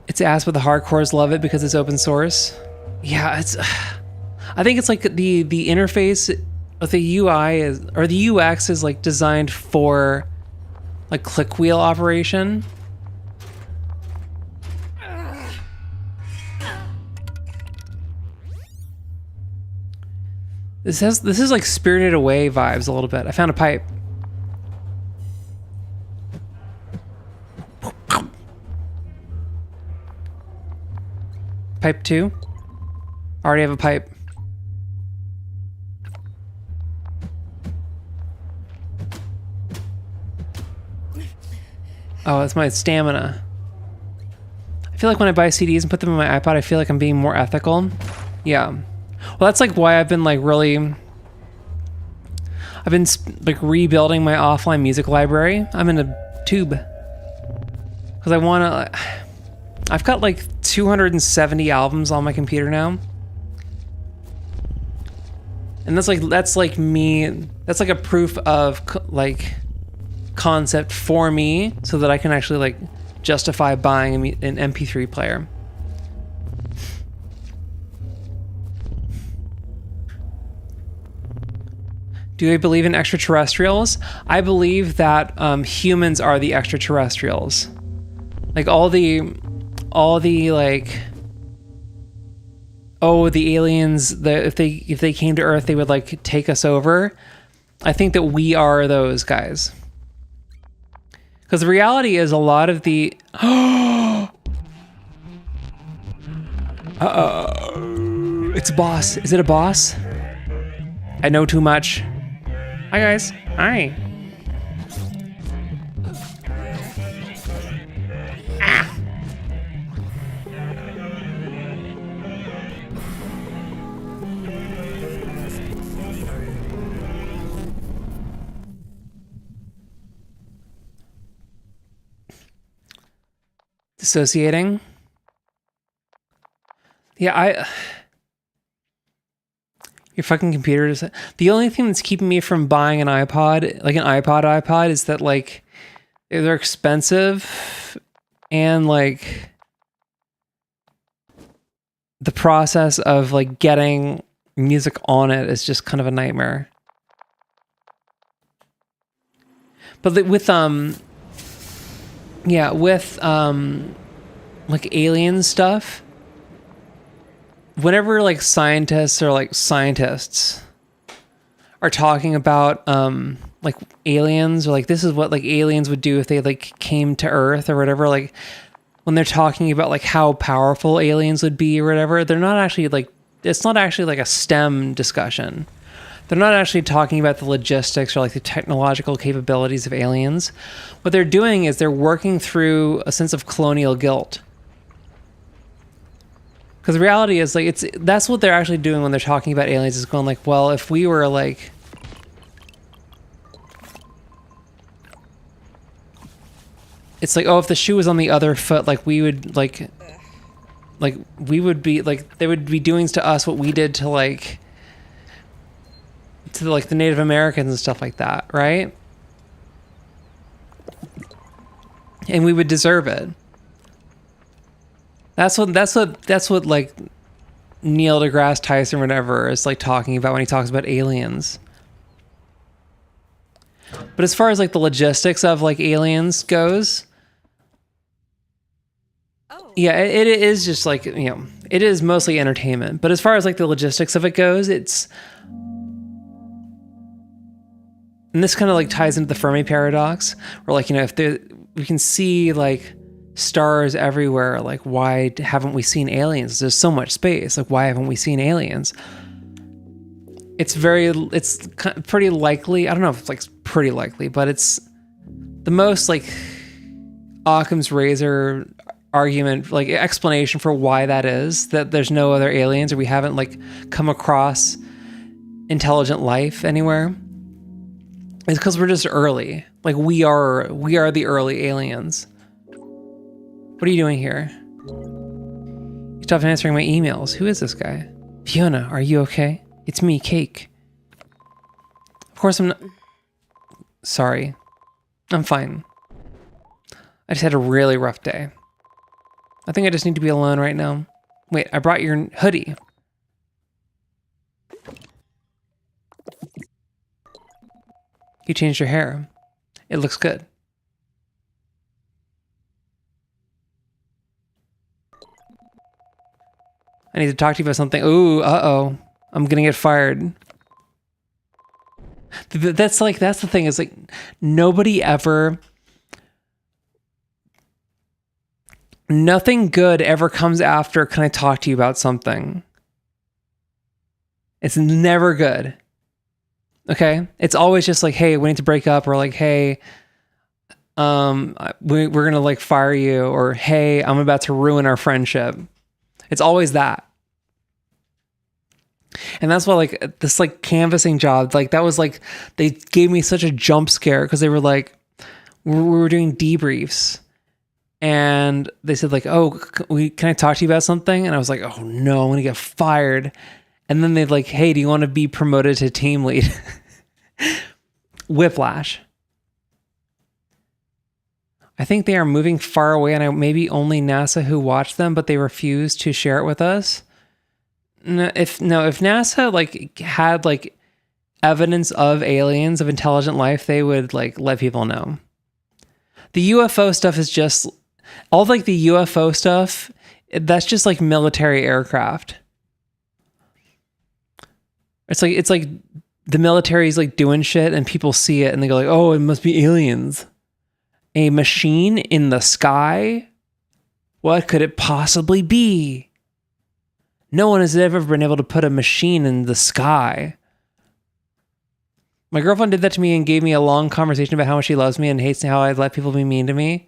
It's ass, but the hardcores love it because it's open source. Yeah, I think it's like the interface of the UI or the UX is like designed for like click wheel operation. This is like Spirited Away vibes a little bit. I found a pipe. Pipe 2. Already have a pipe. Oh, it's my stamina. I feel like when I buy CDs and put them in my iPod, I feel like I'm being more ethical. Yeah. Well, that's like why I've been like really... I've been like rebuilding my offline music library. I'm in a tube. Because I want to... I've got like 270 albums on my computer now. And that's like me... That's like a proof of like concept for me so that I can actually like justify buying an MP3 player. Do I believe in extraterrestrials? I believe that humans are the extraterrestrials. Like all the like, oh, the aliens, if they came to Earth, they would like take us over. I think that we are those guys. Because the reality is a lot of the... It's a boss. Is it a boss? I know too much. Hi, guys. Hi. Ah. Dissociating. Yeah, your fucking computer is... The only thing that's keeping me from buying an iPod, like an iPod, is that like they're expensive and like the process of like getting music on it is just kind of a nightmare. But with like alien stuff, whenever like scientists are talking about like aliens, or like this is what like aliens would do if they like came to Earth or whatever, like when they're talking about like how powerful aliens would be or whatever, they're not actually like, it's not actually like a STEM discussion. They're not actually talking about the logistics or like the technological capabilities of aliens. What they're doing is they're working through a sense of colonial guilt. Because the reality is, like, that's what they're actually doing when they're talking about aliens, is going like, well, if we were like... It's like, oh, if the shoe was on the other foot, like, we would, like we would be, like, they would be doing to us what we did to, like, the Native Americans and stuff like that, right? And we would deserve it. That's what like Neil deGrasse Tyson or whatever is like talking about when he talks about aliens. But as far as like the logistics of like aliens goes, yeah, it is just like, you know, it is mostly entertainment. But as far as like the logistics of it goes, it's... And this kind of like ties into the Fermi paradox, where like, you know, if we can see like stars everywhere, like why haven't we seen aliens? There's so much space, like why haven't we seen aliens? It's pretty likely, I don't know if it's like pretty likely, but it's the most like Occam's razor argument, like explanation for why that is, that there's no other aliens, or we haven't like come across intelligent life anywhere. It's because we're just early. Like we are the early aliens. What are you doing here? You stopped answering my emails. Who is this guy? Fiona, are you okay? It's me, Cake. Of course I'm not... Sorry. I'm fine. I just had a really rough day. I think I just need to be alone right now. Wait, I brought your hoodie. You changed your hair. It looks good. I need to talk to you about something. Ooh, uh-oh. I'm gonna get fired. That's the thing, is like, nobody ever... Nothing good ever comes after, can I talk to you about something? It's never good. Okay? It's always just like, hey, we need to break up, or like, hey, we're gonna like fire you, or hey, I'm about to ruin our friendship. It's always that. And that's why like this like canvassing job, like that was like, they gave me such a jump scare because they were like, we were doing debriefs and they said like, oh, can I talk to you about something? And I was like, oh no, I'm gonna get fired. And then they'd like, hey, do you want to be promoted to team lead? Whiplash. I think they are moving far away, and maybe only NASA who watched them, but they refused to share it with us. If NASA like had like evidence of aliens, of intelligent life, they would like let people know. The UFO stuff is just all like the UFO stuff. That's just like military aircraft. It's like the military's like doing shit, and people see it, and they go like, "Oh, it must be aliens." A machine in the sky? What could it possibly be? No one has ever been able to put a machine in the sky. My girlfriend did that to me and gave me a long conversation about how much she loves me and hates how I let people be mean to me.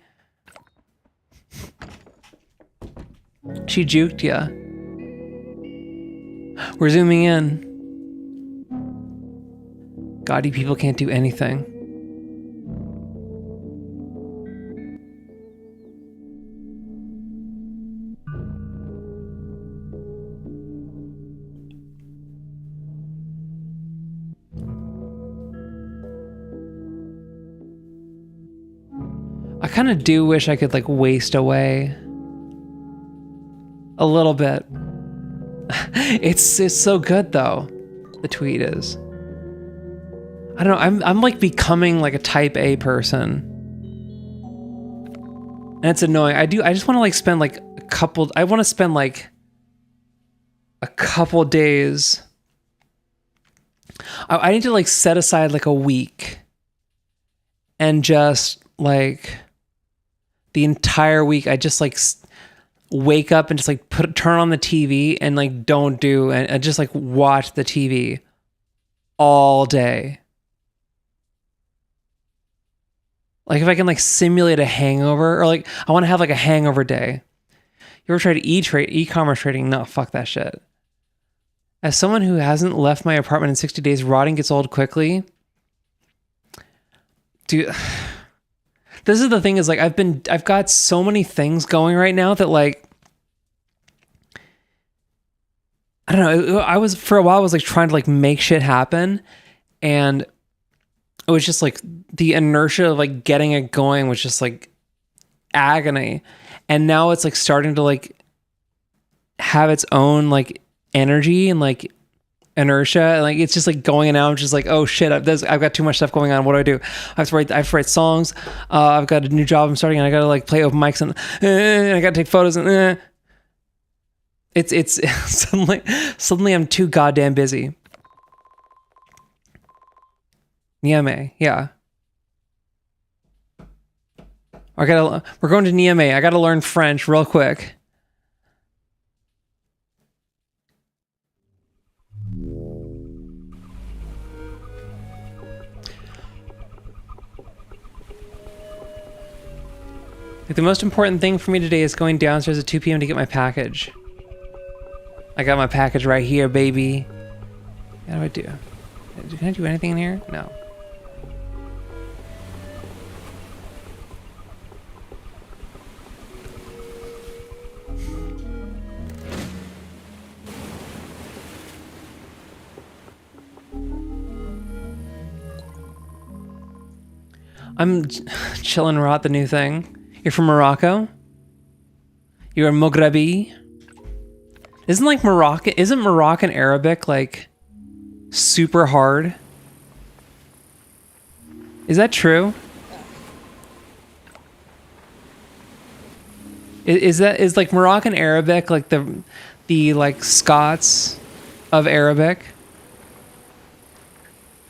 She juked ya. We're zooming in. Gaudy people can't do anything. I kind of do wish I could like waste away a little bit. It's so good though. The tweet is. I don't know. I'm like becoming like a type A person, and it's annoying. I just want to like spend like a couple. I want to spend like a couple days. I need to like set aside like a week, and just like the entire week, I just like wake up and just like turn on the TV and like don't do and just like watch the TV all day. Like if I can like simulate a hangover, or like I want to have like a hangover day. You ever tried e-commerce trading? No, fuck that shit. As someone who hasn't left my apartment in 60 days, rotting gets old quickly. Dude, this is the thing is like I've got so many things going right now that like, I don't know. For a while, I was like trying to like make shit happen, and it was just like the inertia of like getting it going was just like agony. And now it's like starting to like have its own like energy and like inertia, and like it's just like going, and now I'm just like, oh shit, I've got too much stuff going on. What do? I have to write songs. I've got a new job I'm starting, and I gotta like play open mics, and I gotta take photos, and it's suddenly I'm too goddamn busy. Niamey, yeah. We're going to Niamey. I gotta learn French real quick. Like, the most important thing for me today is going downstairs at 2 p.m. to get my package. I got my package right here, baby. How do I do? Can I do anything in here? No. I'm chilling rot, the new thing. You're from Morocco? You're a Moghrebi? Isn't Moroccan Arabic like super hard? Is that true? Is like Moroccan Arabic like the like Scots of Arabic?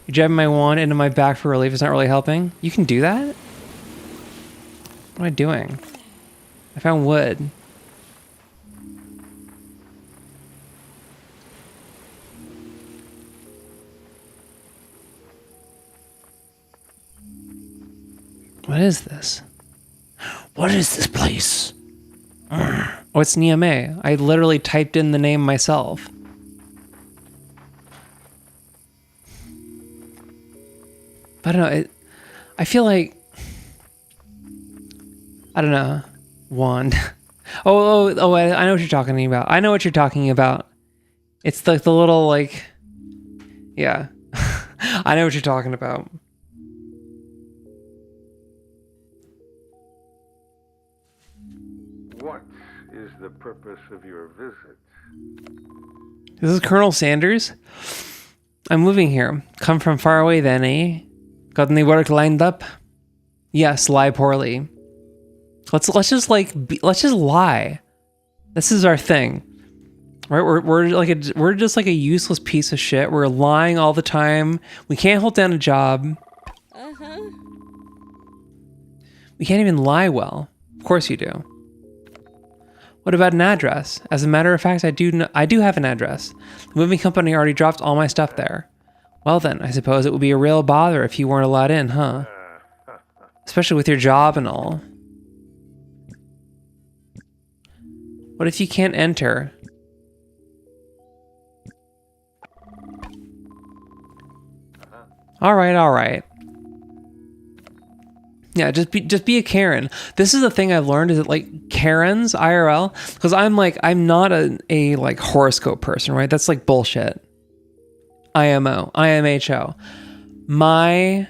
You're jabbing my wand into my back for relief. It's not really helping. You can do that? What am I doing? I found wood. What is this? What is this place? Oh, it's Niamey. I literally typed in the name myself. But I don't know. I feel like... I don't know. Wand. Oh, I know what you're talking about. I know what you're talking about. It's like the little, like... Yeah. I know what you're talking about. What is the purpose of your visit? This is Colonel Sanders. I'm moving here. Come from far away then, eh? Got any work lined up? Yes, lie poorly. Let's just lie. This is our thing. Right? We're just like a useless piece of shit. We're lying all the time. We can't hold down a job. We can't even lie well. Of course you do. What about an address? As a matter of fact, I do have an address. The moving company already dropped all my stuff there. Well then, I suppose it would be a real bother if you weren't allowed in, huh? Especially with your job and all. What if you can't enter? All right. Yeah, just be a Karen. This is the thing I've learned is that like Karens IRL, because I'm not a like horoscope person, right? That's like bullshit. IMHO. My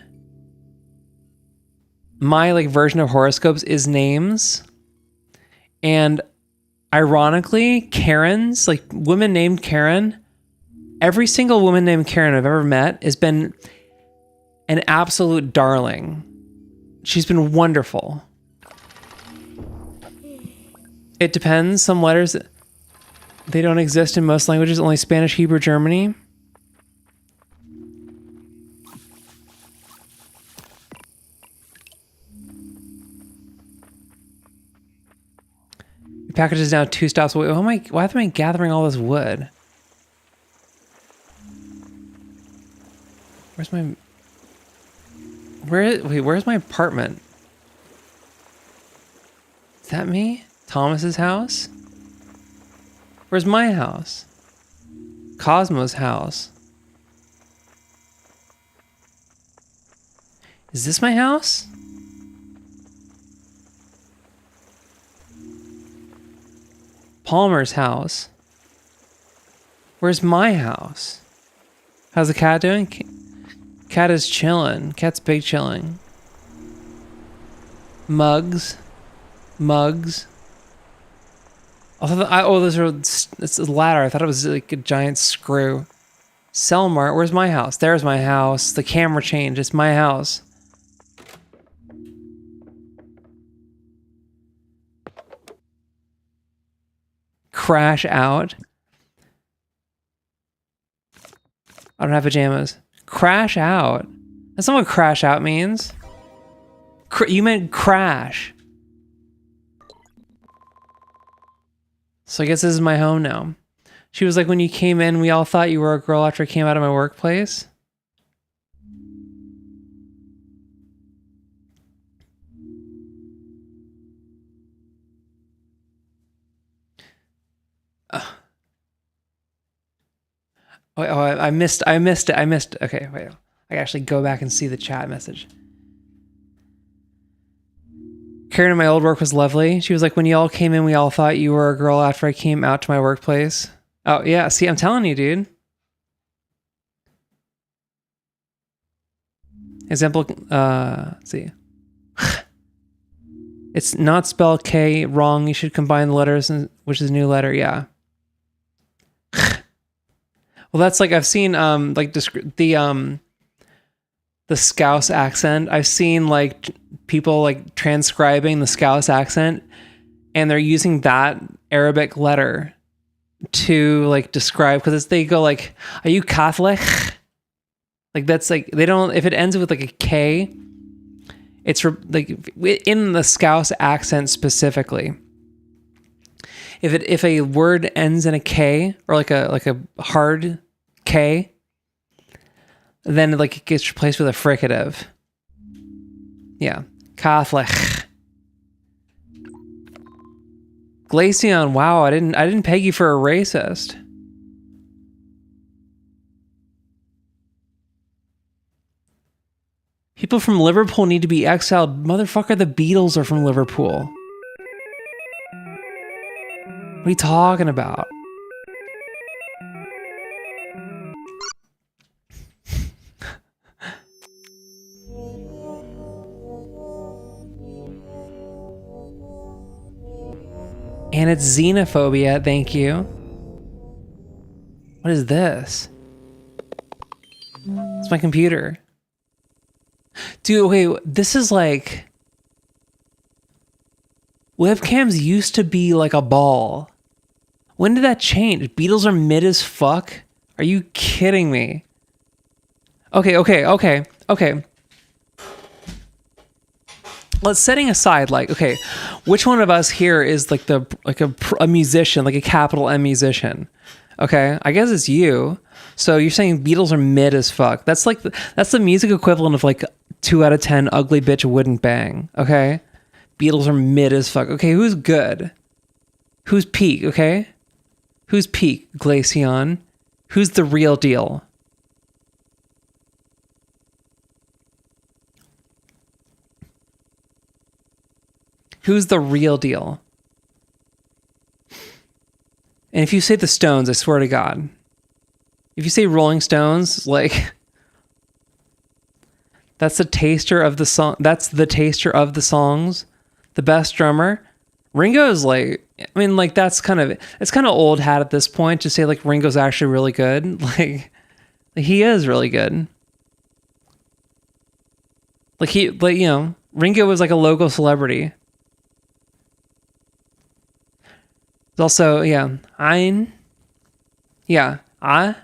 like version of horoscopes is names, and ironically, Karens, like women named Karen, every single woman named Karen I've ever met has been an absolute darling. She's been wonderful. It depends. Some letters, they don't exist in most languages, only Spanish, Hebrew, Germany. Your package is now 2 stops away. Why am I gathering all this wood? Where's my apartment? Is that me? Thomas's house? Where's my house? Cosmo's house. Is this my house? Palmer's house. Where's my house? How's the cat doing? Cat is chilling. Cat's big chilling. Mugs. It's a ladder. I thought it was like a giant screw. Selmart, where's my house? There's my house. The camera changed. It's my house. Crash out. I don't have pajamas. Crash out. That's not what crash out means. You meant crash. So I guess this is my home now. She was like, when you came in, we all thought you were a girl after I came out of my workplace. I missed it. Okay, wait. I can actually go back and see the chat message. Karen in my old work was lovely. She was like, when you all came in, we all thought you were a girl after I came out to my workplace. Oh, yeah. See, I'm telling you, dude. Example, let's see. It's not spelled K wrong. You should combine the letters, which is a new letter. Yeah. Well, that's like, I've seen, like the Scouse accent. I've seen like people like transcribing the Scouse accent, and they're using that Arabic letter to like describe, because they go like, are you Catholic? Like that's like, they don't, if it ends with like a K, it's like in the Scouse accent specifically. If a word ends in a K or like a hard K, then like it gets replaced with a fricative. Yeah. Catholic. Glaceon, wow, I didn't peg you for a racist. People from Liverpool need to be exiled. Motherfucker, the Beatles are from Liverpool. What are you talking about? And it's xenophobia, thank you. What is this? It's my computer. Dude, wait, this is like... Webcams used to be like a ball. When did that change? Beatles are mid as fuck? Are you kidding me? Okay. Let's setting aside, like, okay, which one of us here is like a musician, like a capital M musician? Okay, I guess it's you. So you're saying Beatles are mid as fuck. That's like that's the music equivalent of like 2 out of 10 ugly bitch wouldn't bang. Okay, Beatles are mid as fuck. Okay, who's good? Who's peak? Okay, who's peak? Glaceon. Who's the real deal? Who's the real deal? And if you say the Stones, I swear to God. If you say Rolling Stones, like... That's the taster of the song. That's the taster of the songs. The best drummer. Ringo is like... I mean, like, that's kind of... It's kind of old hat at this point to say, like, Ringo's actually really good. Like he is really good. Like, you know... Ringo was like a local celebrity. Also, yeah, ein, yeah, a,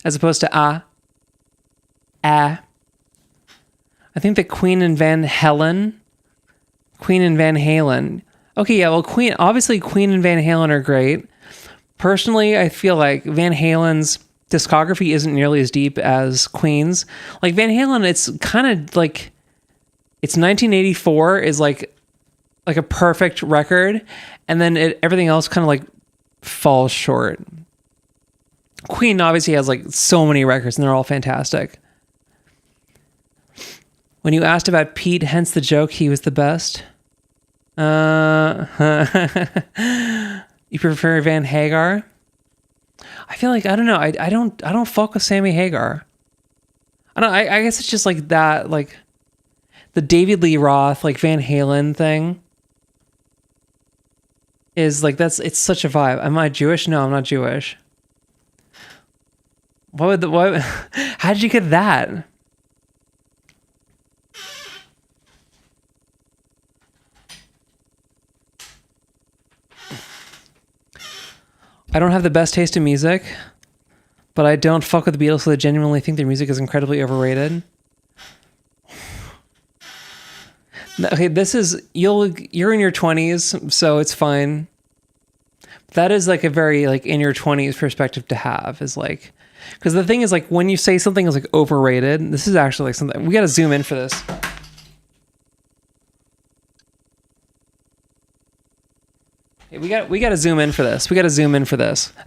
as opposed to a. I think that Queen and Van Halen. Okay, yeah, well, Queen and Van Halen are great. Personally, I feel like Van Halen's discography isn't nearly as deep as Queen's. Like Van Halen, it's kind of like, it's 1984 is like a perfect record, and then everything else kind of like falls short. Queen obviously has like so many records and they're all fantastic. When you asked about Pete, hence the joke, he was the best. You prefer Van Hagar? I feel like, I don't know, I don't fuck with Sammy Hagar. I guess it's just like that, like the David Lee Roth, like Van Halen thing. Is like it's such a vibe. Am I Jewish? No, I'm not Jewish. What? How did you get that? I don't have the best taste in music, but I don't fuck with the Beatles, so I genuinely think their music is incredibly overrated. Okay, this is you're in your 20s, so it's fine. That is like a very like in your 20s perspective to have, is like, because the thing is like when you say something is like overrated, this is actually like something we got to zoom in for this. Hey, we got to zoom in for this.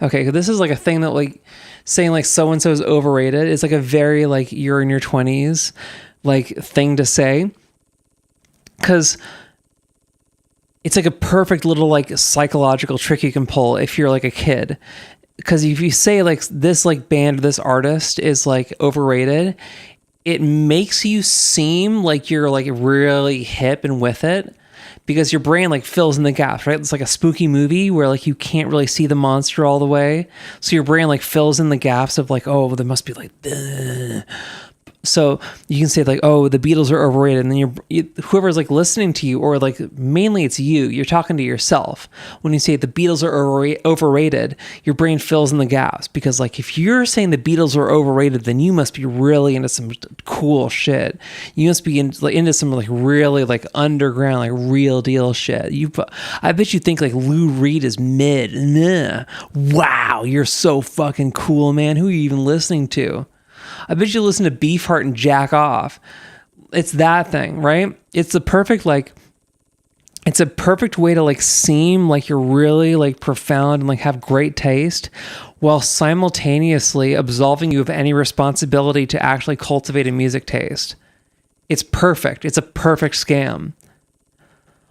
Okay, this is like a thing that like saying like so and so is overrated. It's like a very like you're in your 20s like thing to say. Because it's like a perfect little like psychological trick you can pull if you're like a kid. Because if you say like this like band, this artist is like overrated, it makes you seem like you're like really hip and with it. Because your brain like fills in the gaps, right? It's like a spooky movie where like you can't really see the monster all the way. So your brain like fills in the gaps of like, oh, there must be like... So you can say like, oh, the Beatles are overrated. And then whoever's like listening to you, or like mainly it's you're talking to yourself. When you say the Beatles are overrated, your brain fills in the gaps. Because like, if you're saying the Beatles are overrated, then you must be really into some cool shit. You must be into some like really like underground, like real deal shit. I bet you think like Lou Reed is mid. Nah. Wow, you're so fucking cool, man. Who are you even listening to? I bet you listen to Beefheart and jack off. it's that thing, right? It's the perfect, like, it's a perfect way to like seem like you're really like profound and like have great taste while simultaneously absolving you of any responsibility to actually cultivate a music taste. It's perfect. It's a perfect scam.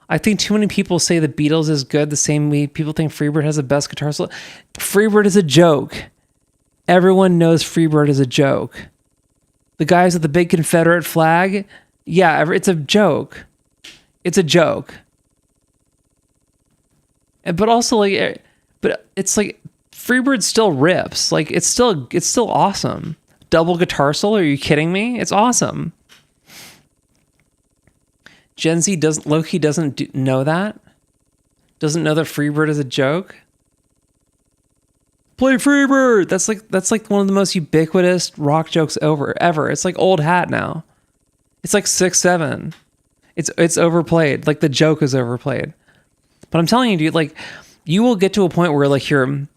I think too many people say the Beatles is good the same way people think Freebird has the best guitar solo. Freebird is a joke. Everyone knows Freebird is a joke. The guys with the big Confederate flag, yeah, it's a joke. It's a joke. But also like, but it's like Freebird still rips. Like it's still awesome. Double guitar solo? Are you kidding me? It's awesome. Gen Z doesn't know that. Doesn't know that Freebird is a joke. Play Freebird. That's like one of the most ubiquitous rock jokes ever. It's like old hat now. It's like 6-7. It's overplayed. Like the joke is overplayed. But I'm telling you, dude, like you will get to a point where like you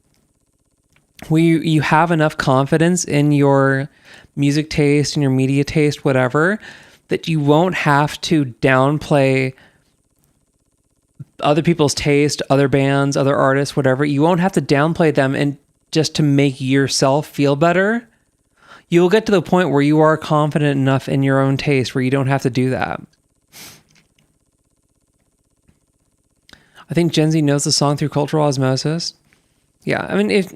have enough confidence in your music taste and your media taste, whatever, that you won't have to downplay other people's taste, other bands, other artists, whatever. You won't have to downplay them and just to make yourself feel better. You will get to the point where you are confident enough in your own taste where you don't have to do that. I think Gen Z knows the song through cultural osmosis. Yeah, I mean, if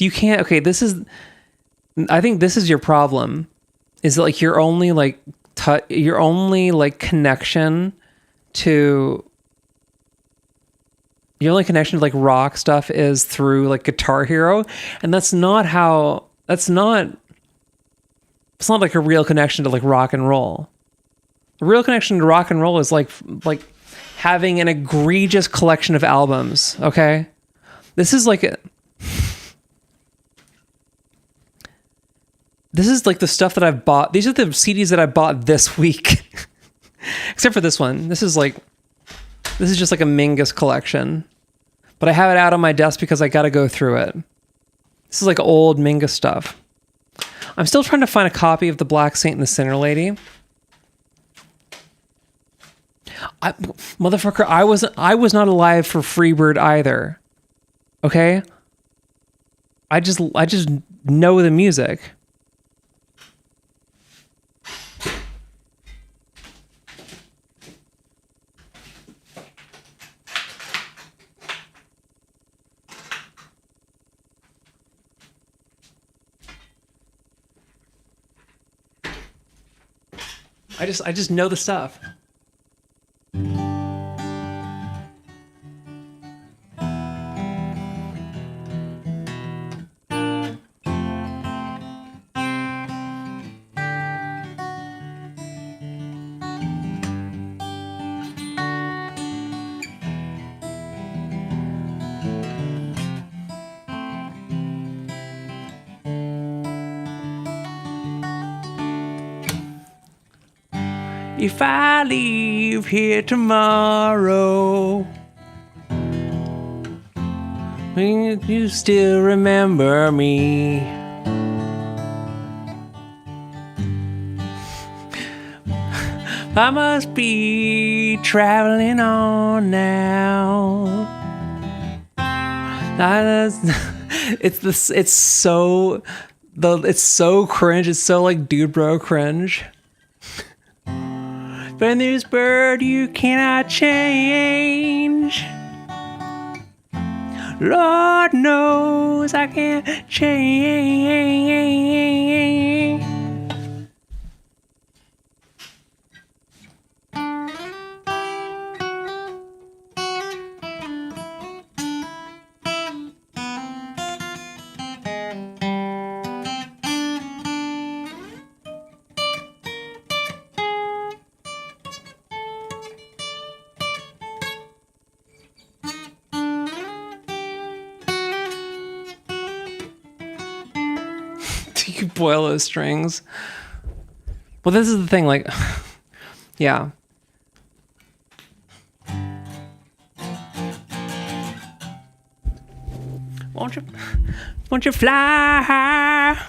you can't, okay, I think this is your problem, is that like your only connection to like rock stuff is through like Guitar Hero, and it's not like a real connection to like rock and roll. The real connection to rock and roll is like having an egregious collection of albums, okay? This is like the stuff that I've bought. These are the CDs that I bought this week. Except for this one. This is just like a Mingus collection. But I have it out on my desk because I got to go through it. This is like old Mingus stuff. I'm still trying to find a copy of The Black Saint and the Sinner Lady. Motherfucker, I was not alive for Freebird either. Okay? I just know the music. I just know the stuff. If I leave here tomorrow, will you still remember me? I must be traveling on now. It's so cringe. It's so like dude bro cringe. But this bird you cannot change. Lord knows I can't change. You boil those strings. Well, this is the thing, like, yeah. Won't you fly high?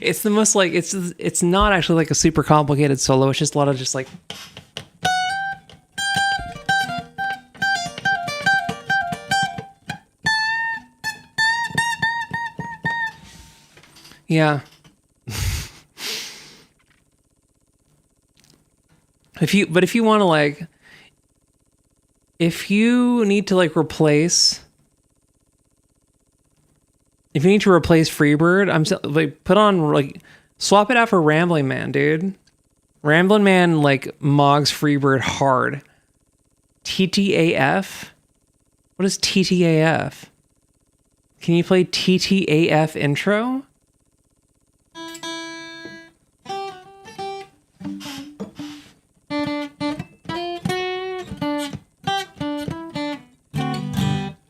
It's the most like it's not actually like a super complicated solo. It's just a lot of just like yeah. If you want to like if you need to like replace if you need to replace Freebird, like put on like swap it out for Rambling Man, dude. Rambling Man like mogs Freebird hard. TTAF? What is TTAF? Can you play TTAF intro?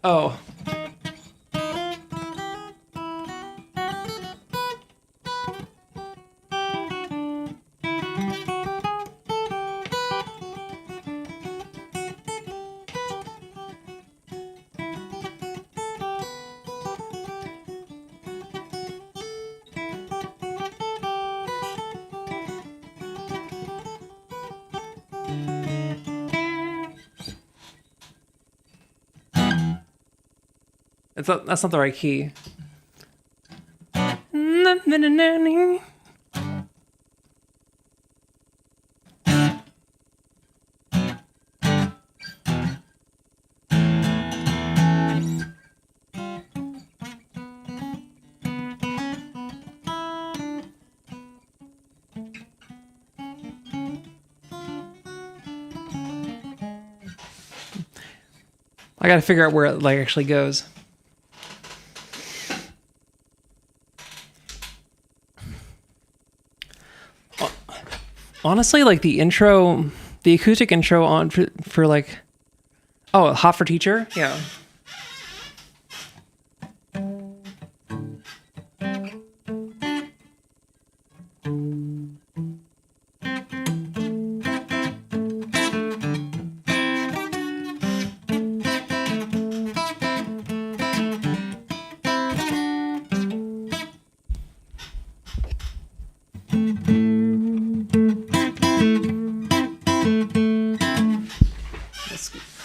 Oh. That's not the right key. I gotta figure out where it like actually goes. Honestly, like the intro, the acoustic intro on for like, oh, Hot for Teacher, yeah.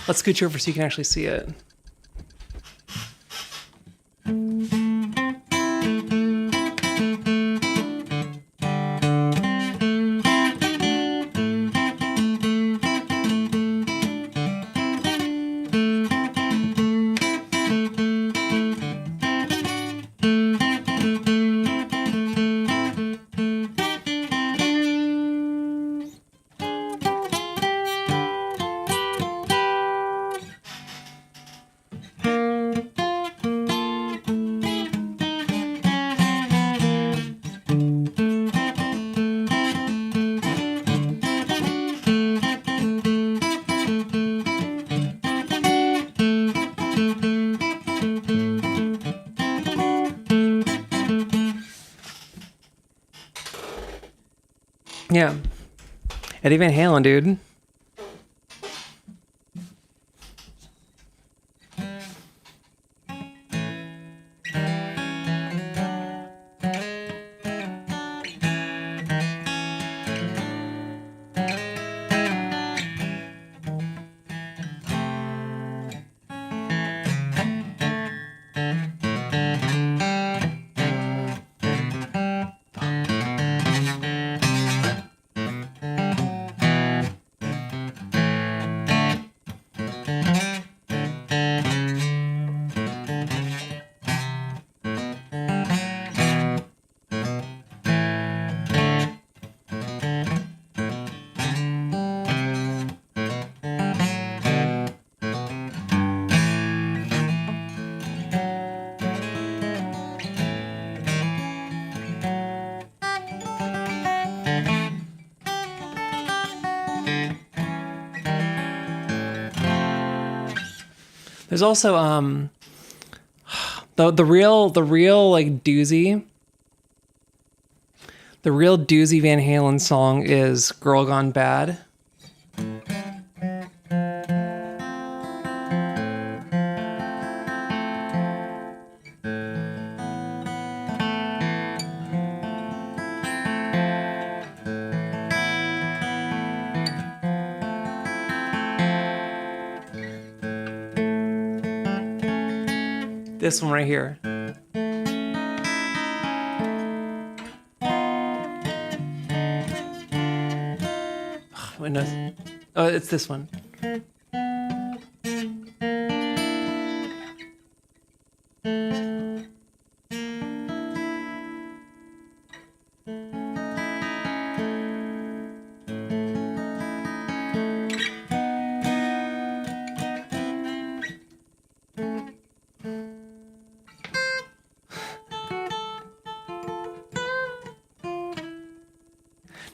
Let's scooch over so you can actually see it. Yeah. Eddie Van Halen, dude. There's also the real like doozy. The real doozy Van Halen song is "Girl Gone Bad." This one right here. Wait, no. Oh, it's this one.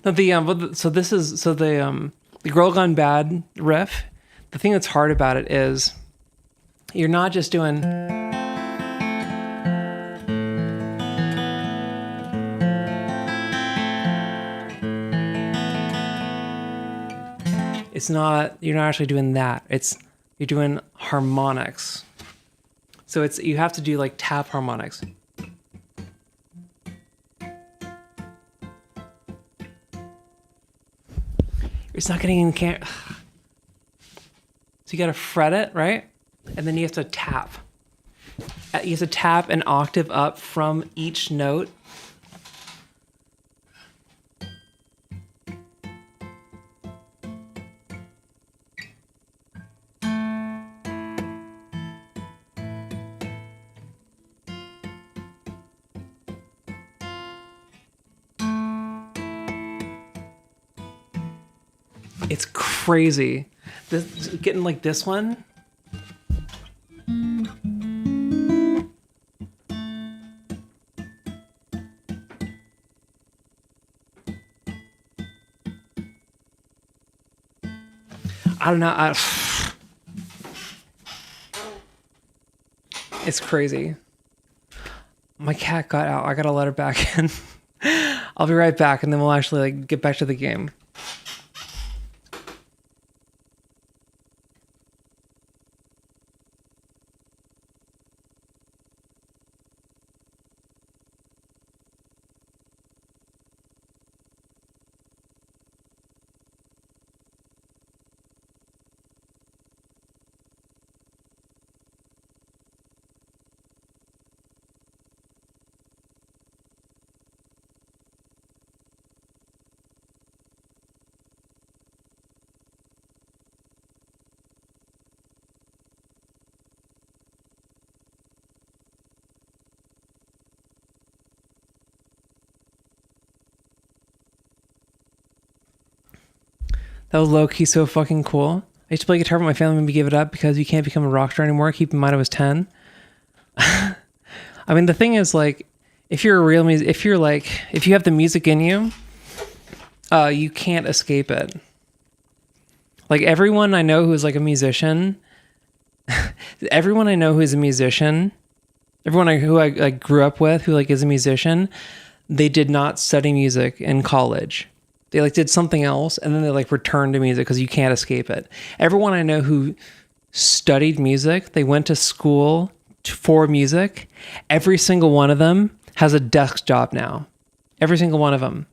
No, the Girl Gone Bad riff. The thing that's hard about it is you're not just doing. It's not. You're not actually doing that. You're doing harmonics. So you have to do like tap harmonics. It's not getting in So you got to fret it, right? And then you have to tap. You have to tap an octave up from each note. It's crazy. Getting like this one. I don't know. It's crazy. My cat got out. I gotta let her back in. I'll be right back, and then we'll actually like get back to the game. That was low-key so fucking cool. I used to play guitar, but my family made me give it up because you can't become a rock star anymore. Keep in mind I was 10. I mean, the thing is, like, if you're a real music, if you have the music in you, you can't escape it. Like, everyone I know who's like a musician, everyone who I like grew up with who like is a musician, they did not study music in college. They like did something else and then they like returned to music because you can't escape it. Everyone I know who studied music, they went to school for music. Every single one of them has a desk job now. Every single one of them.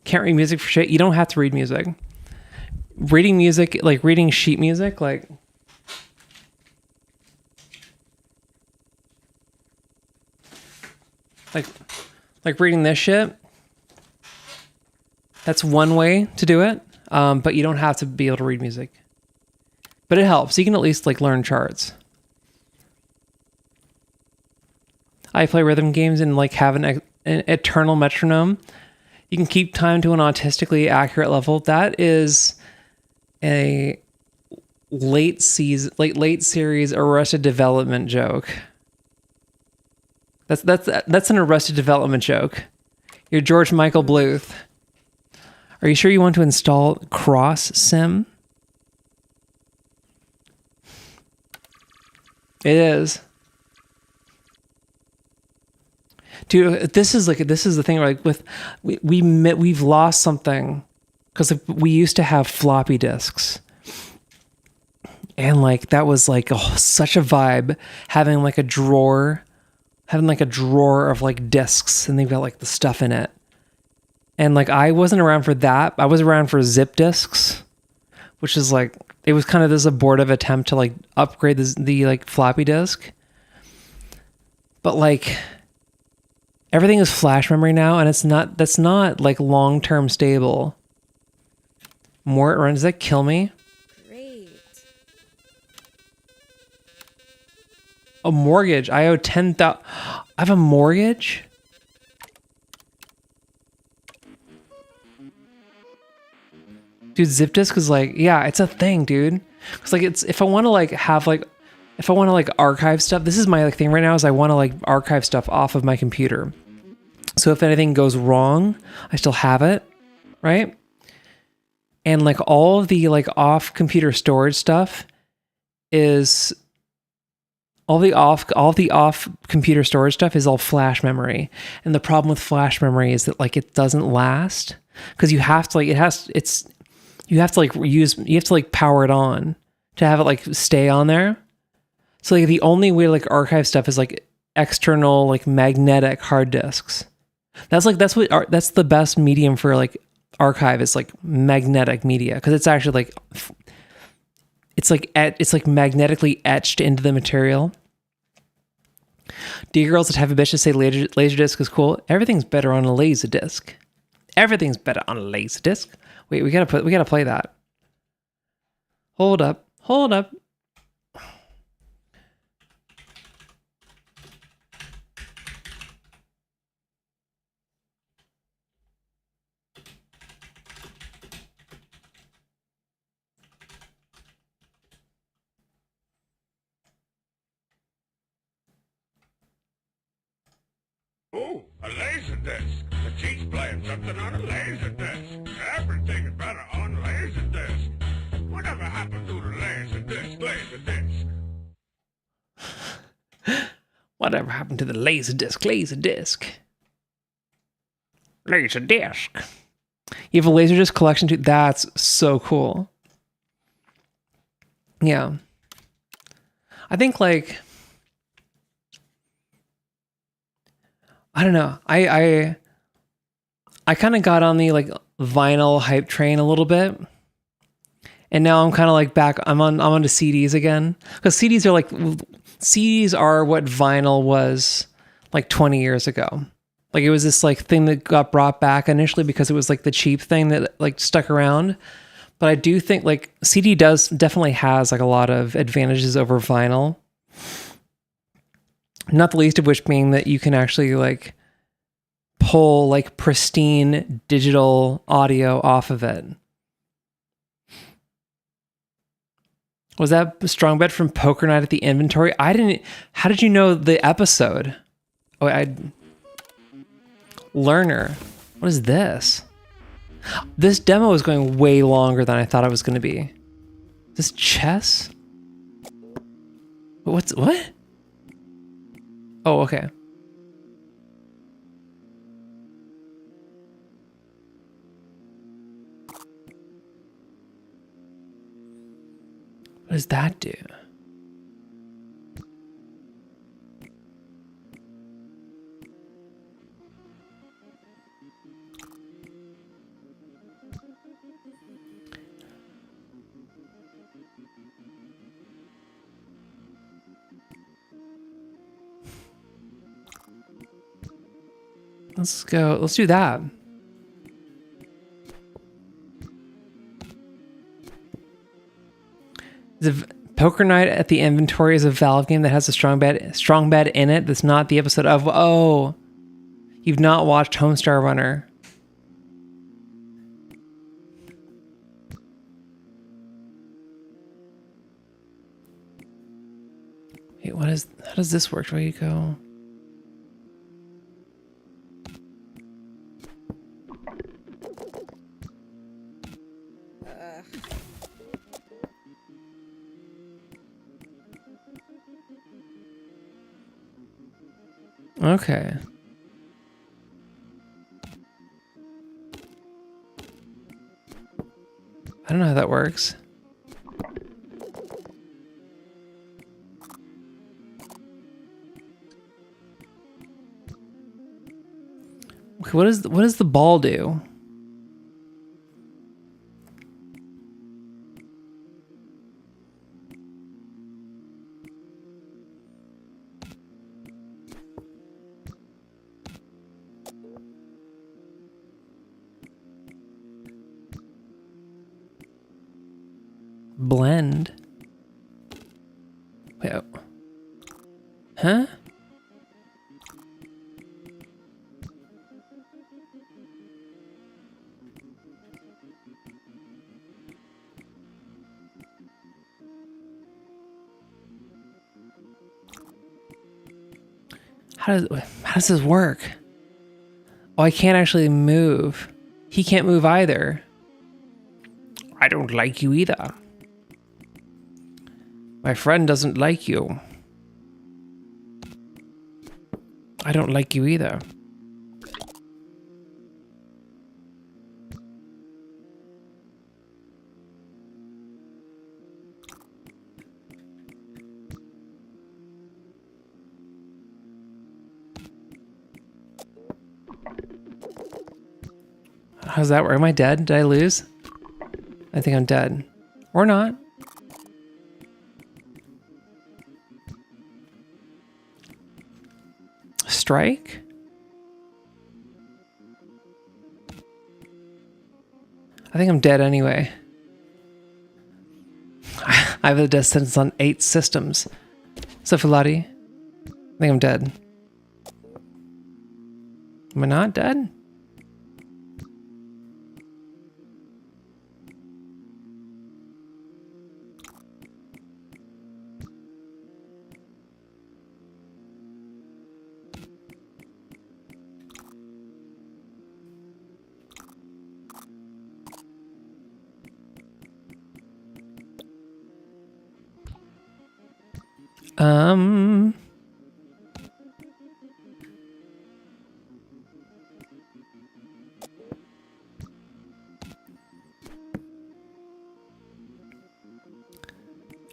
Can't read music for shit. You don't have to read music. Reading music, like reading sheet music, like reading this shit. That's one way to do it, but you don't have to be able to read music. But it helps. You can at least like learn charts. I play rhythm games and like have an eternal metronome. You can keep time to an autistically accurate level. That is a late series Arrested Development joke. That's an Arrested Development joke. You're George Michael Bluth. Are you sure you want to install Cross Sim? It is. Dude, this is the thing, like we've lost something because we used to have floppy disks. And like that was like such a vibe, having like a drawer of like disks and they've got like the stuff in it. And like I wasn't around for that. I was around for zip disks, which is like it was kind of this abortive attempt to like upgrade the like floppy disk. But like everything is flash memory now, and that's not like long-term stable. More run, does that kill me? Great. A mortgage. I owe 10,000. I have a mortgage? Dude, zip disk is like, yeah, it's a thing, dude. Cause like it's if I want to like have like if I want to like archive stuff, this is my like thing right now is I want to like archive stuff off of my computer. So if anything goes wrong, I still have it, right? And like all of the like off computer storage stuff is all the off computer storage stuff is all flash memory. And the problem with flash memory is that like it doesn't last because you have to like you have to like power it on to have it like stay on there. So like the only way to like archive stuff is like external like magnetic hard disks. That's the best medium for like archive is like magnetic media because it's actually like it's like magnetically etched into the material. Do you girls that have a bitch to say laser disc is cool? Everything's better on a laser disc. Everything's better on a laser disc. Wait, we gotta play that. Hold up. Oh, a laser disc. The chief's playing something on a laser disc. Everything is better on laser disc. Whatever happened to the laser disc? Laser disc. Whatever happened to the laser disc? Laser disc. Laser disc. You have a laser disc collection too? That's so cool. Yeah. I think like I don't know. I kind of got on the like vinyl hype train a little bit. And now I'm kind of like back I'm onto CDs again cuz CDs are what vinyl was like 20 years ago. Like it was this like thing that got brought back initially because it was like the cheap thing that like stuck around. But I do think like CD definitely has like a lot of advantages over vinyl. Not the least of which being that you can actually like pull like pristine digital audio off of it. Was that a strong bet from Poker Night at the Inventory? How did you know the episode? Oh, Learner. What is this? This demo is going way longer than I thought it was going to be. Is this chess? What? Oh, okay. What does that do? Let's go. Let's do that. The Poker Night at the Inventory is a Valve game that has a strong bed in it. That's not the episode of. Oh, you've not watched Homestar Runner. Wait, how does this work? Where you go? Okay. I don't know how that works. Okay, what does the ball do? end. Wait, oh. Huh? How does this work? Oh, I can't actually move. He can't move either. I don't like you either. My friend doesn't like you. I don't like you either. How's that work? Am I dead? Did I lose? I think I'm dead. Or not. Strike? I think I'm dead anyway. I have a death sentence on 8 systems. Syphilati. I think I'm dead. Am I not dead?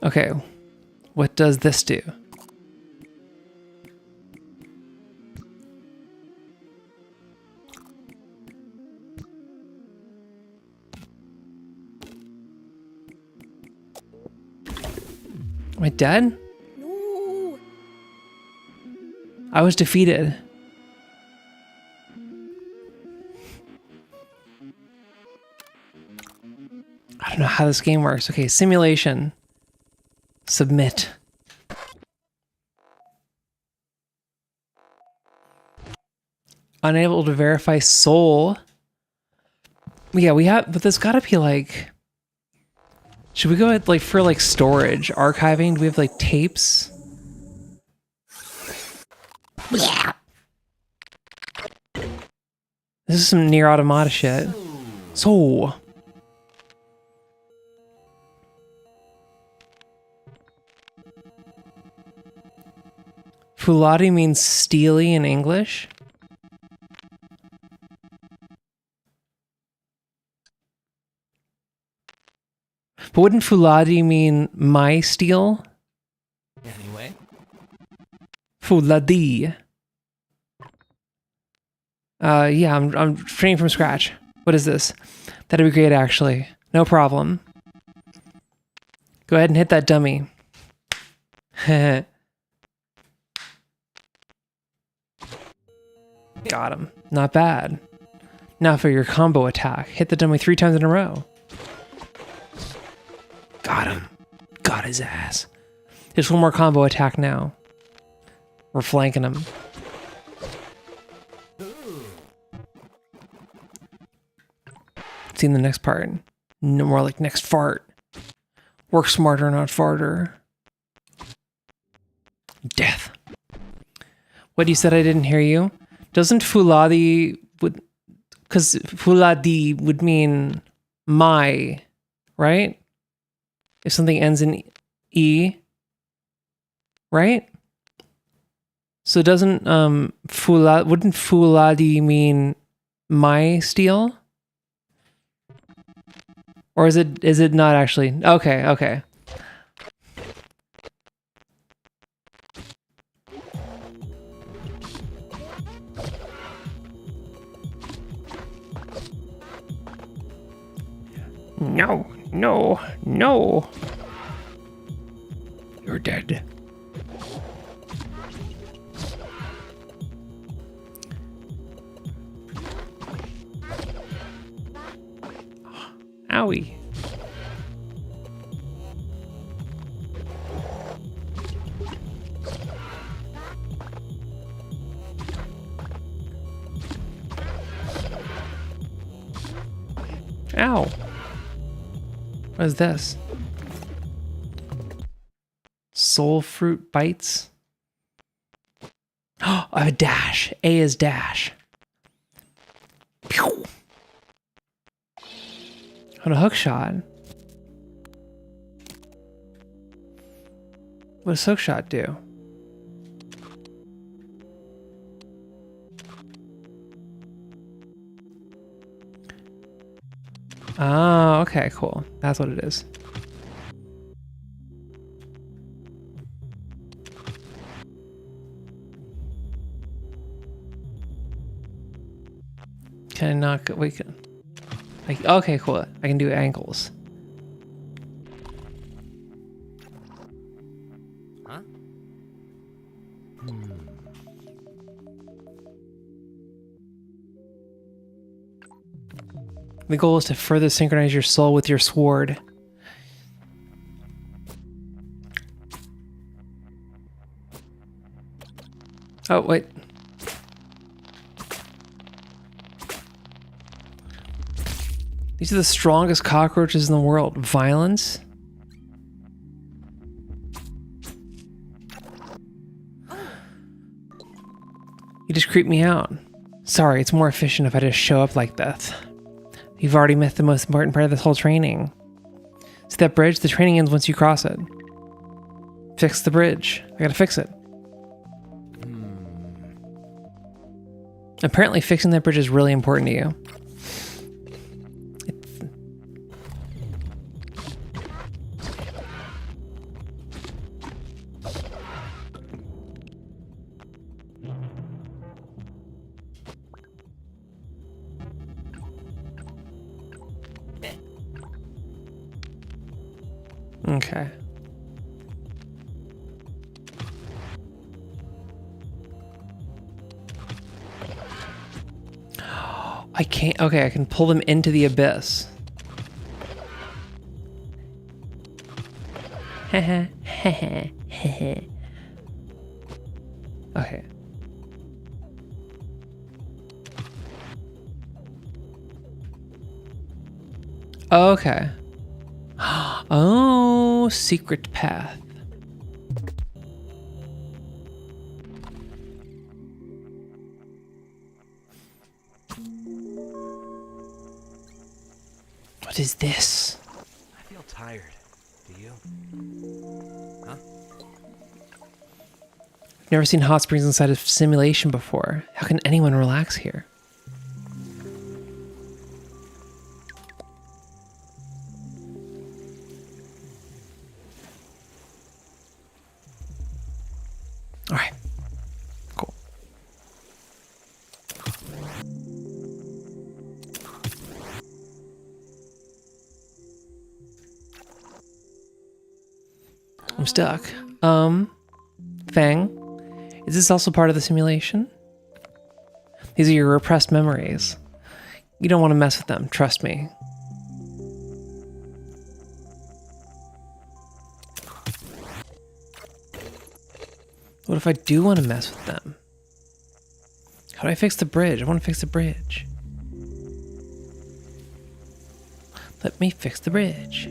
Okay, what does this do? Am I dead? No. I was defeated. I don't know how this game works. Okay, simulation. Submit. Unable to verify soul. Yeah, we have, but there's gotta be like, should we go at like for like storage, archiving? Do we have like tapes? Yeah. This is some near automata shit. So. Fuladi means steely in English. But wouldn't Fuladi mean my steel? Anyway. Fuladi. Yeah, I'm training from scratch. What is this? That'd be great, actually. No problem. Go ahead and hit that dummy. Got him. Not bad. Now for your combo attack. Hit the dummy 3 times in a row. Got him. Got his ass. Just one more combo attack now. We're flanking him. See in the next part. No more like next fart. Work smarter, not farter. Death. What you said? I didn't hear you. Doesn't Fuladi would, because Fuladi would mean my, right? If something ends in E, right? So doesn't wouldn't Fuladi mean my steel? Or is it not actually? Okay, okay. No, no, no. You're dead. Owie. Ow. What is this? Soul fruit bites. Oh, I have a dash. A is dash. Pew. On a hook shot. What does hook shot do? Oh, okay, cool. That's what it is. Can I not? Wait. Okay, cool. I can do ankles. Huh? The goal is to further synchronize your soul with your sword. Oh, wait. These are the strongest cockroaches in the world. Violence? You just creep me out. Sorry, it's more efficient if I just show up like this. You've already missed the most important part of this whole training. See that bridge? The training ends once you cross it. Fix the bridge. I gotta fix it. Apparently fixing that bridge is really important to you. Okay. I can't. Okay, I can pull them into the abyss. Okay. Okay. Oh, secret path. What is this? I feel tired. Do you? Huh? Never seen hot springs inside a simulation before. How can anyone relax here? All right. Cool. I'm stuck. Fang, is this also part of the simulation? These are your repressed memories. You don't want to mess with them, trust me. What if I do want to mess with them? How do I fix the bridge? I want to fix the bridge. Let me fix the bridge.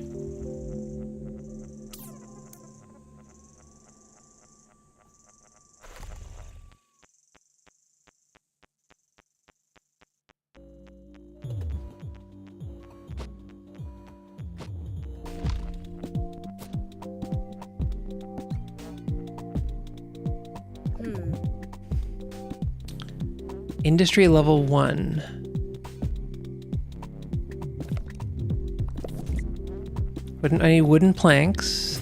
Industry level 1. I need wooden planks.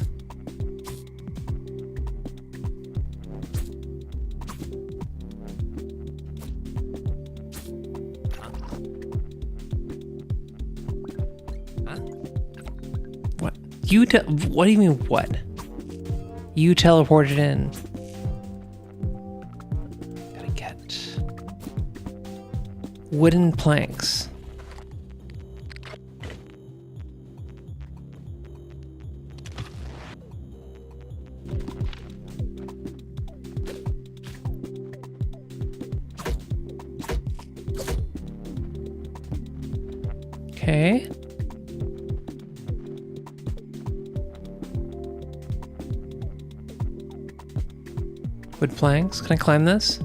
Huh? What? What do you mean, what? You teleported in. Gotta get wooden planks. Okay. Wood planks. Can I climb this?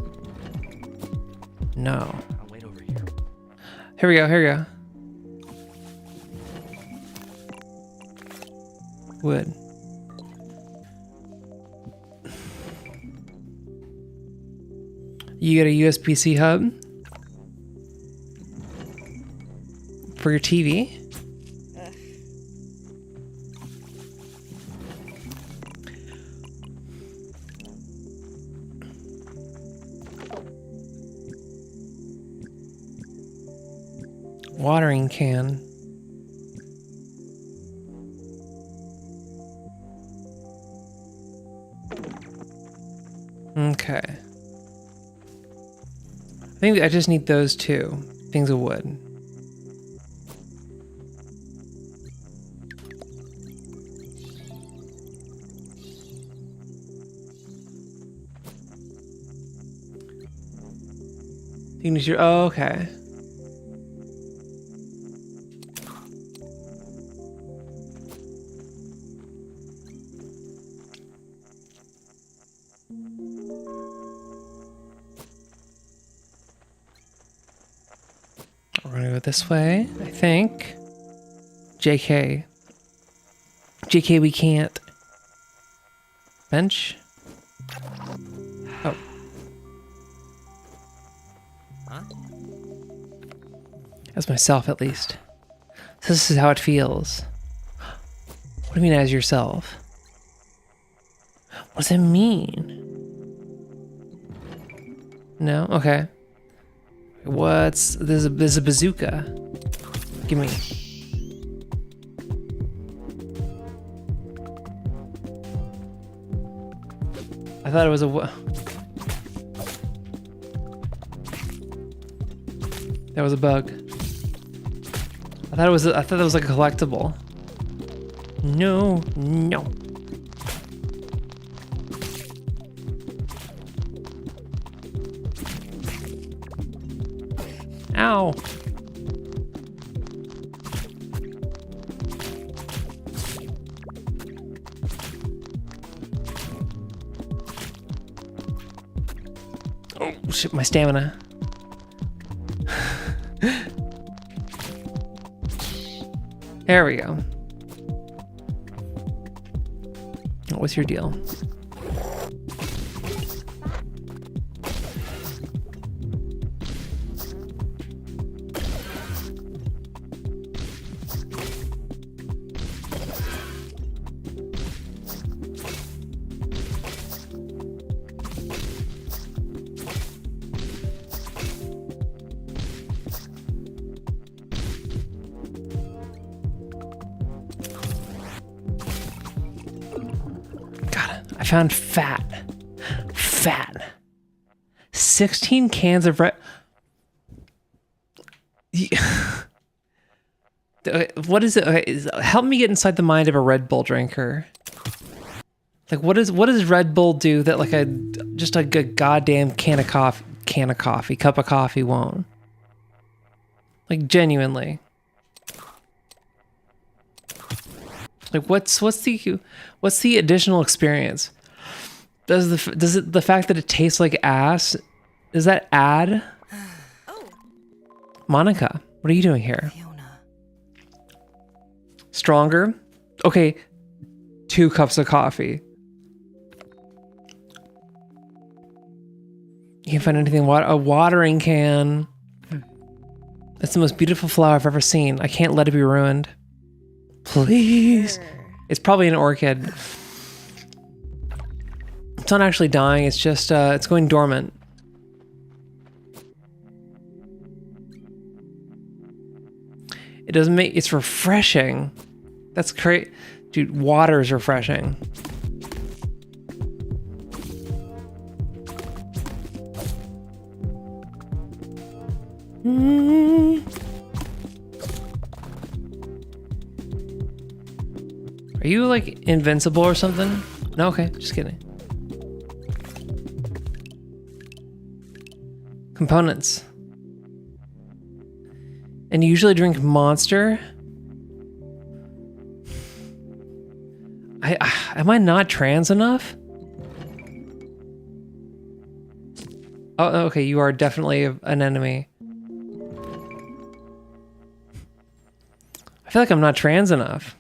No. I'll wait over here. Here we go, here we go. Wood. You get a USB-C hub for your TV. Watering can. Okay. I think I just need those two things of wood. You need your, oh, okay. We're gonna go this way, I think. JK. JK, we can't. Bench. Oh. Huh? As myself, at least. So this is how it feels. What do you mean, as yourself? What does that mean? No? Okay. What's... There's a bazooka. Give me. I thought it was a... That was a bug. I thought it was like a collectible. No, no. Ow. Oh shit, my stamina. There we go. What's your deal? I found fat. 16 cans of red. What is it? Okay, help me get inside the mind of a Red Bull drinker. Like, what does Red Bull do that like just a goddamn cup of coffee won't? Like, genuinely. Like, what's the additional experience? Does the fact that it tastes like ass, does that add? Oh, Monica, what are you doing here? Fiona. Stronger? Okay, 2 cups of coffee. You can't find anything. A watering can. That's the most beautiful flower I've ever seen. I can't let it be ruined. Please. It's probably an orchid. It's not actually dying. It's just it's going dormant. It doesn't make. It's refreshing. That's great, dude. Water is refreshing. Are you like invincible or something? No, okay, just kidding. Components. And you usually drink Monster. Am I not trans enough? Oh, okay, you are definitely an enemy. I feel like I'm not trans enough.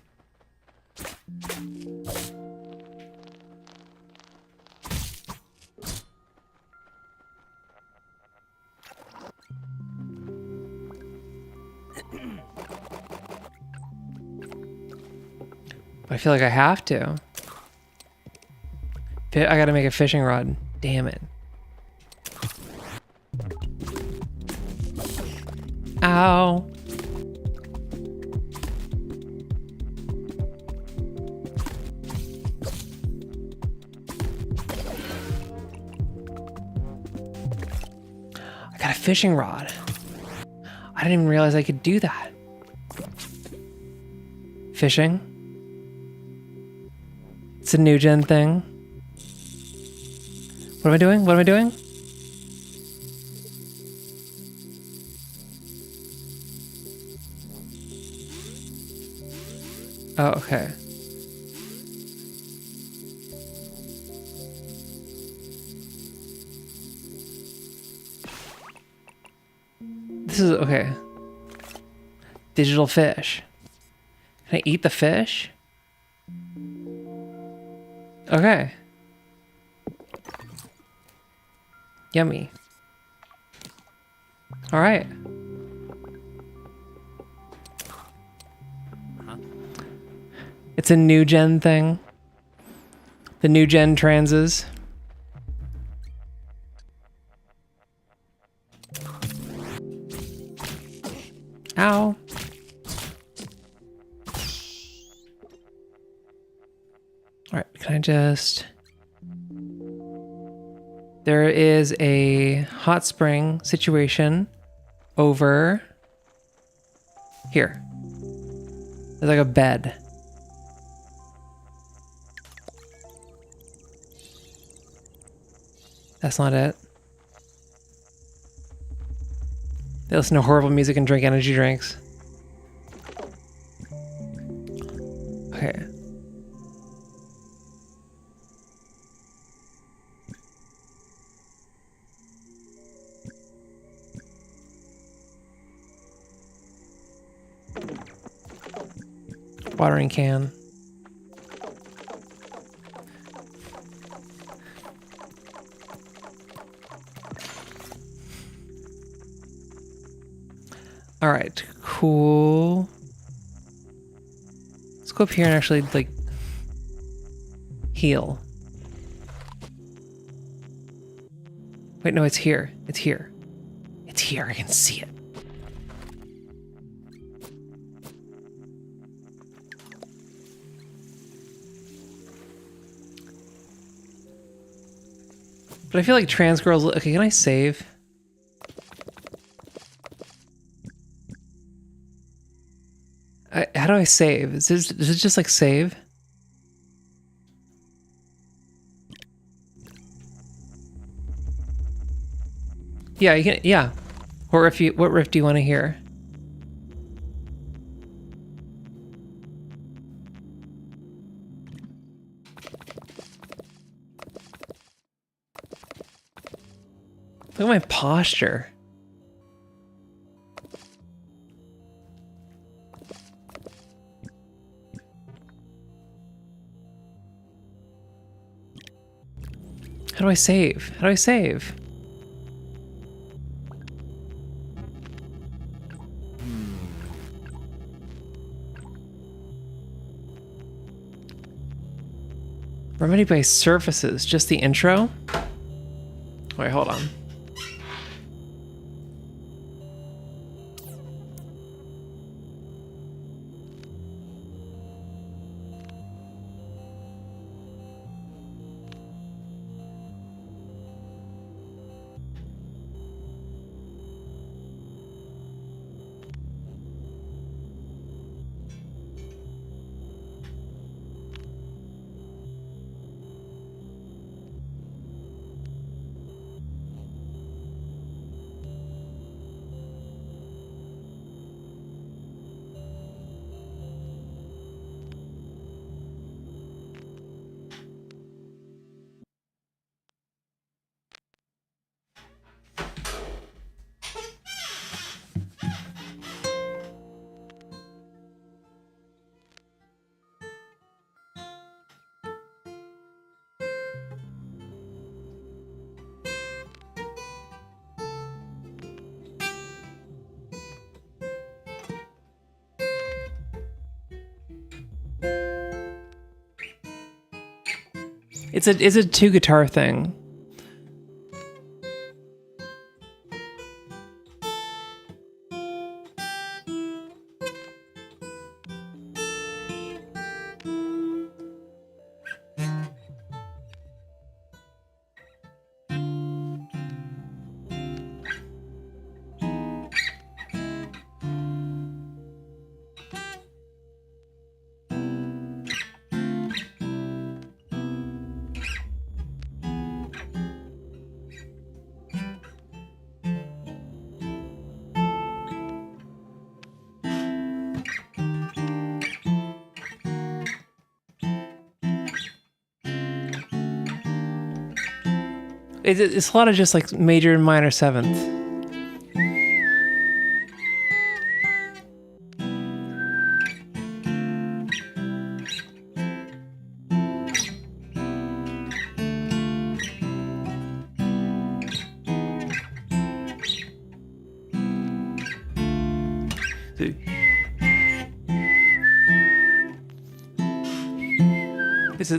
I feel like I have to. I gotta make a fishing rod. Damn it. Ow. I got a fishing rod. I didn't even realize I could do that. Fishing. It's a new gen thing. What am I doing? What am I doing? Oh, okay. This is okay. Digital fish. Can I eat the fish? Okay. Yummy. All right. It's a new gen thing. The new gen transes. Ow. All right, can I just... There is a hot spring situation over here. There's like a bed. That's not it. They listen to horrible music and drink energy drinks. Okay. Watering can. All right, cool. Let's go up here and actually like heal. Wait, no, it's here. It's here. It's here. I can see it. But I feel like trans girls... Okay, can I save? How do I save? Is it just like save? Yeah, you can... Yeah. Or if you... What riff do you want to hear? Look at my posture. How do I save? How do I save? Remedy by surfaces, just the intro? Wait, hold on. It's a 2 guitar thing. It's a lot of just like major and minor seventh.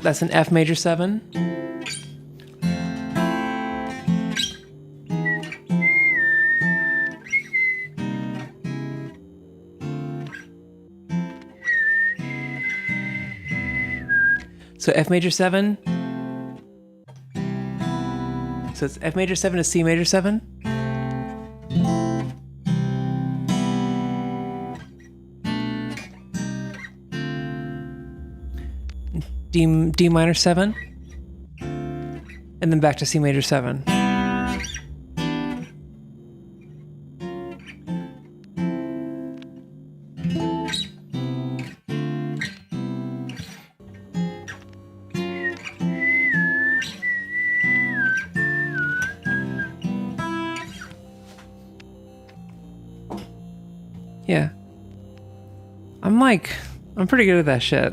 That's an F major 7. So F major 7. So it's F major 7 to C major 7. D minor 7. And then back to C major 7. Yeah. I'm pretty good at that shit.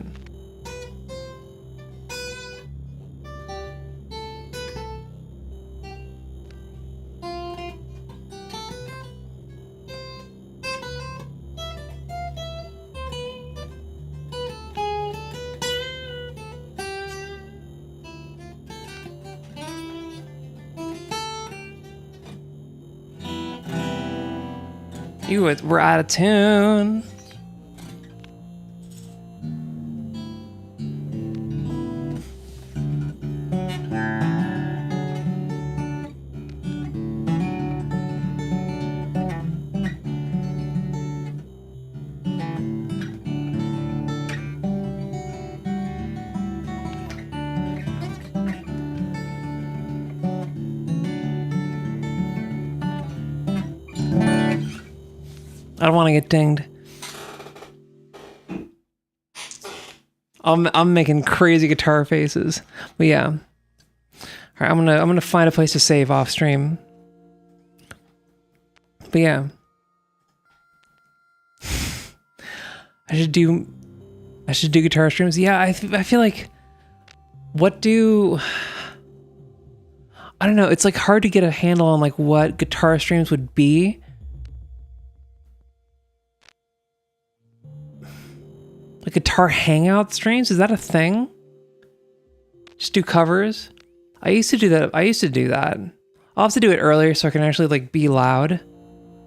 We're out of tune. I don't want to get dinged. I'm making crazy guitar faces. But yeah. All right, I'm gonna find a place to save off stream. But yeah. I should do guitar streams. Yeah, I feel like I don't know, it's like hard to get a handle on like what guitar streams would be. Like guitar hangout streams? Is that a thing? Just do covers? I used to do that. I'll have to do it earlier so I can actually like be loud.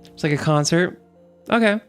It's like a concert. Okay.